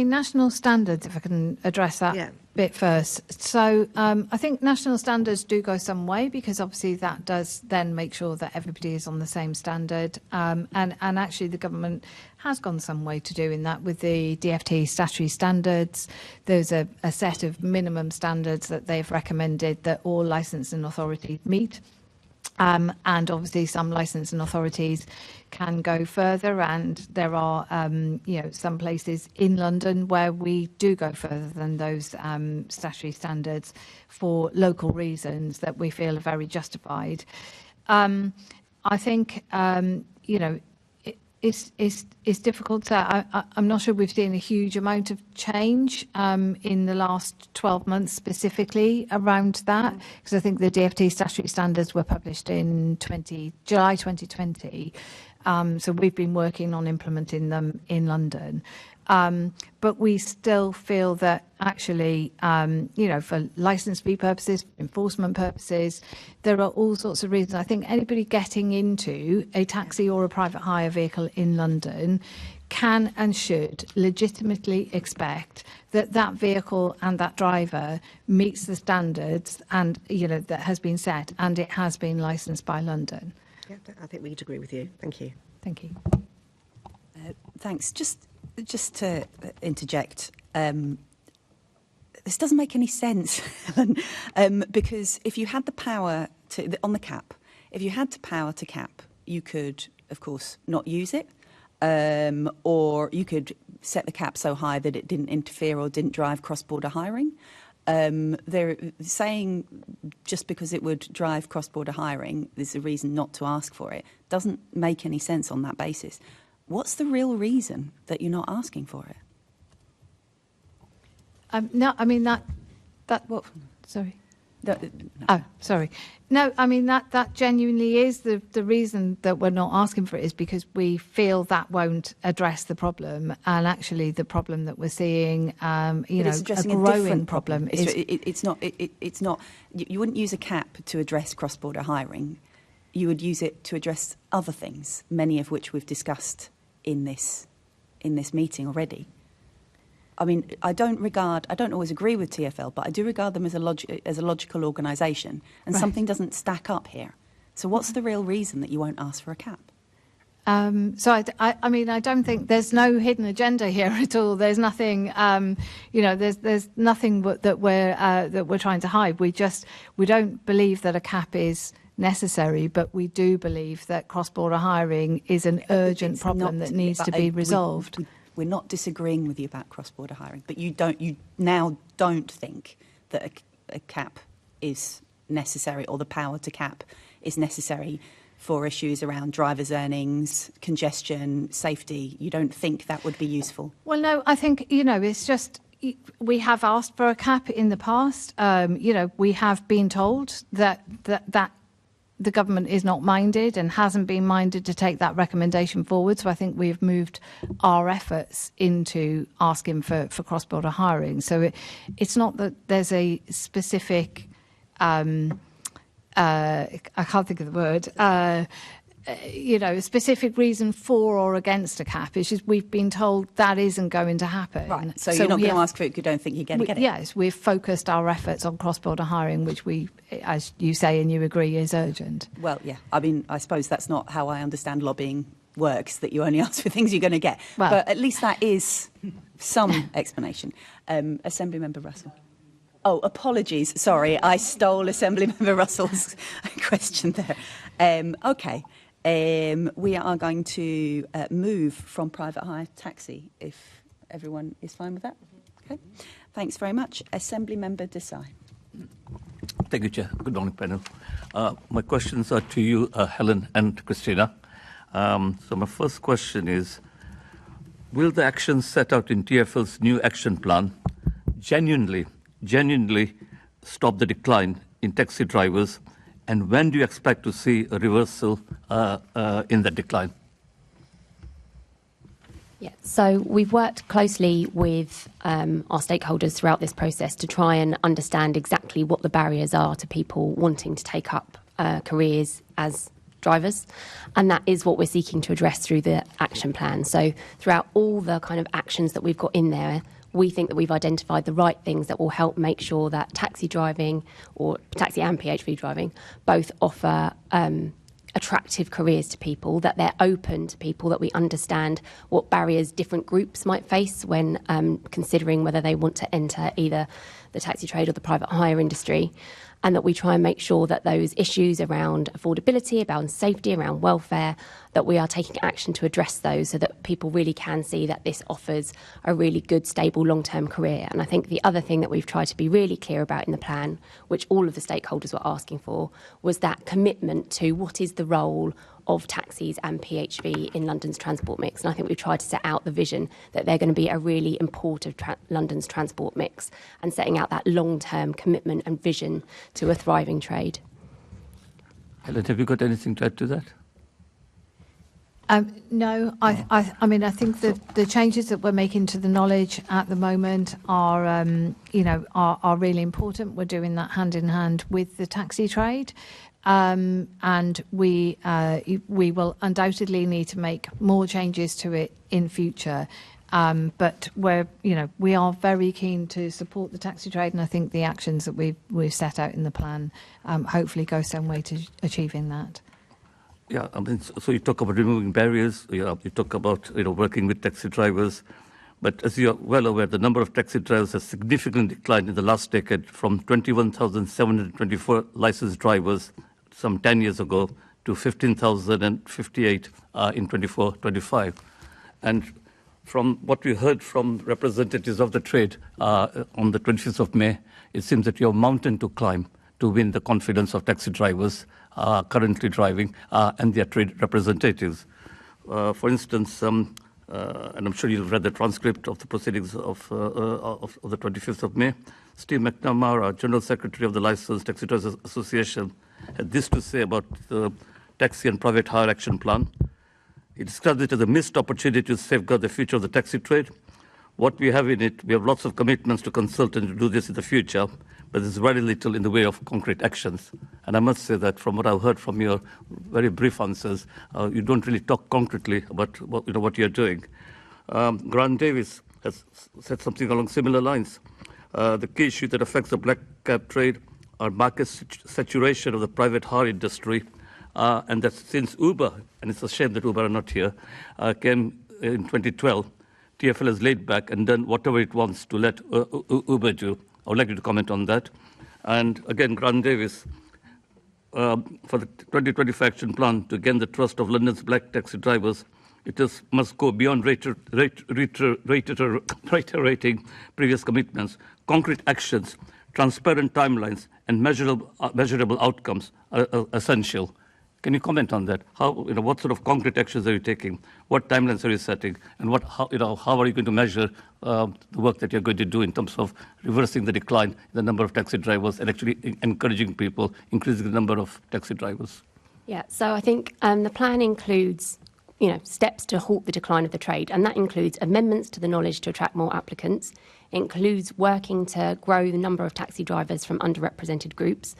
National standards, if I can address that bit first. So I think national standards do go some way, because obviously that does then make sure that everybody is on the same standard. And actually the government has gone some way to doing that with the DFT statutory standards. There's a set of minimum standards that they've recommended that all licensing authorities meet. And obviously some licensing authorities can go further, and there are some places in London where we do go further than those statutory standards for local reasons that we feel are very justified. I think it's difficult to. I'm not sure we've seen a huge amount of change in the last 12 months specifically around that, because I think the DFT statutory standards were published in July 2020. So we've been working on implementing them in London. But we still feel that actually, for licence fee purposes, enforcement purposes, there are all sorts of reasons. I think anybody getting into a taxi or a private hire vehicle in London can and should legitimately expect that that vehicle and that driver meets the standards and that has been set, and it has been licensed by London. Yeah, I think we'd agree with you. Thank you. Thank you. Thanks. Just to interject, this doesn't make any sense, Helen, because if you had the power on the cap, if you had the power to cap, you could, of course, not use it, or you could set the cap so high that it didn't interfere or didn't drive cross-border hiring. They're saying just because it would drive cross-border hiring, there's a reason not to ask for it. Doesn't make any sense on that basis. What's the real reason that you're not asking for it? No, I mean that what? Sorry. No. Oh, sorry. No, I mean that genuinely is the reason that we're not asking for it, is because we feel that won't address the problem, and actually the problem that we're seeing, a growing problem is it's not. You wouldn't use a cap to address cross-border hiring. you would use it to address other things, many of which we've discussed in this meeting already. I mean, I don't always agree with TfL, but I do regard them as a logical organisation, and something doesn't stack up here. So what's the real reason that you won't ask for a cap? So I mean, I don't think there's no hidden agenda here at all. There's nothing, there's nothing that we're trying to hide. We don't believe that a cap is necessary, but we do believe that cross-border hiring is an urgent problem that needs to be resolved. We're not disagreeing with you about cross-border hiring, but you now don't think that a cap is necessary, or the power to cap is necessary for issues around drivers' earnings, congestion, safety. You don't think that would be useful? Well, no, I think, it's just, we have asked for a cap in the past. We have been told that the government is not minded and hasn't been minded to take that recommendation forward. So I think we've moved our efforts into asking for cross-border hiring. So it's not that there's a specific... I can't think of the word, a specific reason for or against a cap. It's just we've been told that isn't going to happen. Right, so you're not going to ask for it, you don't think you're going to get it? Yes, we've focused our efforts on cross-border hiring, which we, as you say and you agree, is urgent. Well, yeah, I mean, I suppose that's not how I understand lobbying works, that you only ask for things you're going to get. Well, but at least that is some explanation. Assembly Member Russell. Oh, apologies. Sorry, I stole Assemblymember Russell's question there. OK. We are going to move from private hire taxi, if everyone is fine with that. OK. Thanks very much. Assemblymember Desai. Thank you, Chair. Good morning, panel. My questions are to you, Helen and Christina. So my first question is, will the actions set out in TfL's new action plan genuinely stop the decline in taxi drivers, and when do you expect to see a reversal in that decline? Yeah, so we've worked closely with our stakeholders throughout this process to try and understand exactly what the barriers are to people wanting to take up careers as drivers, and that is what we're seeking to address through the action plan. So throughout all the kind of actions that we've got in there, we think that we've identified the right things that will help make sure that taxi driving, or taxi and PHV driving, both offer attractive careers to people, that they're open to people, that we understand what barriers different groups might face when considering whether they want to enter either the taxi trade or the private hire industry, and that we try and make sure that those issues around affordability, around safety, around welfare, that we are taking action to address those so that people really can see that this offers a really good, stable, long-term career. And I think the other thing that we've tried to be really clear about in the plan, which all of the stakeholders were asking for, was that commitment to what is the role of taxis and PHV in London's transport mix. And I think we've tried to set out the vision that they're going to be a really important London's transport mix, and setting out that long-term commitment and vision to a thriving trade. Helen, have you got anything to add to that? No, I mean, I think the changes that we're making to the knowledge at the moment are really important. We're doing that hand in hand with the taxi trade. And we will undoubtedly need to make more changes to it in future. But we are very keen to support the taxi trade, and I think the actions that we've set out in the plan hopefully go some way to achieving that. Yeah, I mean, so you talk about removing barriers. You talk about working with taxi drivers. But as you're well aware, the number of taxi drivers has significantly declined in the last decade, from 21,724 licensed drivers some 10 years ago to 15,058 in 24-25. And from what we heard from representatives of the trade on the 25th of May, it seems that you have a mountain to climb to win the confidence of taxi drivers currently driving and their trade representatives. For instance, and I'm sure you've read the transcript of the proceedings of the 25th of May, Steve McNamara, General Secretary of the Licensed Taxi Drivers Association, had this to say about the Taxi and Private Hire Action Plan. He described it as a missed opportunity to safeguard the future of the taxi trade. What we have in it, we have lots of commitments to consult and to do this in the future, but there's very little in the way of concrete actions. And I must say that from what I've heard from your very brief answers, you don't really talk concretely about what you're doing. Grant Davis has said something along similar lines. The key issue that affects the black cab trade are market saturation of the private hire industry, and that since Uber, and it's a shame that Uber are not here, came in 2012, TfL has laid back and done whatever it wants to let Uber do. I would like you to comment on that. And again, Grant Davis, for the 2025 action plan to gain the trust of London's black taxi drivers, must go beyond reiterating previous commitments. Concrete actions, transparent timelines, and measurable outcomes are essential. Can you comment on that? What sort of concrete actions are you taking? What timelines are you setting? And how are you going to measure the work that you're going to do in terms of reversing the decline in the number of taxi drivers and actually encouraging people, increasing the number of taxi drivers? Yeah, so I think the plan includes steps to halt the decline of the trade, and that includes amendments to the knowledge to attract more applicants. It includes working to grow the number of taxi drivers from underrepresented groups.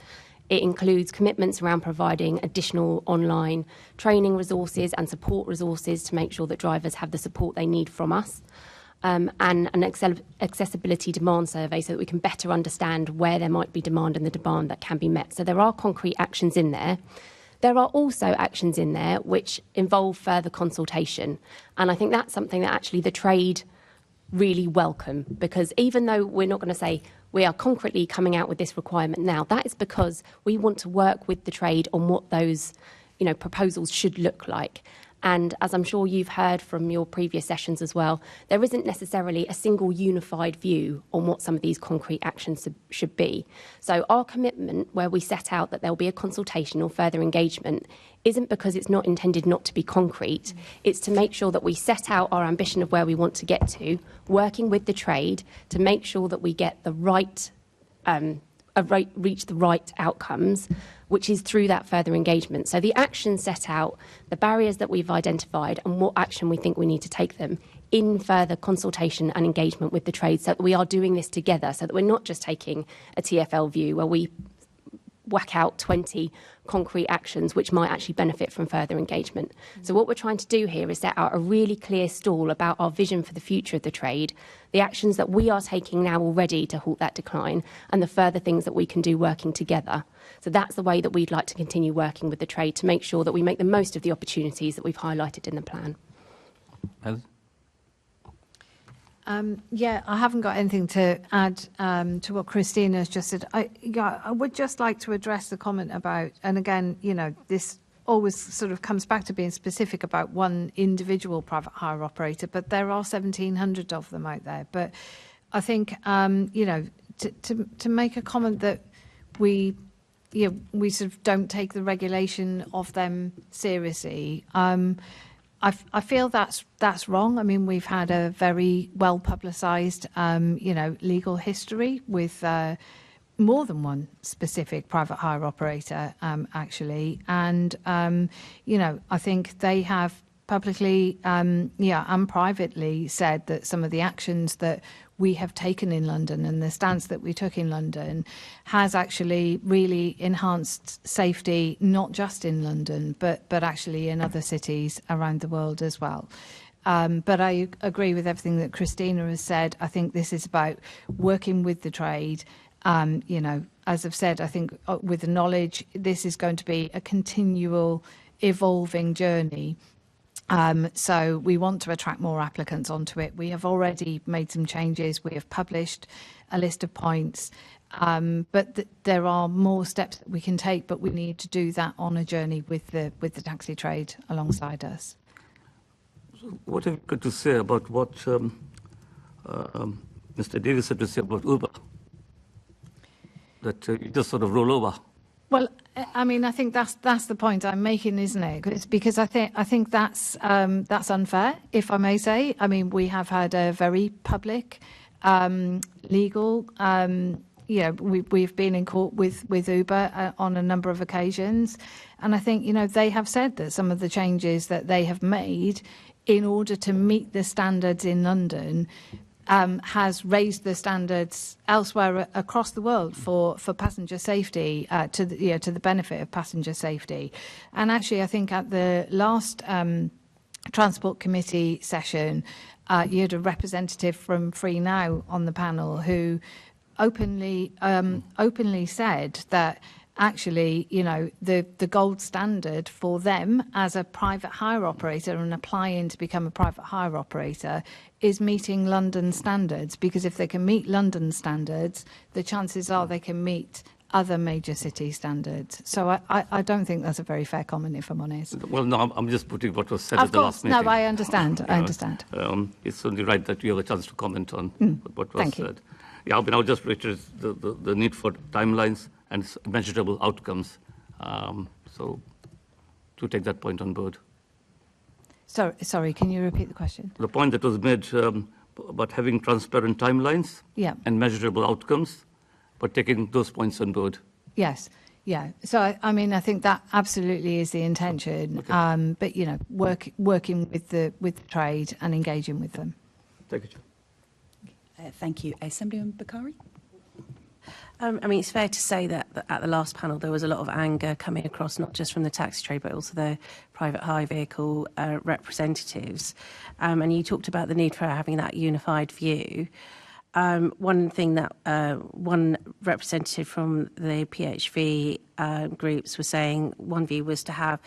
It includes commitments around providing additional online training resources and support resources to make sure that drivers have the support they need from us, and an accessibility demand survey so that we can better understand where there might be demand and the demand that can be met. So there are concrete actions in there. There are also actions in there which involve further consultation. And I think that's something that actually the trade really welcome, because even though we're not going to say we are concretely coming out with this requirement now, that is because we want to work with the trade on what those proposals should look like. And as I'm sure you've heard from your previous sessions as well, there isn't necessarily a single unified view on what some of these concrete actions should be. So our commitment, where we set out that there'll be a consultation or further engagement, isn't because it's not intended not to be concrete. It's to make sure that we set out our ambition of where we want to get to, working with the trade to make sure that we get the right reach the right outcomes, which is through that further engagement. So the actions set out, the barriers that we've identified, and what action we think we need to take them in further consultation and engagement with the trade, so that we are doing this together, so that we're not just taking a TfL view where we whack out 20 concrete actions which might actually benefit from further engagement. So what we're trying to do here is set out a really clear stall about our vision for the future of the trade, the actions that we are taking now already to halt that decline, and the further things that we can do working together. So that's the way that we'd like to continue working with the trade to make sure that we make the most of the opportunities that we've highlighted in the plan. I haven't got anything to add to what Christina has just said. I would just like to address the comment about, and again, this always sort of comes back to being specific about one individual private hire operator, but there are 1,700 of them out there. But I think, to make a comment that we sort of don't take the regulation of them seriously, I feel that's wrong. I mean, we've had a very well publicised, legal history with more than one specific private hire operator, actually, and I think they have publicly, and privately said that some of the actions that we have taken in London and the stance that we took in London has actually really enhanced safety, not just in London, but actually in other cities around the world as well. But I agree with everything that Christina has said. I think this is about working with the trade. As I've said, I think with the knowledge, this is going to be a continual evolving journey. So we want to attract more applicants onto it. We have already made some changes. We have published a list of points, but there are more steps that we can take. But we need to do that on a journey with the taxi trade alongside us. So what have you got to say about what Mr. Davis had to say about Uber? That you just sort of roll over. Well, I mean, I think that's the point I'm making, isn't it? It's because I think that's unfair, if I may say. I mean, we have had a very public, legal. We've been in court with Uber on a number of occasions, and I think they have said that some of the changes that they have made in order to meet the standards in London has raised the standards elsewhere across the world for passenger safety to the benefit of passenger safety. And actually, I think at the last Transport Committee session, you had a representative from Free Now on the panel who openly said that actually, the gold standard for them as a private hire operator and applying to become a private hire operator is meeting London standards, because if they can meet London standards, the chances are they can meet other major city standards. So I don't think that's a very fair comment, if I'm honest. Well, no, I'm just putting what was said at the last meeting. No, I understand. I understand. It's only right that you have a chance to comment on what was Thank said. You. Yeah, I mean, I'll just reiterate the need for timelines and measurable outcomes. So to take that point on board. Sorry, can you repeat the question? The point that was made about having transparent timelines and measurable outcomes, but taking those points on board. Yes. Yeah. So, I mean, I think that absolutely is the intention. Okay. But, working with the trade and engaging with them. Thank you. Thank you. Assemblyman Bakari? I mean, it's fair to say that at the last panel there was a lot of anger coming across, not just from the taxi trade, but also the private hire vehicle representatives. And you talked about the need for having that unified view. One thing that one representative from the PHV groups was saying, one view was to have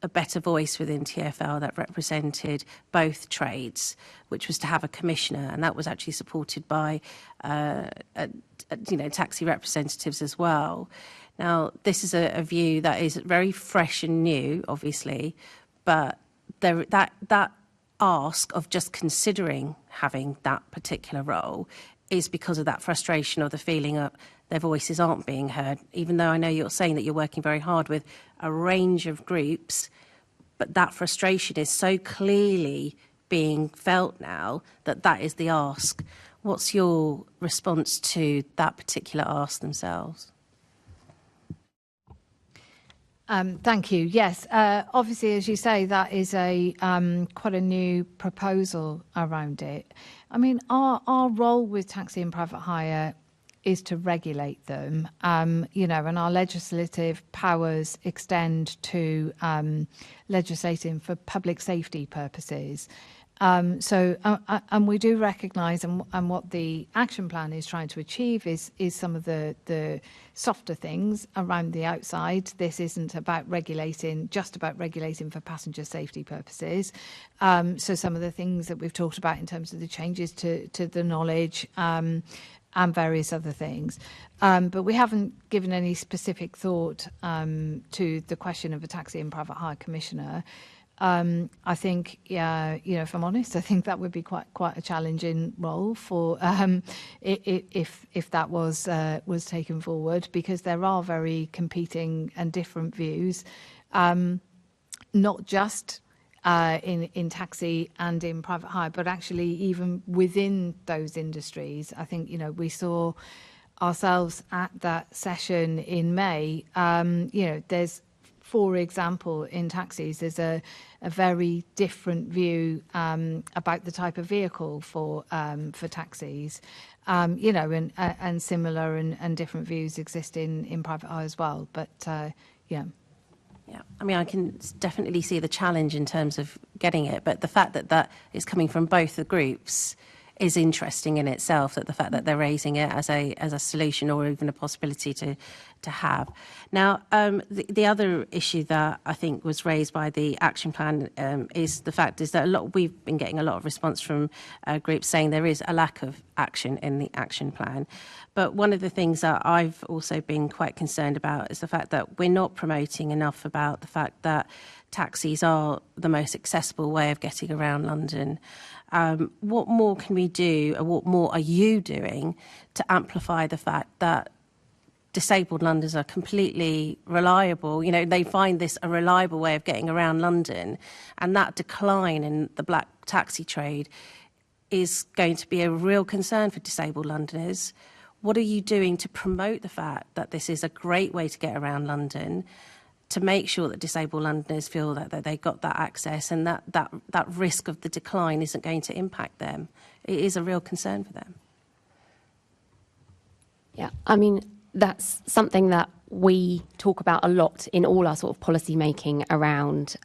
a better voice within TfL that represented both trades, which was to have a commissioner, and that was actually supported by taxi representatives as well. Now, this is a view that is very fresh and new, obviously, but that ask of just considering having that particular role is because of that frustration or the feeling of their voices aren't being heard, even though I know you're saying that you're working very hard with a range of groups, but that frustration is so clearly being felt now that is the ask. What's your response to that particular ask themselves? Thank you. Yes, obviously, as you say, that is quite a new proposal around it. I mean, our role with taxi and private hire is to regulate them, and our legislative powers extend to legislating for public safety purposes. And we do recognise, and what the action plan is trying to achieve is some of the softer things around the outside. This isn't about just about regulating for passenger safety purposes. So some of the things that we've talked about in terms of the changes to the knowledge and various other things. But we haven't given any specific thought to the question of a taxi and private hire commissioner. I think, if I'm honest, I think that would be quite a challenging role for if that was taken forward, because there are very competing and different views, not just in taxi and in private hire, but actually even within those industries. I think we saw ourselves at that session in May. There's, for example, in taxis, there's a very different view about the type of vehicle for taxis, and similar and different views exist in private hire as well. But yeah. Yeah, I mean, I can definitely see the challenge in terms of getting it, but the fact that is coming from both the groups is interesting in itself, that the fact that they're raising it as a solution or even a possibility to have. Now, the other issue that I think was raised by the action plan is that we've been getting a lot of response from groups saying there is a lack of action in the action plan. But one of the things that I've also been quite concerned about is the fact that we're not promoting enough about the fact that taxis are the most accessible way of getting around London. What more can we do, or what more are you doing to amplify the fact that disabled Londoners are completely reliable? They find this a reliable way of getting around London, and that decline in the black taxi trade is going to be a real concern for disabled Londoners. What are you doing to promote the fact that this is a great way to get around London, to make sure that disabled Londoners feel that they got that access and that risk of the decline isn't going to impact them. It is a real concern for them. Yeah, I mean, that's something that we talk about a lot in all our sort of policy making around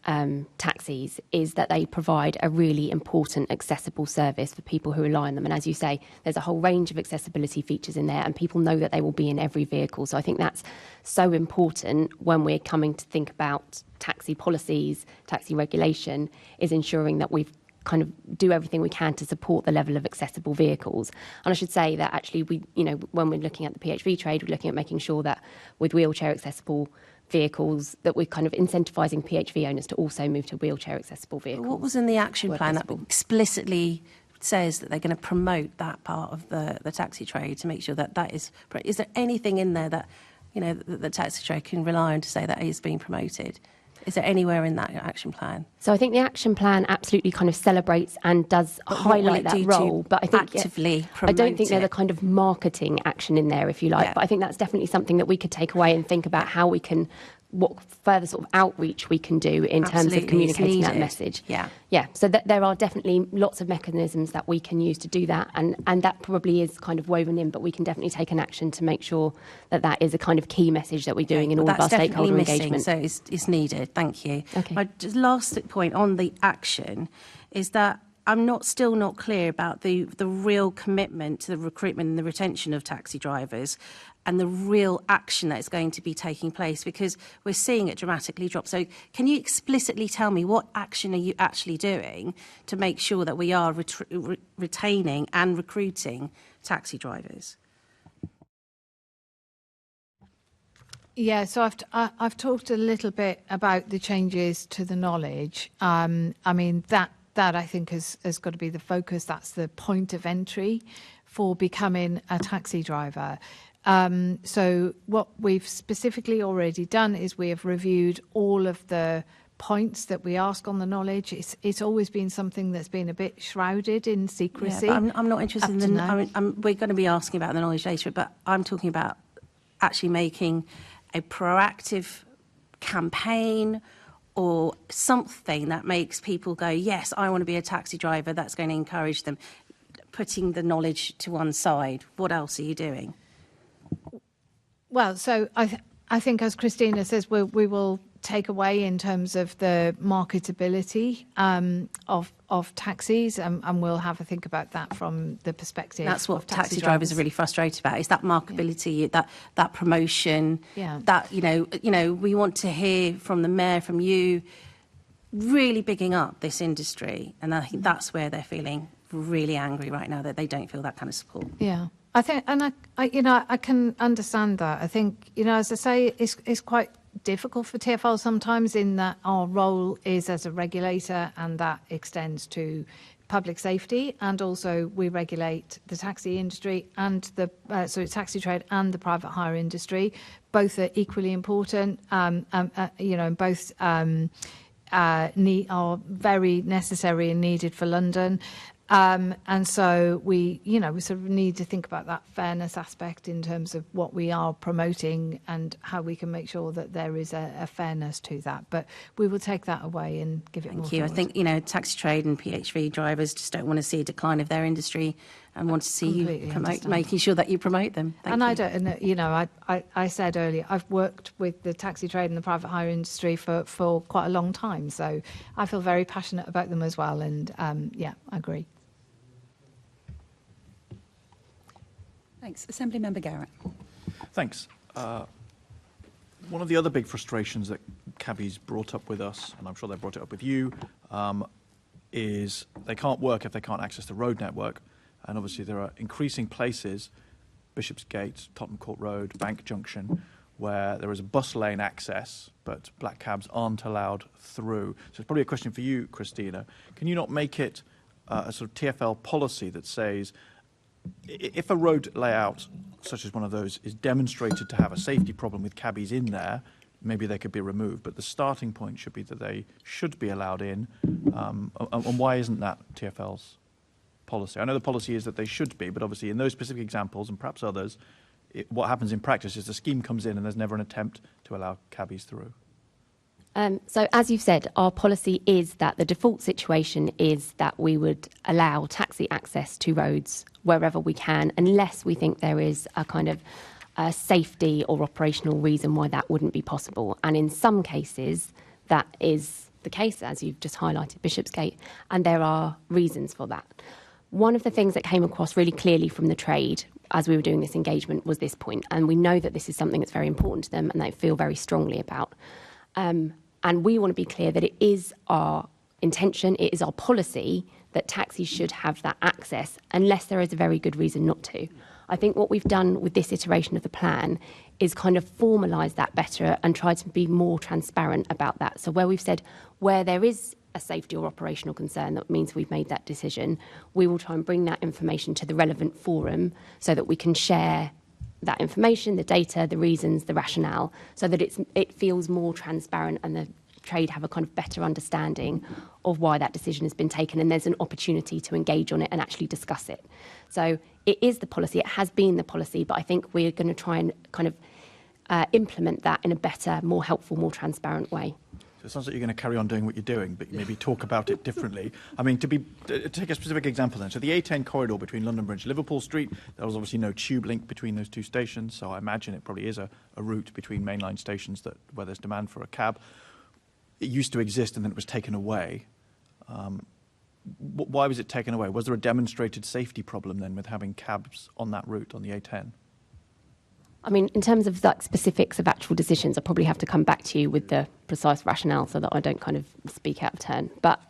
taxis, is that they provide a really important accessible service for people who rely on them. And as you say, there's a whole range of accessibility features in there, and people know that they will be in every vehicle. So I think that's so important when we're coming to think about taxi policies, taxi regulation, is ensuring that we've kind of do everything we can to support the level of accessible vehicles. And I should say that actually we, when we're looking at the PHV trade, we're looking at making sure that with wheelchair accessible vehicles that we're kind of incentivising PHV owners to also move to wheelchair accessible vehicles. What was in the action plan that explicitly says that they're going to promote that part of the taxi trade to make sure that is there anything in there that, the taxi trade can rely on to say that is being promoted? Is there anywhere in that action plan? So I think the action plan absolutely kind of celebrates and does highlight that role. But I think actively promote I don't think there's a kind of marketing action in there, if you like. Yeah. But I think that's definitely something that we could take away and think about how we can, what further sort of outreach we can do in terms of communicating that message. Yeah. Yeah. So there are definitely lots of mechanisms that we can use to do that. And that probably is kind of woven in, but we can definitely take an action to make sure that is a kind of key message that we're doing in all of our stakeholder engagement. So it's needed. Thank you. Okay. My just last point on the action is that I'm still not clear about the real commitment to the recruitment and the retention of taxi drivers and the real action that is going to be taking place, because we're seeing it dramatically drop. So can you explicitly tell me what action are you actually doing to make sure that we are retaining and recruiting taxi drivers? Yeah, so I've talked a little bit about the changes to the knowledge. I mean, that I think has got to be the focus. That's the point of entry for becoming a taxi driver. So what we've specifically already done is we have reviewed all of the points that we ask on the knowledge. It's always been something that's been a bit shrouded in secrecy. Yeah, but I'm not interested in the... we're going to be asking about the knowledge later, but I'm talking about actually making a proactive campaign or something that makes people go, yes, I want to be a taxi driver, that's going to encourage them. Putting the knowledge to one side, what else are you doing? Well, so I think, as Christina says, we will take away in terms of the marketability of taxis, and we'll have a think about that from the perspective. That's what taxi drivers are really frustrated about, is that marketability, that promotion. Yeah. That we want to hear from the mayor, from you, really bigging up this industry, and I think that's where they're feeling really angry right now, that they don't feel that kind of support. Yeah. I think, and I can understand that. I think, as I say, it's quite difficult for TfL sometimes, in that our role is as a regulator, and that extends to public safety, and also we regulate the taxi industry and the taxi trade and the private hire industry. Both are equally important, and both are very necessary and needed for London. And so we sort of need to think about that fairness aspect in terms of what we are promoting and how we can make sure that there is a fairness to that. But we will take that away and give it more thought. Thank you. I think, taxi trade and PHV drivers just don't want to see a decline of their industry and want to see you making sure that you promote them. I said earlier, I've worked with the taxi trade and the private hire industry for quite a long time. So I feel very passionate about them as well. And I agree. Thanks. Assemblymember Garrett. Thanks. One of the other big frustrations that cabbies brought up with us, and I'm sure they brought it up with you, is they can't work if they can't access the road network. And obviously there are increasing places, Bishopsgate, Tottenham Court Road, Bank Junction, where there is a bus lane access, but black cabs aren't allowed through. So it's probably a question for you, Christina. Can you not make it a sort of TfL policy that says, if a road layout such as one of those is demonstrated to have a safety problem with cabbies in there, maybe they could be removed, but the starting point should be that they should be allowed in. And why isn't that TfL's policy? I know the policy is that they should be, but obviously in those specific examples, and perhaps others, what happens in practice is the scheme comes in and there's never an attempt to allow cabbies through. So as you've said, our policy is that the default situation is that we would allow taxi access to roads wherever we can, unless we think there is a kind of safety or operational reason why that wouldn't be possible. And in some cases, that is the case, as you've just highlighted, Bishopsgate, and there are reasons for that. One of the things that came across really clearly from the trade as we were doing this engagement was this point, and we know that this is something that's very important to them and they feel very strongly about. And we want to be clear that it is our intention, it is our policy that taxis should have that access unless there is a very good reason not to. I think what we've done with this iteration of the plan is kind of formalise that better and try to be more transparent about that. So where we've said where there is a safety or operational concern that means we've made that decision, we will try and bring that information to the relevant forum so that we can share that information, the data, the reasons, the rationale, so that it feels more transparent and the trade have a kind of better understanding of why that decision has been taken, and there's an opportunity to engage on it and actually discuss it. So it is the policy, it has been the policy, but I think we're going to try and kind of implement that in a better, more helpful, more transparent way. So it sounds like you're going to carry on doing what you're doing, but maybe talk about it differently. I mean, to take a specific example then. So the A10 corridor between London Bridge and Liverpool Street, there was obviously no tube link between those two stations, so I imagine it probably is a route between mainline stations where there's demand for a cab. It used to exist and then it was taken away. Why was it taken away? Was there a demonstrated safety problem then with having cabs on that route, on the A10? I mean, in terms of like specifics of actual decisions, I probably have to come back to you with the precise rationale so that I don't kind of speak out of turn. But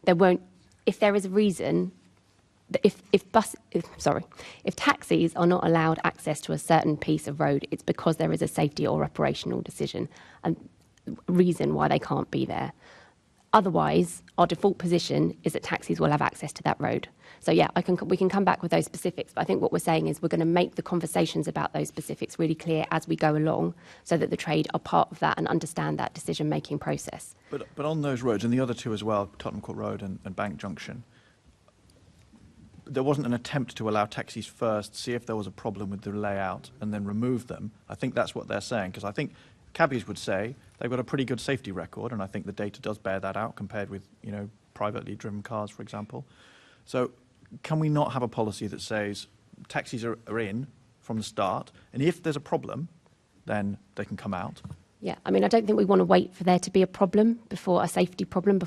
there won't, if there is a reason, if taxis are not allowed access to a certain piece of road, it's because there is a safety or operational decision and reason why they can't be there. Otherwise, our default position is that taxis will have access to that road. So yeah, we can come back with those specifics, but I think what we're saying is we're going to make the conversations about those specifics really clear as we go along so that the trade are part of that and understand that decision-making process. But on those roads, and the other two as well, Tottenham Court Road and Bank Junction, there wasn't an attempt to allow taxis first, see if there was a problem with the layout, and then remove them. I think that's what they're saying, because I think cabbies would say they've got a pretty good safety record, and I think the data does bear that out compared with, privately driven cars, for example. So can we not have a policy that says taxis are in from the start, and if there's a problem, then they can come out? Yeah, I mean, I don't think we want to wait for there to be a problem, a safety problem,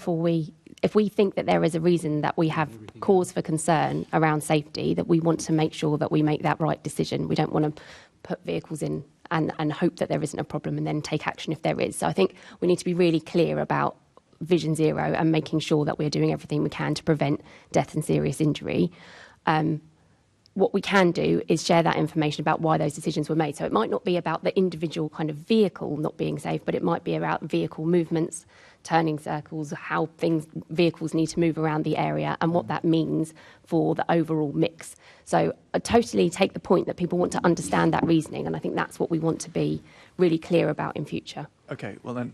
if we think that there is a reason that we have cause for concern around safety, that we want to make sure that we make that right decision. We don't want to put vehicles in and hope that there isn't a problem and then take action if there is. So I think we need to be really clear about Vision Zero and making sure that we're doing everything we can to prevent death and serious injury. What we can do is share that information about why those decisions were made. So it might not be about the individual kind of vehicle not being safe, but it might be about vehicle movements, turning circles, how vehicles need to move around the area and what that means for the overall mix. So I totally take the point that people want to understand that reasoning, and I think that's what we want to be really clear about in future. Okay, well then,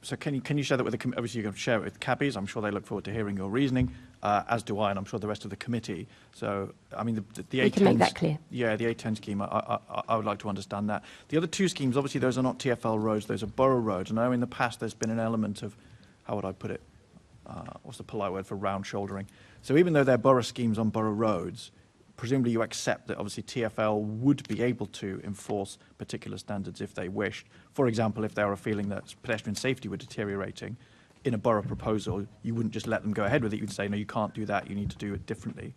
so can you share that with obviously you can share it with cabbies. I'm sure they look forward to hearing your reasoning, as do I, and I'm sure the rest of the committee. So, I mean, the A10... We can make that clear. Yeah, the A10 scheme, I would like to understand that. The other two schemes, obviously those are not TfL roads, those are borough roads. And I know in the past there's been an element of, how would I put it, what's the polite word for round shouldering? So even though they're borough schemes on borough roads, presumably you accept that obviously TfL would be able to enforce particular standards if they wished. For example, if they were feeling that pedestrian safety were deteriorating in a borough proposal, you wouldn't just let them go ahead with it. You'd say, no, you can't do that. You need to do it differently.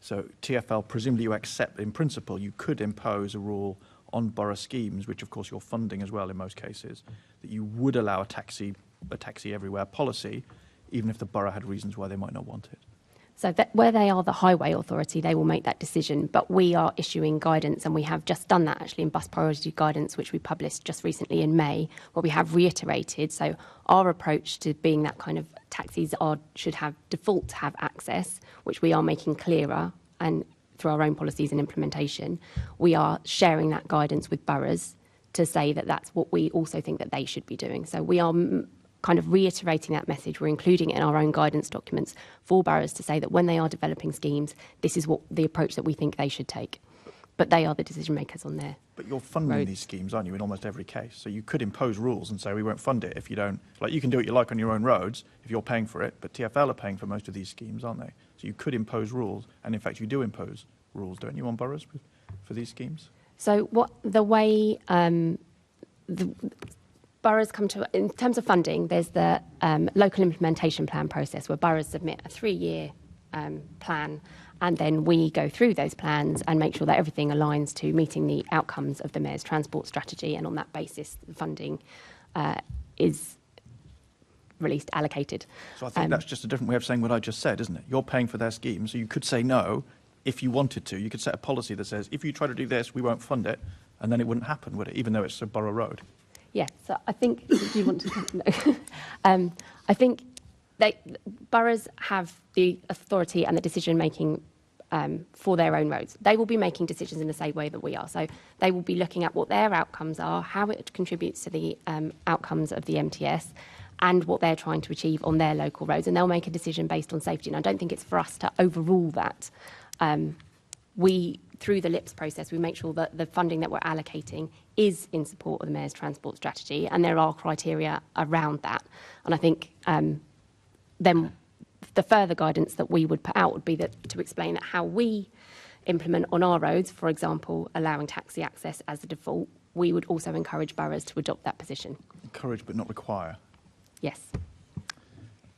So TfL, presumably you accept in principle, you could impose a rule on borough schemes, which of course you're funding as well in most cases, that you would allow a taxi everywhere policy, even if the borough had reasons why they might not want it. So that where they are the highway authority, they will make that decision. But we are issuing guidance, and we have just done that actually in bus priority guidance, which we published just recently in May, where we have reiterated. So our approach to being that kind of taxis should have default to have access, which we are making clearer, and through our own policies and implementation, we are sharing that guidance with boroughs to say that that's what we also think that they should be doing. So we are kind of reiterating that message. We're including it in our own guidance documents for boroughs to say that when they are developing schemes, this is what the approach that we think they should take. but they are the decision makers on there. But you're funding roads. these schemes, aren't you, in almost every case? So you could impose rules and say we won't fund it if you don't. Like, you can do what you like on your own roads if you're paying for it, but TfL are paying for most of these schemes, aren't they? So you could impose rules, and in fact you do impose rules, don't you, on boroughs for these schemes? So what the way the boroughs come to, in terms of funding, there's the local implementation plan process where boroughs submit a 3-year plan, and then we go through those plans and make sure that everything aligns to meeting the outcomes of the Mayor's transport strategy, and on that basis the funding is released, allocated. So I think that's just a different way of saying what I just said, isn't it? You're paying for their scheme, so you could say no if you wanted to. You could set a policy that says, if you try to do this, we won't fund it, and then it wouldn't happen, would it, even though it's a borough road? Yeah, so I think, do you want to? No. I think boroughs have the authority and the decision-making for their own roads. They will be making decisions in the same way that we are. So they will be looking at what their outcomes are, how it contributes to the outcomes of the MTS, and what they're trying to achieve on their local roads. And they'll make a decision based on safety. And I don't think it's for us to overrule that. Through the LIPS process, we make sure that the funding that we're allocating is in support of the Mayor's transport strategy, and there are criteria around that. And I think then the further guidance that we would put out would be that to explain that how we implement on our roads, for example, allowing taxi access as the default, we would also encourage boroughs to adopt that position. Encourage but not require. Yes.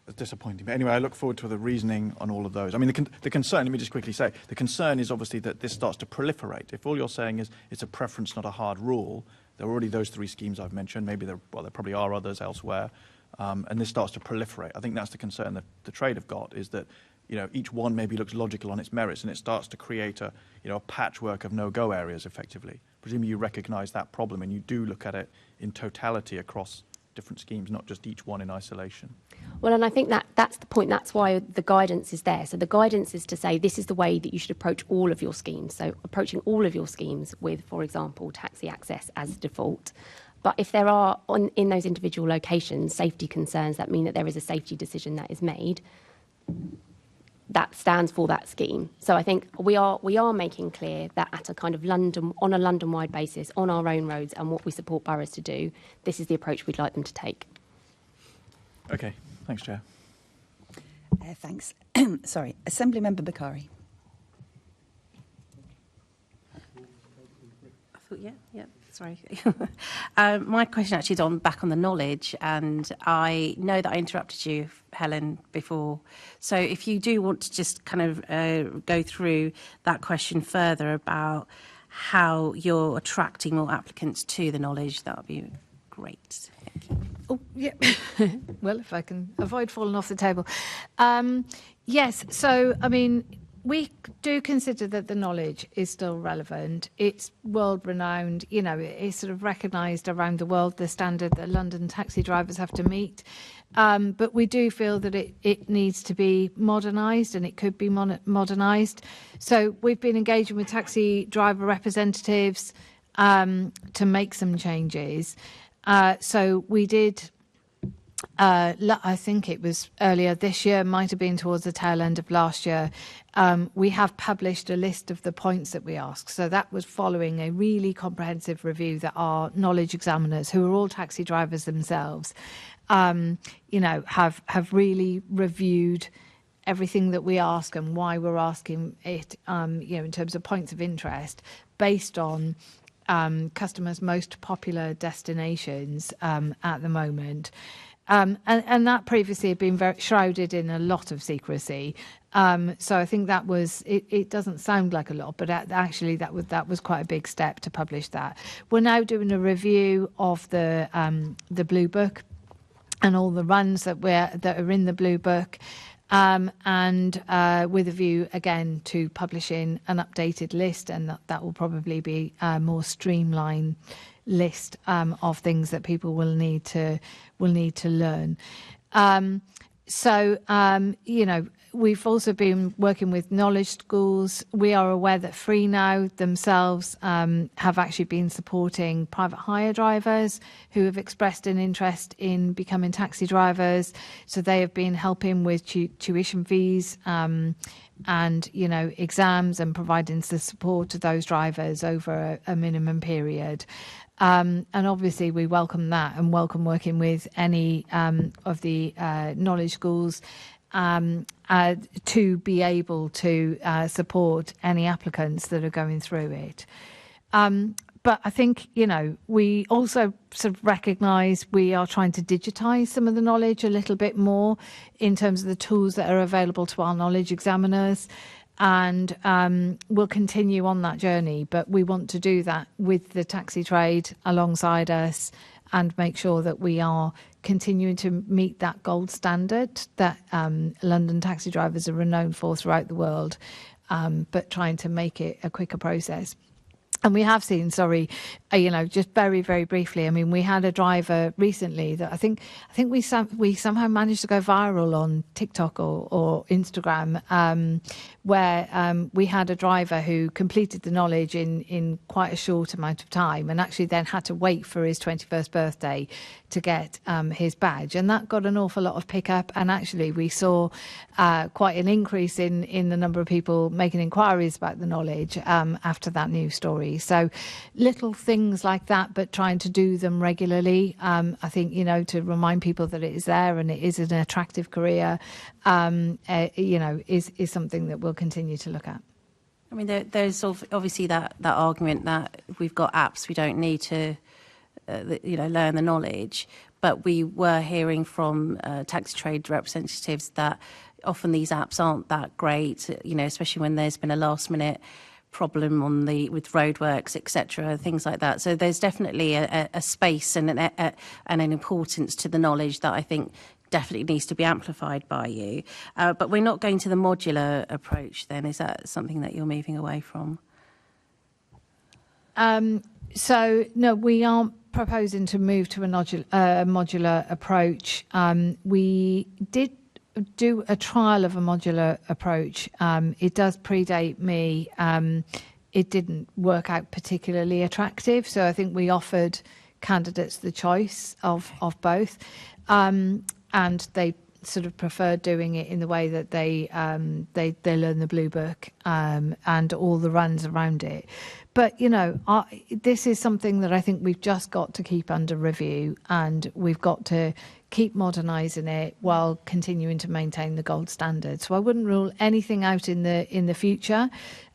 That's disappointing. But anyway, I look forward to the reasoning on all of those. I mean, the concern, let me just quickly say, the concern is obviously that this starts to proliferate. If all you're saying is it's a preference, not a hard rule, there are already those 3 schemes I've mentioned. Maybe there probably are others elsewhere. And this starts to proliferate. I think that's the concern that the trade have got, is that, you know, each one maybe looks logical on its merits, and it starts to create a patchwork of no-go areas, effectively. Presumably you recognise that problem, and you do look at it in totality across different schemes, not just each one in isolation. Well, and I think that's the point. That's why the guidance is there. So the guidance is to say this is the way that you should approach all of your schemes. So approaching all of your schemes with, for example, taxi access as default. But if there are, in those individual locations, safety concerns that mean that there is a safety decision that is made, that stands for that scheme. So I think we are making clear that at a kind of on a London-wide basis, on our own roads and what we support boroughs to do, this is the approach we'd like them to take. Okay, thanks, Chair. Thanks. Sorry, Assembly Member Bakari. Yeah. Sorry. My question actually is back on the knowledge, and I know that I interrupted you, Helen, before. So if you do want to just kind of go through that question further about how you're attracting more applicants to the knowledge, that would be great. Thank you. Oh, yeah. Well, if I can avoid falling off the table. Yes, so, I mean, we do consider that the knowledge is still relevant. It's world-renowned. You know, it's sort of recognised around the world, the standard that London taxi drivers have to meet. But we do feel that it needs to be modernised, and it could be modernised. So we've been engaging with taxi driver representatives to make some changes. So we did... I think it was earlier this year, might have been towards the tail end of last year, we have published a list of the points that we asked. So that was following a really comprehensive review that our knowledge examiners, who are all taxi drivers themselves, have really reviewed everything that we ask and why we're asking it, in terms of points of interest, based on customers' most popular destinations at the moment. And that previously had been very shrouded in a lot of secrecy. So I think that was, it doesn't sound like a lot, but actually that was quite a big step to publish that. We're now doing a review of the Blue Book and all the runs that are in the Blue Book. And with a view, again, to publishing an updated list, and that will probably be a more streamlined list of things that people will need to learn. So, we've also been working with knowledge schools. We are aware that Free Now themselves have actually been supporting private hire drivers who have expressed an interest in becoming taxi drivers. So they have been helping with tuition fees and, exams and providing the support to those drivers over a minimum period. And obviously we welcome that and welcome working with any of the knowledge schools to be able to support any applicants that are going through it. But I think, we also sort of recognise we are trying to digitise some of the knowledge a little bit more in terms of the tools that are available to our knowledge examiners. And we'll continue on that journey, but we want to do that with the taxi trade alongside us and make sure that we are continuing to meet that gold standard that London taxi drivers are renowned for throughout the world, but trying to make it a quicker process. And we have seen, just very, very briefly. I mean, we had a driver recently that I think we somehow managed to go viral on TikTok or Instagram, where we had a driver who completed the knowledge in quite a short amount of time, and actually then had to wait for his 21st birthday to get his badge, and that got an awful lot of pickup. And actually, we saw quite an increase in the number of people making inquiries about the knowledge after that news story. So little things like that, but trying to do them regularly. I think, to remind people that it is there and it is an attractive career, is something that we'll continue to look at. I mean, there's obviously that argument that if we've got apps, we don't need to, learn the knowledge. But we were hearing from taxi trade representatives that often these apps aren't that great, especially when there's been a last-minute problem with roadworks, etc., things like that. So there's definitely a space and an importance to the knowledge that I think definitely needs to be amplified by you. But we're not going to the modular approach then. Is that something that you're moving away from? So, no, we aren't proposing to move to a modular approach. We did do a trial of a modular approach. It does predate me. It didn't work out particularly attractive, so I think we offered candidates the choice of both, and they sort of preferred doing it in the way that they learn the Blue Book and all the runs around it. But, this is something that I think we've just got to keep under review, and we've got to keep modernising it while continuing to maintain the gold standard. So I wouldn't rule anything out in the future,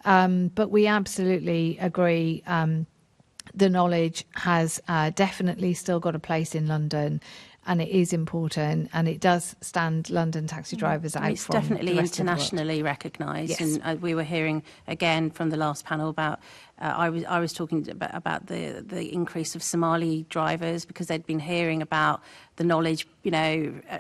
but we absolutely agree the knowledge has definitely still got a place in London, and it is important, and it does stand London taxi drivers out it's from definitely the rest internationally recognised. Yes. And we were hearing again from the last panel about I was talking about the increase of Somali drivers, because they'd been hearing about the knowledge,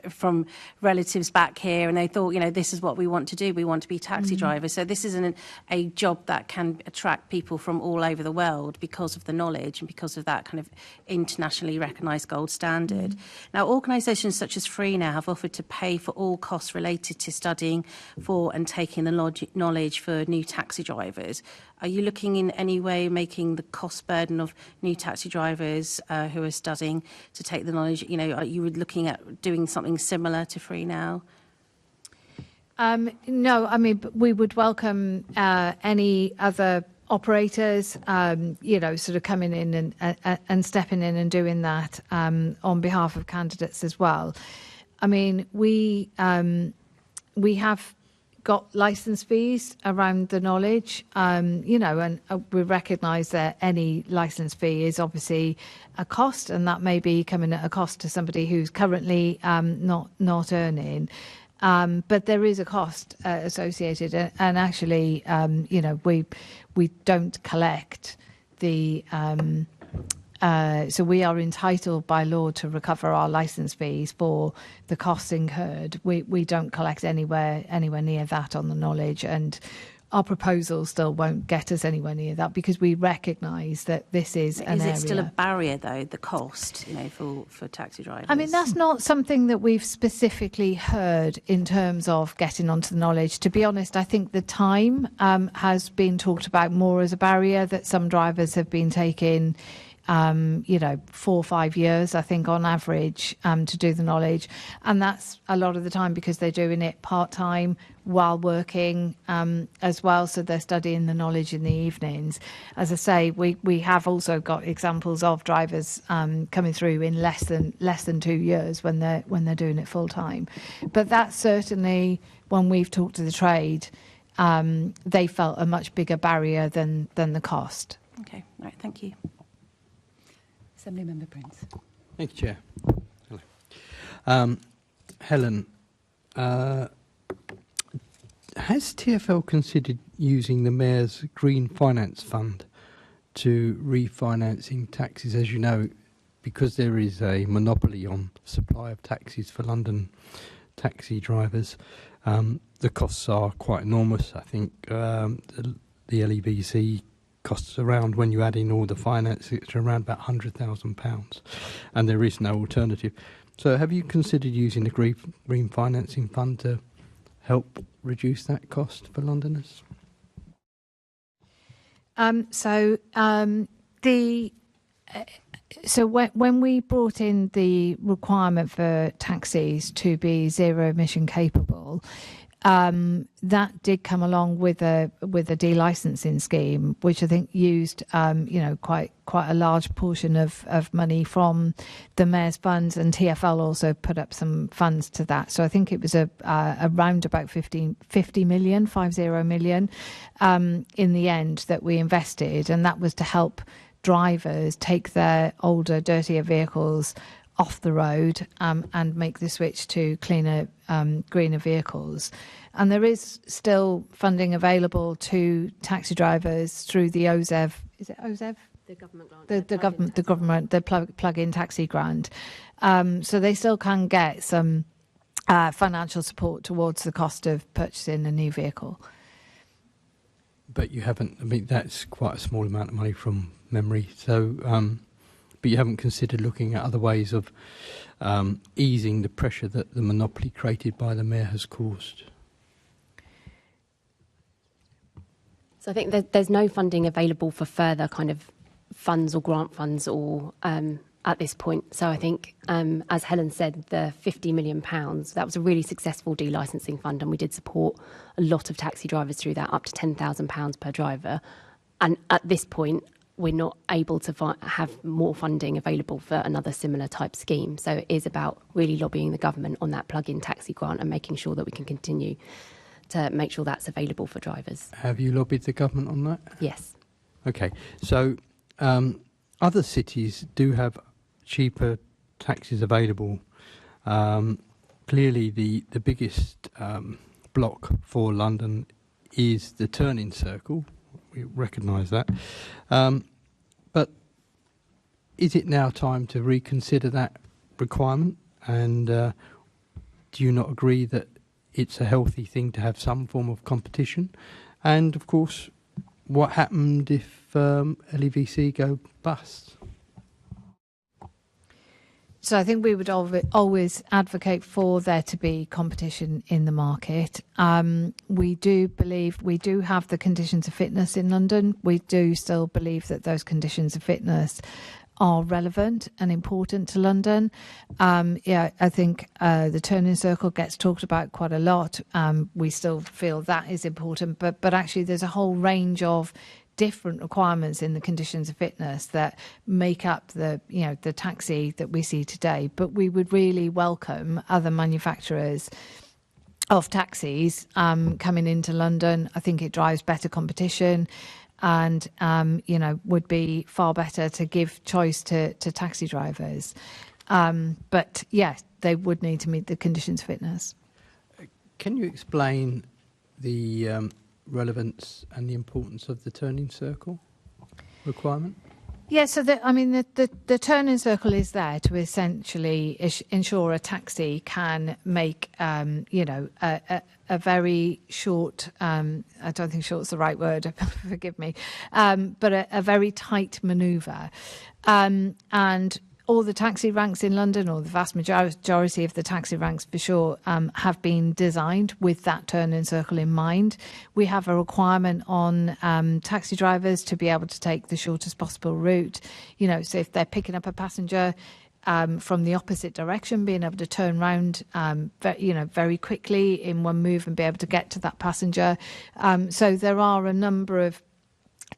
from relatives back here, and they thought, this is what we want to do. We want to be taxi drivers. So this isn't a job that can attract people from all over the world because of the knowledge and because of that kind of internationally recognised gold standard. Now, organisations such as Free Now have offered to pay for all costs related to studying for and taking the knowledge for new taxi drivers. Are you looking in any way making the cost burden of new taxi drivers who are studying to take the knowledge, are you looking at doing something similar to Free Now? No, I mean, we would welcome any other operators, sort of coming in and stepping in and doing that on behalf of candidates as well. I mean, we have got licence fees around the knowledge, and we recognise that any licence fee is obviously a cost, and that may be coming at a cost to somebody who's currently not earning. But there is a cost associated, and actually, we don't collect the. So we are entitled by law to recover our licence fees for the costs incurred. We don't collect anywhere near that on the knowledge, and our proposal still won't get us anywhere near that, because we recognise that this is an area. Is it still a barrier, though, the cost, for taxi drivers? I mean, that's not something that we've specifically heard in terms of getting onto the knowledge. To be honest, I think the time has been talked about more as a barrier, that some drivers have been taking 4 or 5 years, I think, on average, to do the knowledge. And that's a lot of the time because they're doing it part-time while working as well. So they're studying the knowledge in the evenings. As I say, we have also got examples of drivers coming through in less than 2 years when they're doing it full-time. But that's certainly, when we've talked to the trade, they felt a much bigger barrier than the cost. Okay, all right, thank you. Assembly Member Prince. Thank you, Chair. Hello. Helen, has TfL considered using the Mayor's Green Finance Fund to refinancing taxis? As you know, because there is a monopoly on supply of taxis for London taxi drivers, the costs are quite enormous. I think the LEVC costs around, when you add in all the finance, it's around about £100,000, and there is no alternative. So have you considered using the Green Financing Fund to help reduce that cost for Londoners? So when we brought in the requirement for taxis to be zero emission capable, that did come along with a delicensing scheme, which I think used quite a large portion of money from the Mayor's funds, and TfL also put up some funds to that. So I think it was around about 50 million in the end that we invested, and that was to help drivers take their older, dirtier vehicles off the road and make the switch to cleaner, greener vehicles. And there is still funding available to taxi drivers through the OZEV. Is it OZEV? The government grant. The plug-in taxi grant. So they still can get some financial support towards the cost of purchasing a new vehicle. But you haven't, I mean, that's quite a small amount of money from memory. So, but you haven't considered looking at other ways of easing the pressure that the monopoly created by the Mayor has caused? So I think there's no funding available for further kind of funds or grant funds or at this point. So I think, as Helen said, the £50 million, that was a really successful delicensing fund, and we did support a lot of taxi drivers through that, up to £10,000 per driver. And at this point, we're not able to have more funding available for another similar type scheme. So it is about really lobbying the government on that plug-in taxi grant and making sure that we can continue to make sure that's available for drivers. Have you lobbied the government on that? Yes. Okay. So other cities do have cheaper taxis available. Clearly, the biggest block for London is the turning circle. We recognise that. But is it now time to reconsider that requirement? And do you not agree that it's a healthy thing to have some form of competition? And, of course, what happened if LEVC go bust? So I think we would always advocate for there to be competition in the market. We do believe we do have the conditions of fitness in London. We do still believe that those conditions of fitness are relevant and important to London. I think the turning circle gets talked about quite a lot. We still feel that is important, but actually there's a whole range of different requirements in the conditions of fitness that make up the taxi that we see today. But we would really welcome other manufacturers of taxis coming into London. I think it drives better competition, and would be far better to give choice to taxi drivers. But yes, they would need to meet the conditions of fitness. Can you explain the relevance and the importance of the turning circle requirement? Yeah, so the turning circle is there to essentially ensure a taxi can make, a very short, I don't think short's the right word, forgive me, but a very tight manoeuvre. And all the taxi ranks in London, or the vast majority of the taxi ranks for sure, have been designed with that turning circle in mind. We have a requirement on taxi drivers to be able to take the shortest possible route. So if they're picking up a passenger from the opposite direction, being able to turn round, very quickly in one move and be able to get to that passenger. So there are a number of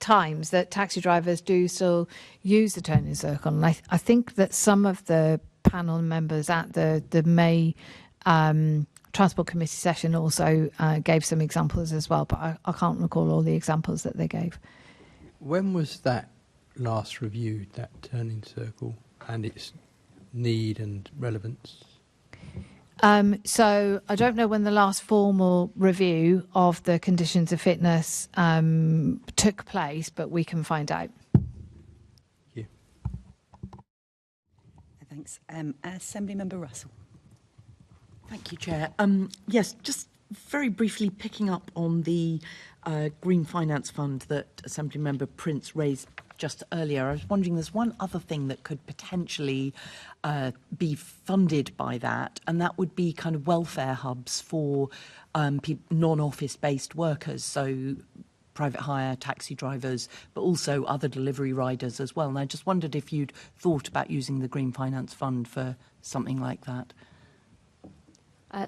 times that taxi drivers do still use the turning circle, and I think that some of the panel members at the May Transport Committee session also gave some examples as well, but I can't recall all the examples that they gave. When was that last reviewed, that turning circle, and its need and relevance? So I don't know when the last formal review of the conditions of fitness took place, but we can find out. Thank you. Thanks. Assembly Member Russell. Thank you, Chair. Yes, just very briefly picking up on the Green Finance Fund that Assembly Member Prince raised just earlier. I was wondering, there's one other thing that could potentially be funded by that, and that would be kind of welfare hubs for non-office based workers, so private hire, taxi drivers, but also other delivery riders as well. And I just wondered if you'd thought about using the Green Finance Fund for something like that.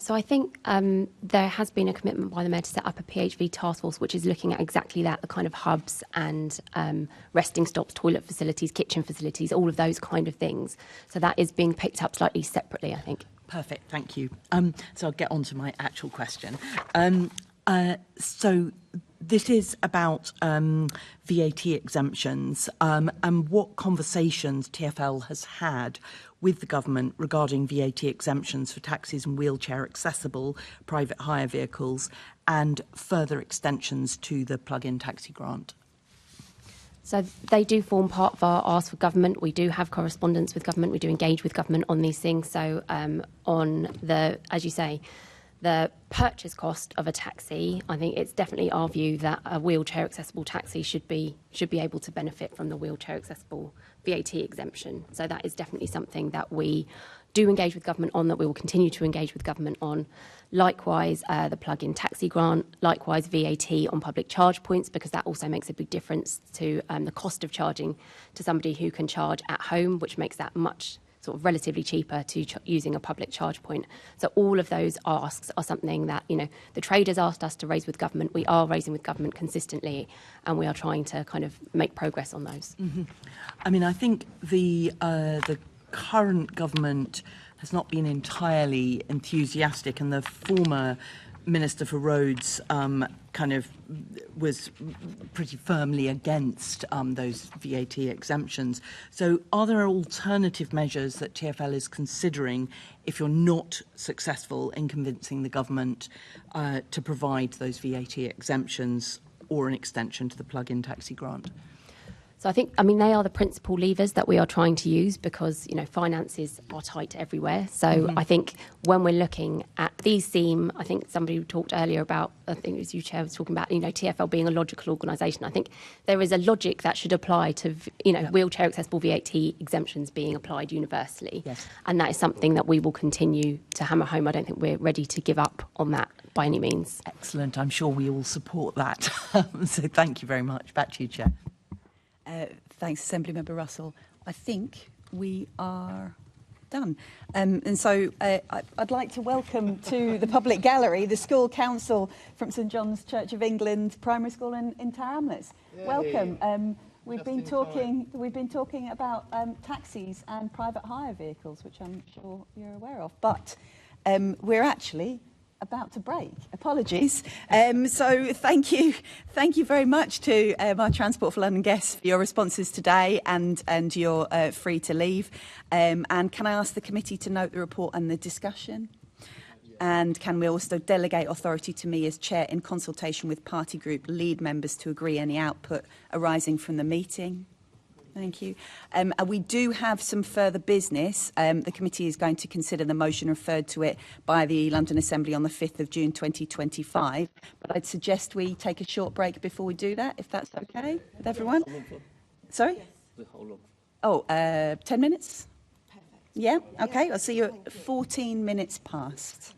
So I think there has been a commitment by the Mayor to set up a PHV task force, which is looking at exactly that, the kind of hubs and resting stops, toilet facilities, kitchen facilities, all of those kind of things. So that is being picked up slightly separately, I think. Perfect, thank you. So I'll get on to my actual question. So this is about VAT exemptions and what conversations TfL has had with the government regarding VAT exemptions for taxis and wheelchair accessible private hire vehicles and further extensions to the plug-in taxi grant. So they do form part of our ask for government. We do have correspondence with government. We do engage with government on these things. So on the, as you say, the purchase cost of a taxi, I think it's definitely our view that a wheelchair accessible taxi should be able to benefit from the wheelchair accessible VAT exemption. So that is definitely something that we do engage with government on, that we will continue to engage with government on. Likewise, the plug-in taxi grant, likewise VAT on public charge points, because that also makes a big difference to the cost of charging to somebody who can charge at home, which makes that much sort of relatively cheaper to using a public charge point. So all of those asks are something that, the trade has asked us to raise with government. We are raising with government consistently, and we are trying to kind of make progress on those. Mm-hmm. I mean, I think the current government has not been entirely enthusiastic, and the former Minister for Roads kind of was pretty firmly against those VAT exemptions. So are there alternative measures that TfL is considering if you're not successful in convincing the government to provide those VAT exemptions or an extension to the plug-in taxi grant? So they are the principal levers that we are trying to use because, finances are tight everywhere. So I think when we're looking at these I think somebody talked earlier about, I think it was you, Chair, was talking about, TfL being a logical organisation. I think there is a logic that should apply to, wheelchair accessible VAT exemptions being applied universally. Yes. And that is something that we will continue to hammer home. I don't think we're ready to give up on that by any means. Excellent. I'm sure we all support that. So thank you very much. Back to you, Chair. Thanks, Assembly Member Russell. I think we are done. And so I'd like to welcome to the public gallery the school council from St John's Church of England Primary School in Tower Hamlets. Yay. Welcome. We've been talking about taxis and private hire vehicles, which I'm sure you're aware of. But we're actually about to break. Apologies. So thank you very much to our Transport for London guests for your responses today, and you're free to leave. And can I ask the committee to note the report and the discussion? And can we also delegate authority to me as chair in consultation with party group lead members to agree any output arising from the meeting? Thank you. And we do have some further business. The committee is going to consider the motion referred to it by the London Assembly on the 5th of June 2025. But I'd suggest we take a short break before we do that, if that's okay with everyone. Sorry? Oh, 10 minutes? Perfect. Yeah? Okay, I'll see you at 14 minutes past.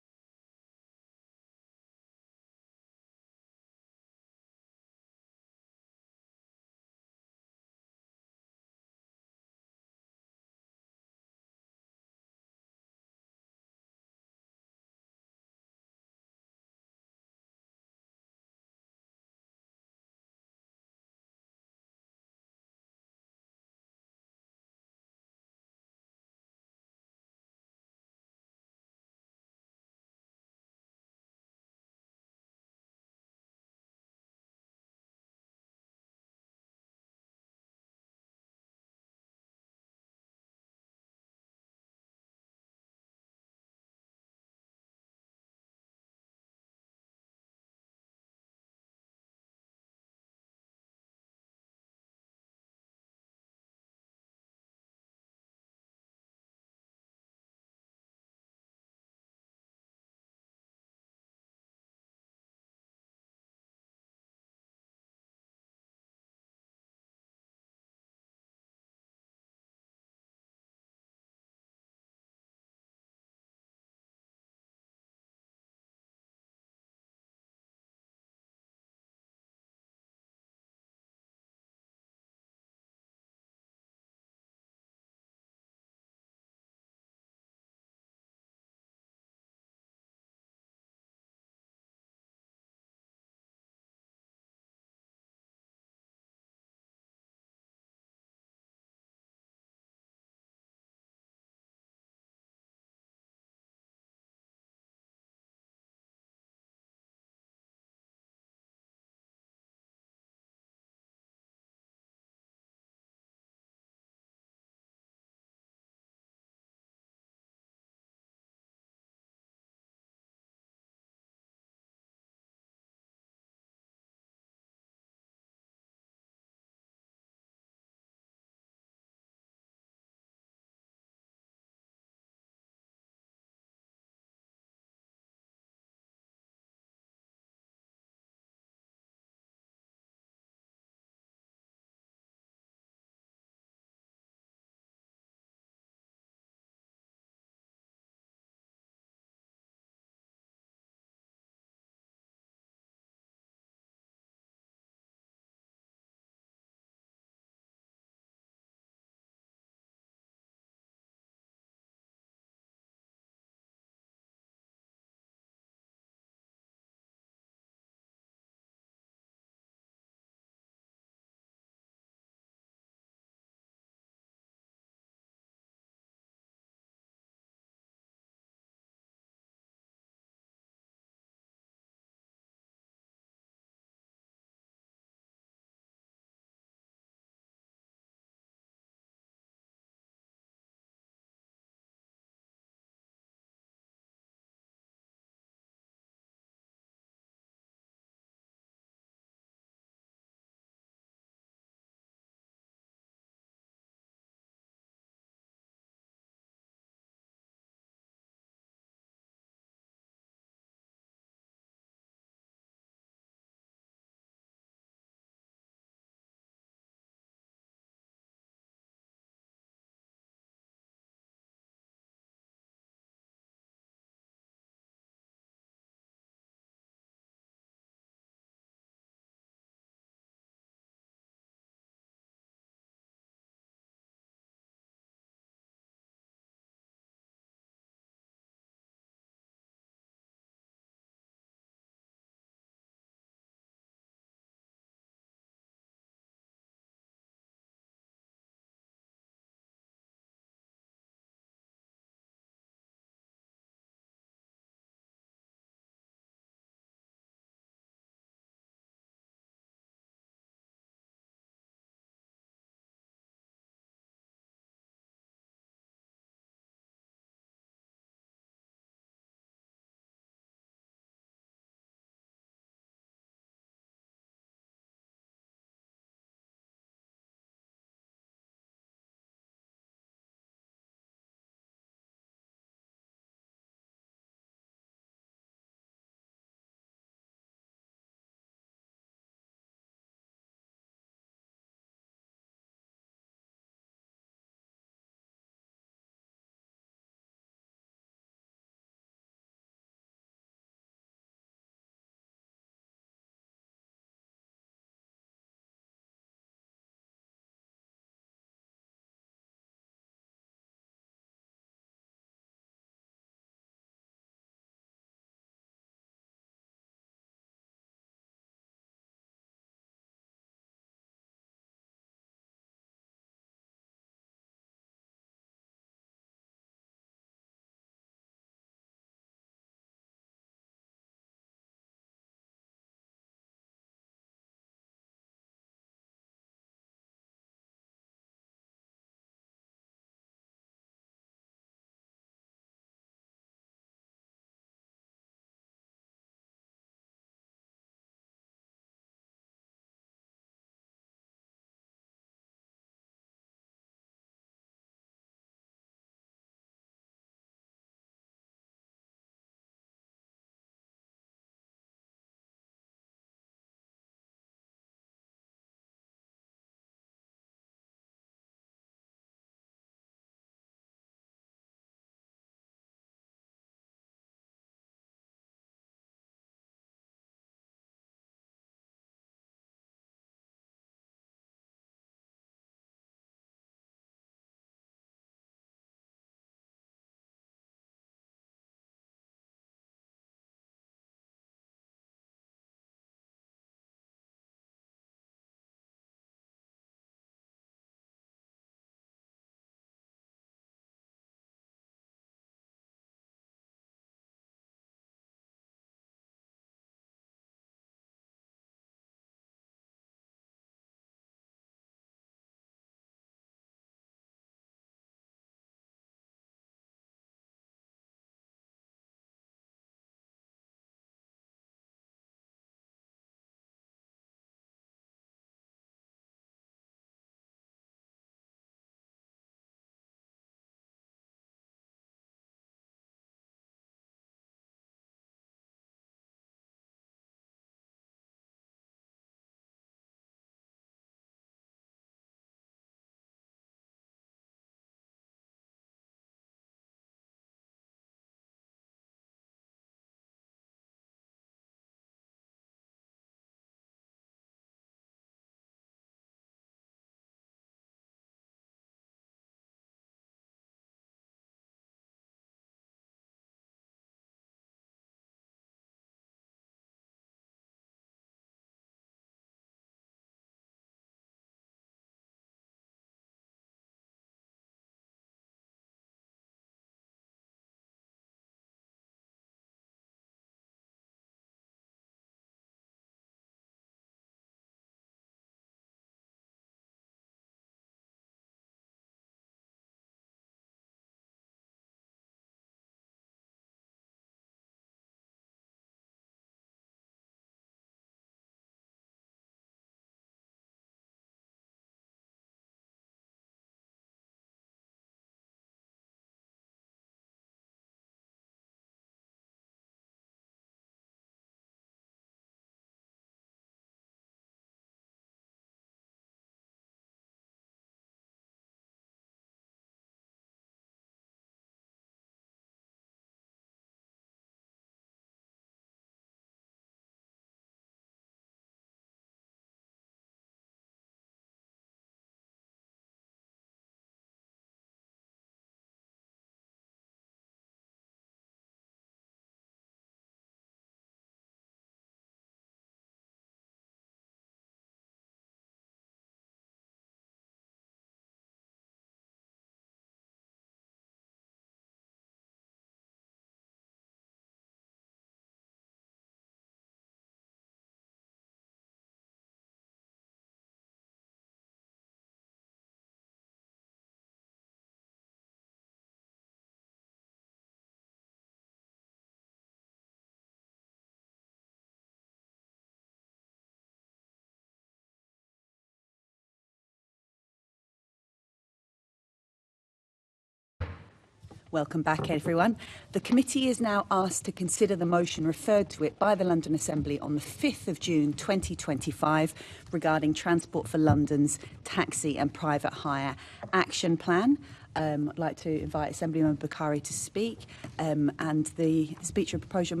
Welcome back, everyone. The committee is now asked to consider the motion referred to it by the London Assembly on the 5th of June 2025 regarding Transport for London's taxi and private hire action plan. I'd like to invite Assemblymember Bukhari to speak, and the speech of proposer and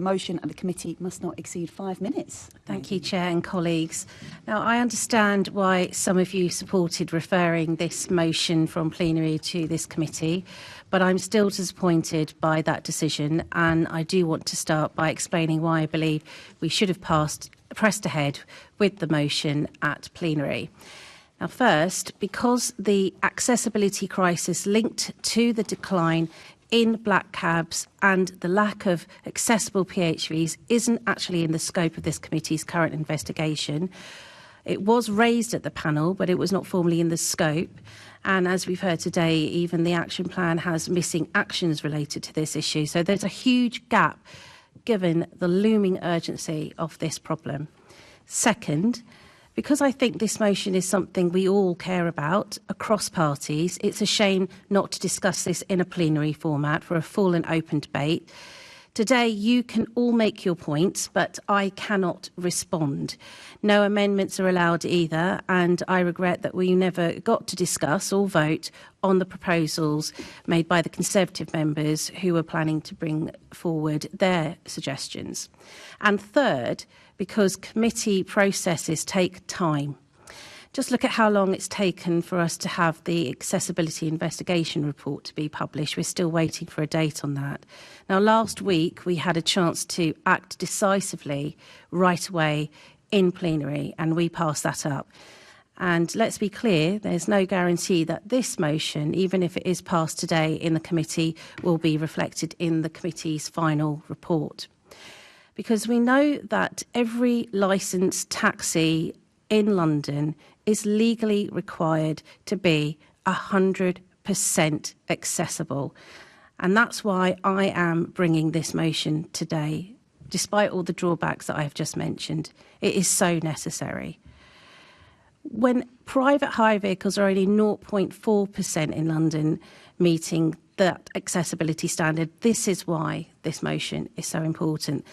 motion at the committee must not exceed 5 minutes. Thank you, Chair and colleagues. Now, I understand why some of you supported referring this motion from plenary to this committee, but I'm still disappointed by that decision, and I do want to start by explaining why I believe we should have pressed ahead with the motion at plenary. Now, first, because the accessibility crisis linked to the decline in black cabs and the lack of accessible PHVs isn't actually in the scope of this committee's current investigation. It was raised at the panel, but it was not formally in the scope. And as we've heard today, even the action plan has missing actions related to this issue. So there's a huge gap given the looming urgency of this problem. Second, because I think this motion is something we all care about across parties, it's a shame not to discuss this in a plenary format for a full and open debate. Today, you can all make your points, but I cannot respond. No amendments are allowed either, and I regret that we never got to discuss or vote on the proposals made by the Conservative members who were planning to bring forward their suggestions. And third, because committee processes take time. Just look at how long it's taken for us to have the accessibility investigation report to be published. We're still waiting for a date on that. Now, last week, we had a chance to act decisively right away in plenary, and we passed that up. And let's be clear, there's no guarantee that this motion, even if it is passed today in the committee, will be reflected in the committee's final report. Because we know that every licensed taxi in London is legally required to be 100% accessible. And that's why I am bringing this motion today, despite all the drawbacks that I have just mentioned. It is so necessary. When private hire vehicles are only 0.4% in London meeting that accessibility standard, this is why this motion is so important.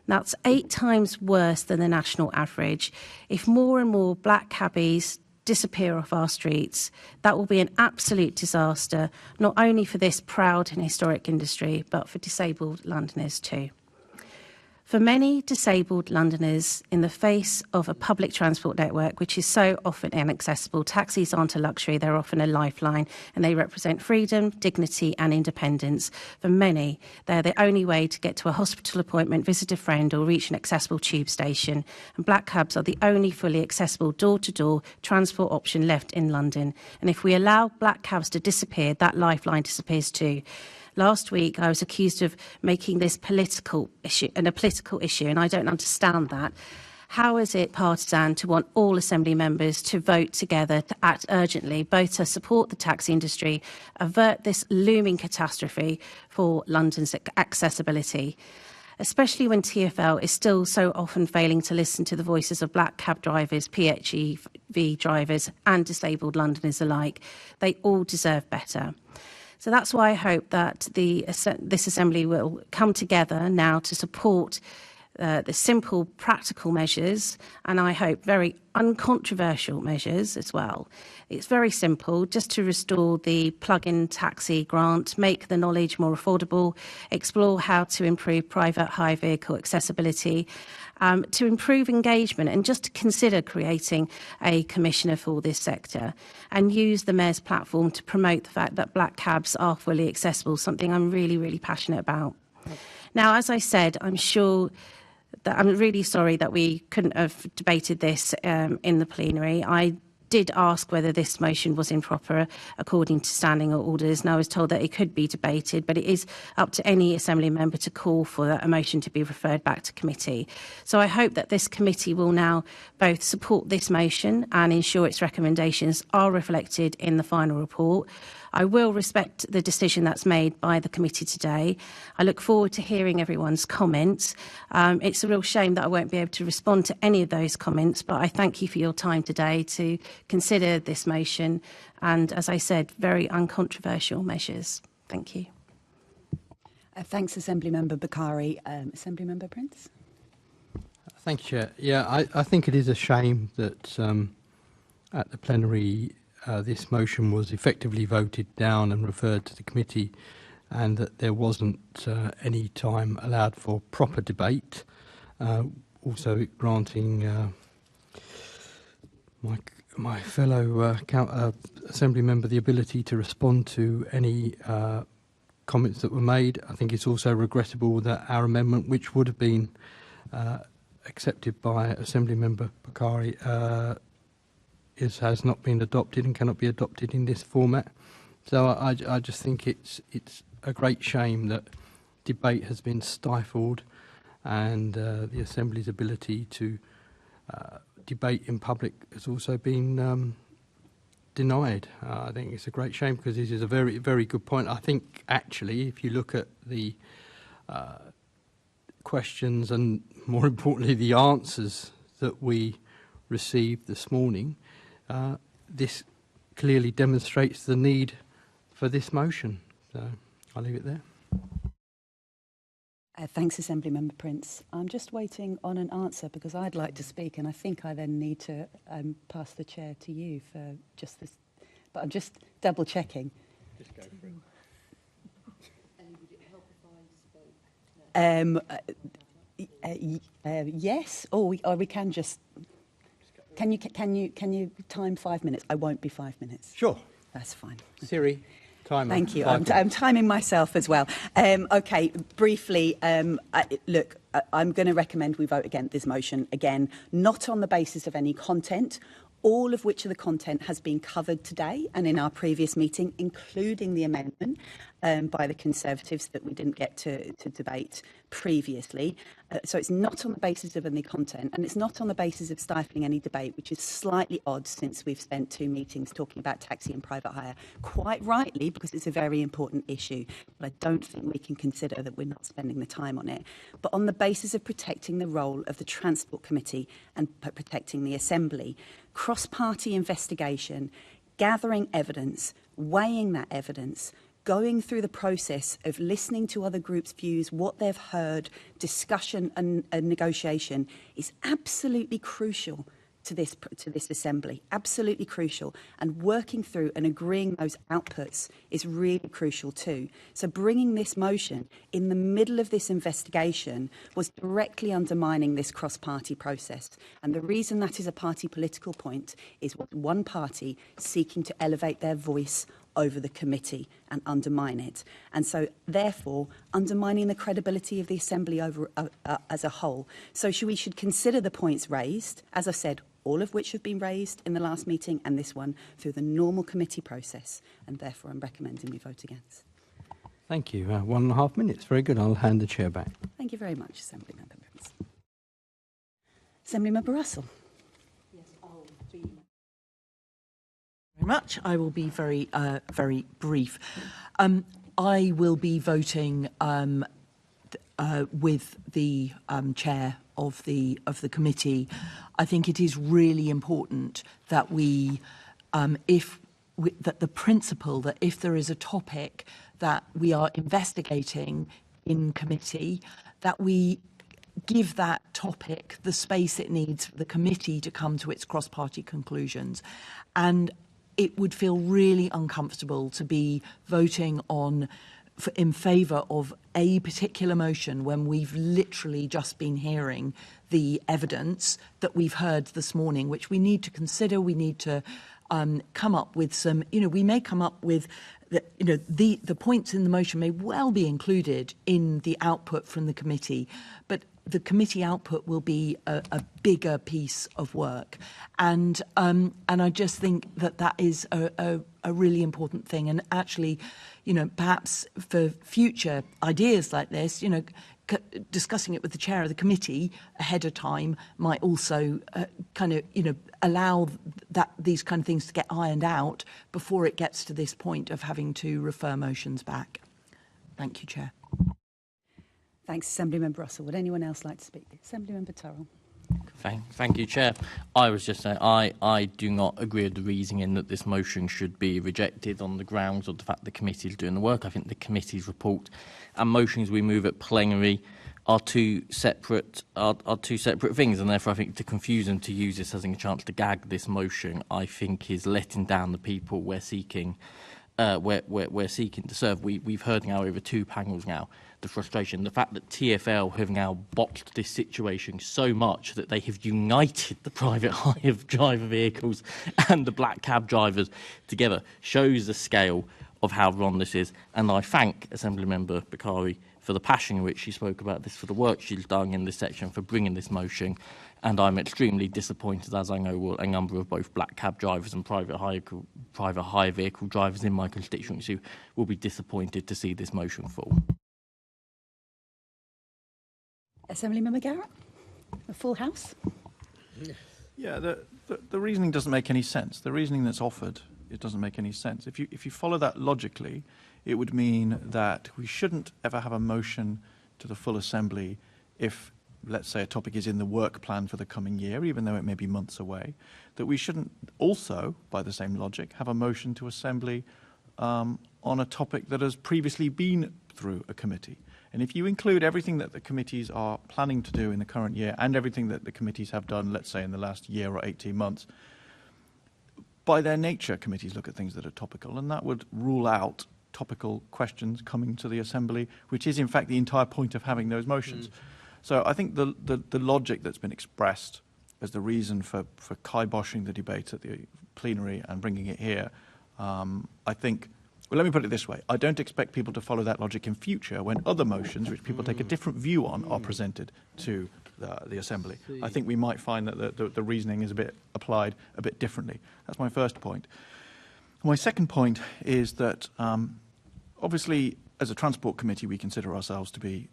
That's 8 times worse than the national average. If more and more black cabbies disappear off our streets, that will be an absolute disaster, not only for this proud and historic industry, but for disabled Londoners too. For many disabled Londoners, in the face of a public transport network which is so often inaccessible, taxis aren't a luxury, they're often a lifeline, and they represent freedom, dignity and independence. For many, they're the only way to get to a hospital appointment, visit a friend or reach an accessible tube station. And black cabs are the only fully accessible door-to-door transport option left in London. And if we allow black cabs to disappear, that lifeline disappears too. Last week, I was accused of making this political issue, and I don't understand that. How is it partisan to want all Assembly members to vote together to act urgently, both to support the taxi industry, avert this looming catastrophe for London's accessibility, especially when TfL is still so often failing to listen to the voices of black cab drivers, PHEV drivers and disabled Londoners alike? They all deserve better. So that's why I hope that this Assembly will come together now to support the simple, practical measures, and I hope very uncontroversial measures as well. It's very simple, just to restore the plug-in taxi grant, make the knowledge more affordable, explore how to improve private hire vehicle accessibility, to improve engagement, and just to consider creating a commissioner for this sector and use the Mayor's platform to promote the fact that black cabs are fully accessible, something I'm really, really passionate about. Now, as I said, I'm really sorry that we couldn't have debated this in the plenary. I did ask whether this motion was improper according to standing orders, and I was told that it could be debated, but it is up to any Assembly member to call for a motion to be referred back to committee. So I hope that this committee will now both support this motion and ensure its recommendations are reflected in the final report. I will respect the decision that's made by the committee today. I look forward to hearing everyone's comments. It's a real shame that I won't be able to respond to any of those comments, but I thank you for your time today to consider this motion and, as I said, very uncontroversial measures. Thank you. Thanks, Assembly Member Bakari. Assembly Member Prince. Thank you, Chair. Yeah, I think it is a shame that at the plenary this motion was effectively voted down and referred to the committee, and that there wasn't any time allowed for proper debate. Also granting my fellow Assembly member the ability to respond to any comments that were made. I think it's also regrettable that our amendment, which would have been accepted by Assembly Member Bakari, has not been adopted and cannot be adopted in this format. So I just think it's a great shame that debate has been stifled and the Assembly's ability to debate in public has also been denied. I think it's a great shame because this is a very, very good point. I think actually if you look at the questions and more importantly the answers that we received this morning, this clearly demonstrates the need for this motion. So I'll leave it there. Thanks, Assembly Member Prince. I'm just waiting on an answer because I'd like to speak, and I think I then need to pass the chair to you for just this. But I'm just double checking. Just go for it. Yes, or we can just. Can you time 5 minutes? I won't be 5 minutes. Sure. That's fine. Siri, timer. Thank you. I'm timing myself as well. Okay, briefly, look, I'm going to recommend we vote against this motion again, not on the basis of any content, all of which of the content has been covered today and in our previous meeting, including the amendment by the Conservatives that we didn't get to debate previously. So it's not on the basis of any content, and it's not on the basis of stifling any debate, which is slightly odd since we've spent 2 meetings talking about taxi and private hire, quite rightly, because it's a very important issue. But I don't think we can consider that we're not spending the time on it. But on the basis of protecting the role of the Transport Committee and protecting the Assembly, cross-party investigation, gathering evidence, weighing that evidence, going through the process of listening to other groups' views, what they've heard, discussion and negotiation is absolutely crucial to this Assembly, absolutely crucial. And working through and agreeing those outputs is really crucial too. So bringing this motion in the middle of this investigation was directly undermining this cross-party process. And the reason that is a party political point is one party seeking to elevate their voice over the committee and undermine it. And so, therefore, undermining the credibility of the Assembly as a whole. So we should consider the points raised, as I said, all of which have been raised in the last meeting and this one through the normal committee process. And therefore, I'm recommending we vote against. Thank you. 1.5 minutes. Very good. I'll hand the chair back. Thank you very much, Assembly Member Prince. Assembly Member Russell. Very much. I will be very brief. I will be voting with the chair of the committee. I think it is really important that that the principle that if there is a topic that we are investigating in committee, that we give that topic the space it needs for the committee to come to its cross-party conclusions. And it would feel really uncomfortable to be voting in favour of a particular motion when we've literally just been hearing the evidence that we've heard this morning, which we need to consider. We need to come up with some, we may come up with, the points in the motion may well be included in the output from the committee, but the committee output will be a bigger piece of work. And I just think that is a really important thing. And actually, perhaps for future ideas like this, discussing it with the chair of the committee ahead of time might also allow these kind of things to get ironed out before it gets to this point of having to refer motions back. Thank you, Chair. Thanks, Assemblymember Russell. Would anyone else like to speak? Assemblymember Turrell. Thank you, Chair. I was just saying I do not agree with the reasoning that this motion should be rejected on the grounds of the fact the committee is doing the work. I think the committee's report and motions we move at plenary are two separate things, and therefore I think to confuse and to use this as a chance to gag this motion, I think is letting down the people we're seeking to serve. We've heard now over 2 panels now the frustration, the fact that TfL have now botched this situation so much that they have united the private hire driver vehicles and the black cab drivers together shows the scale of how wrong this is. And I thank Assemblymember Bakari for the passion in which she spoke about this, for the work she's done in this section, for bringing this motion. And I'm extremely disappointed, as I know a number of both black cab drivers and private hire vehicle drivers in my constituency will be disappointed to see this motion fall. Assemblymember Garrett, a full house. Yeah, the reasoning doesn't make any sense. The reasoning that's offered, it doesn't make any sense. If you follow that logically, it would mean that we shouldn't ever have a motion to the full assembly if, let's say, a topic is in the work plan for the coming year, even though it may be months away, that we shouldn't also, by the same logic, have a motion to assembly on a topic that has previously been through a committee. And if you include everything that the committees are planning to do in the current year and everything that the committees have done, let's say, in the last year or 18 months, by their nature, committees look at things that are topical, and that would rule out topical questions coming to the Assembly, which is, in fact, the entire point of having those motions. So I think the logic that's been expressed as the reason for kiboshing the debate at the plenary and bringing it here, I think... Well, let me put it this way. I don't expect people to follow that logic in future when other motions, which people take a different view on, are presented to the Assembly. I think we might find that the reasoning is applied a bit differently. That's my first point. My second point is that, obviously, as a Transport Committee, we consider ourselves to be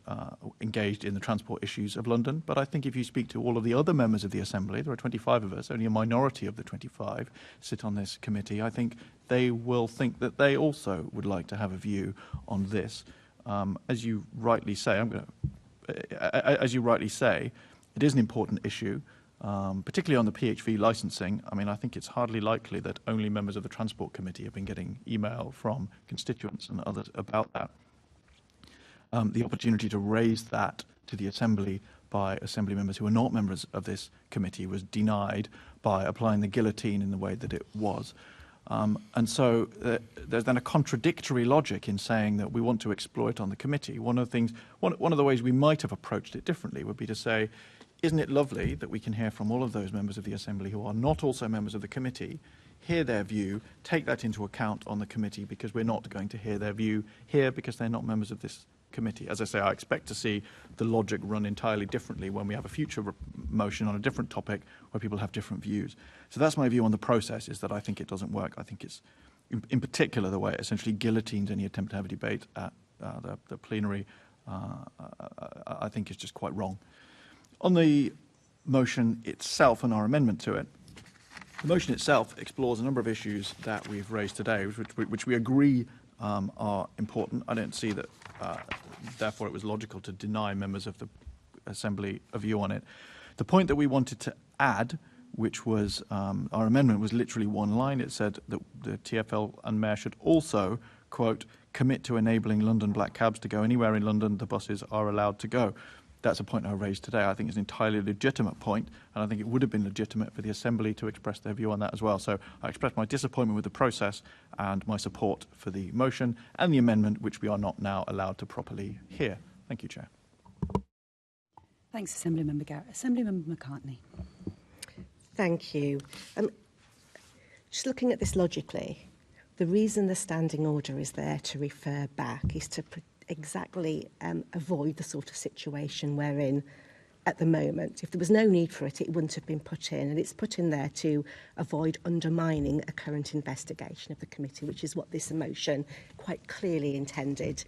engaged in the transport issues of London. But I think if you speak to all of the other members of the Assembly, there are 25 of us, only a minority of the 25 sit on this committee, I think they will think that they also would like to have a view on this. As you rightly say, it is an important issue, particularly on the PHV licensing. I mean, I think it's hardly likely that only members of the Transport Committee have been getting email from constituents and others about that. The opportunity to raise that to the Assembly by Assembly members who are not members of this committee was denied by applying the guillotine in the way that it was. And so there's then a contradictory logic in saying that we want to explore it on the committee. One of the ways we might have approached it differently would be to say, isn't it lovely that we can hear from all of those members of the Assembly who are not also members of the committee, hear their view, take that into account on the committee, because we're not going to hear their view here because they're not members of this committee. As I say, I expect to see the logic run entirely differently when we have a future motion on a different topic where people have different views. So that's my view on the process, is that I think it doesn't work. I think it's, in particular, the way it essentially guillotines any attempt to have a debate at the plenary, I think is just quite wrong. On the motion itself and our amendment to it, the motion itself explores a number of issues that we've raised today, which we agree are important. I don't see that, therefore, it was logical to deny members of the Assembly a view on it. The point that we wanted to add, which was our amendment, was literally one line. It said that the TfL and Mayor should also, quote, commit to enabling London black cabs to go anywhere in London the buses are allowed to go. That's a point I raised today. I think it's an entirely legitimate point, and I think it would have been legitimate for the Assembly to express their view on that as well. So I express my disappointment with the process and my support for the motion and the amendment, which we are not now allowed to properly hear. Thank you, Chair. Thanks, Assemblymember Garrett. Assemblymember McCartney. Thank you. Just looking at this logically, the reason the standing order is there to refer back is to exactly avoid the sort of situation we're in at the moment. If there was no need for it, it wouldn't have been put in, and it's put in there to avoid undermining a current investigation of the committee, which is what this motion quite clearly intended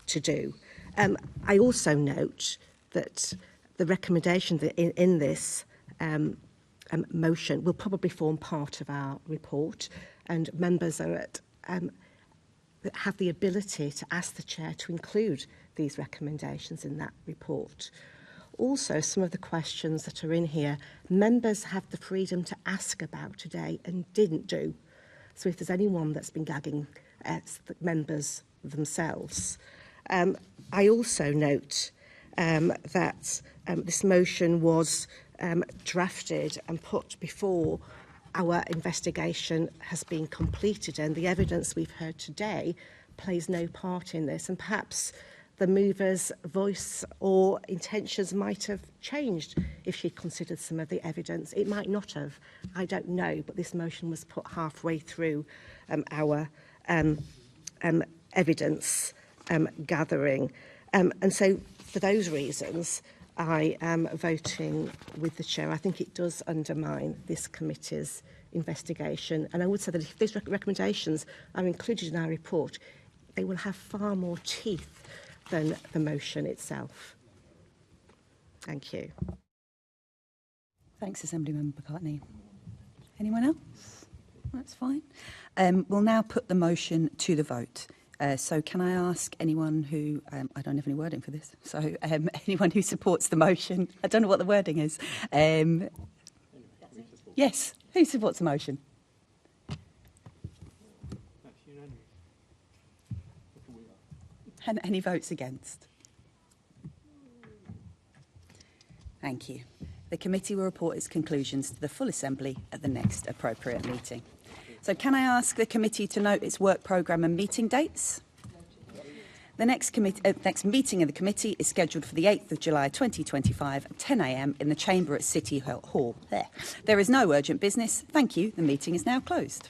to do. I also note that the recommendation that in this motion will probably form part of our report, and members are at, have the ability to ask the Chair to include these recommendations in that report. Also, some of the questions that are in here, members have the freedom to ask about today and didn't do. So if there's anyone that's been gagging, it's the members themselves. I also note that this motion was drafted and put before our investigation has been completed, and the evidence we've heard today plays no part in this, and perhaps the mover's voice or intentions might have changed if she considered some of the evidence. It might not have, I don't know, but this motion was put halfway through our evidence gathering. And so for those reasons, I am voting with the Chair. I think it does undermine this committee's investigation. And I would say that if these recommendations are included in our report, they will have far more teeth than the motion itself. Thank you. Thanks, Assemblymember McCartney. Anyone else? That's fine. We'll now put the motion to the vote. So can I ask anyone who, I don't have any wording for this, so anyone who supports the motion, I don't know what the wording is. Yes, who supports the motion? And any votes against? Thank you. The committee will report its conclusions to the full Assembly at the next appropriate meeting. So can I ask the committee to note its work programme and meeting dates? The next meeting of the committee is scheduled for the 8th of July 2025 at 10 a.m. in the chamber at City Hall. There is no urgent business. Thank you. The meeting is now closed.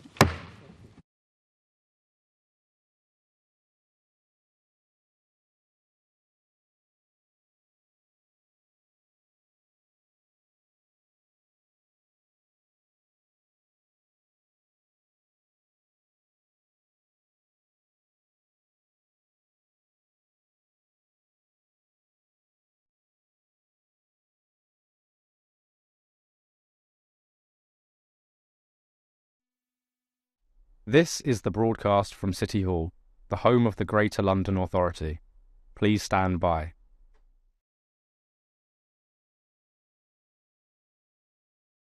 This is the broadcast from City Hall, the home of the Greater London Authority. Please stand by.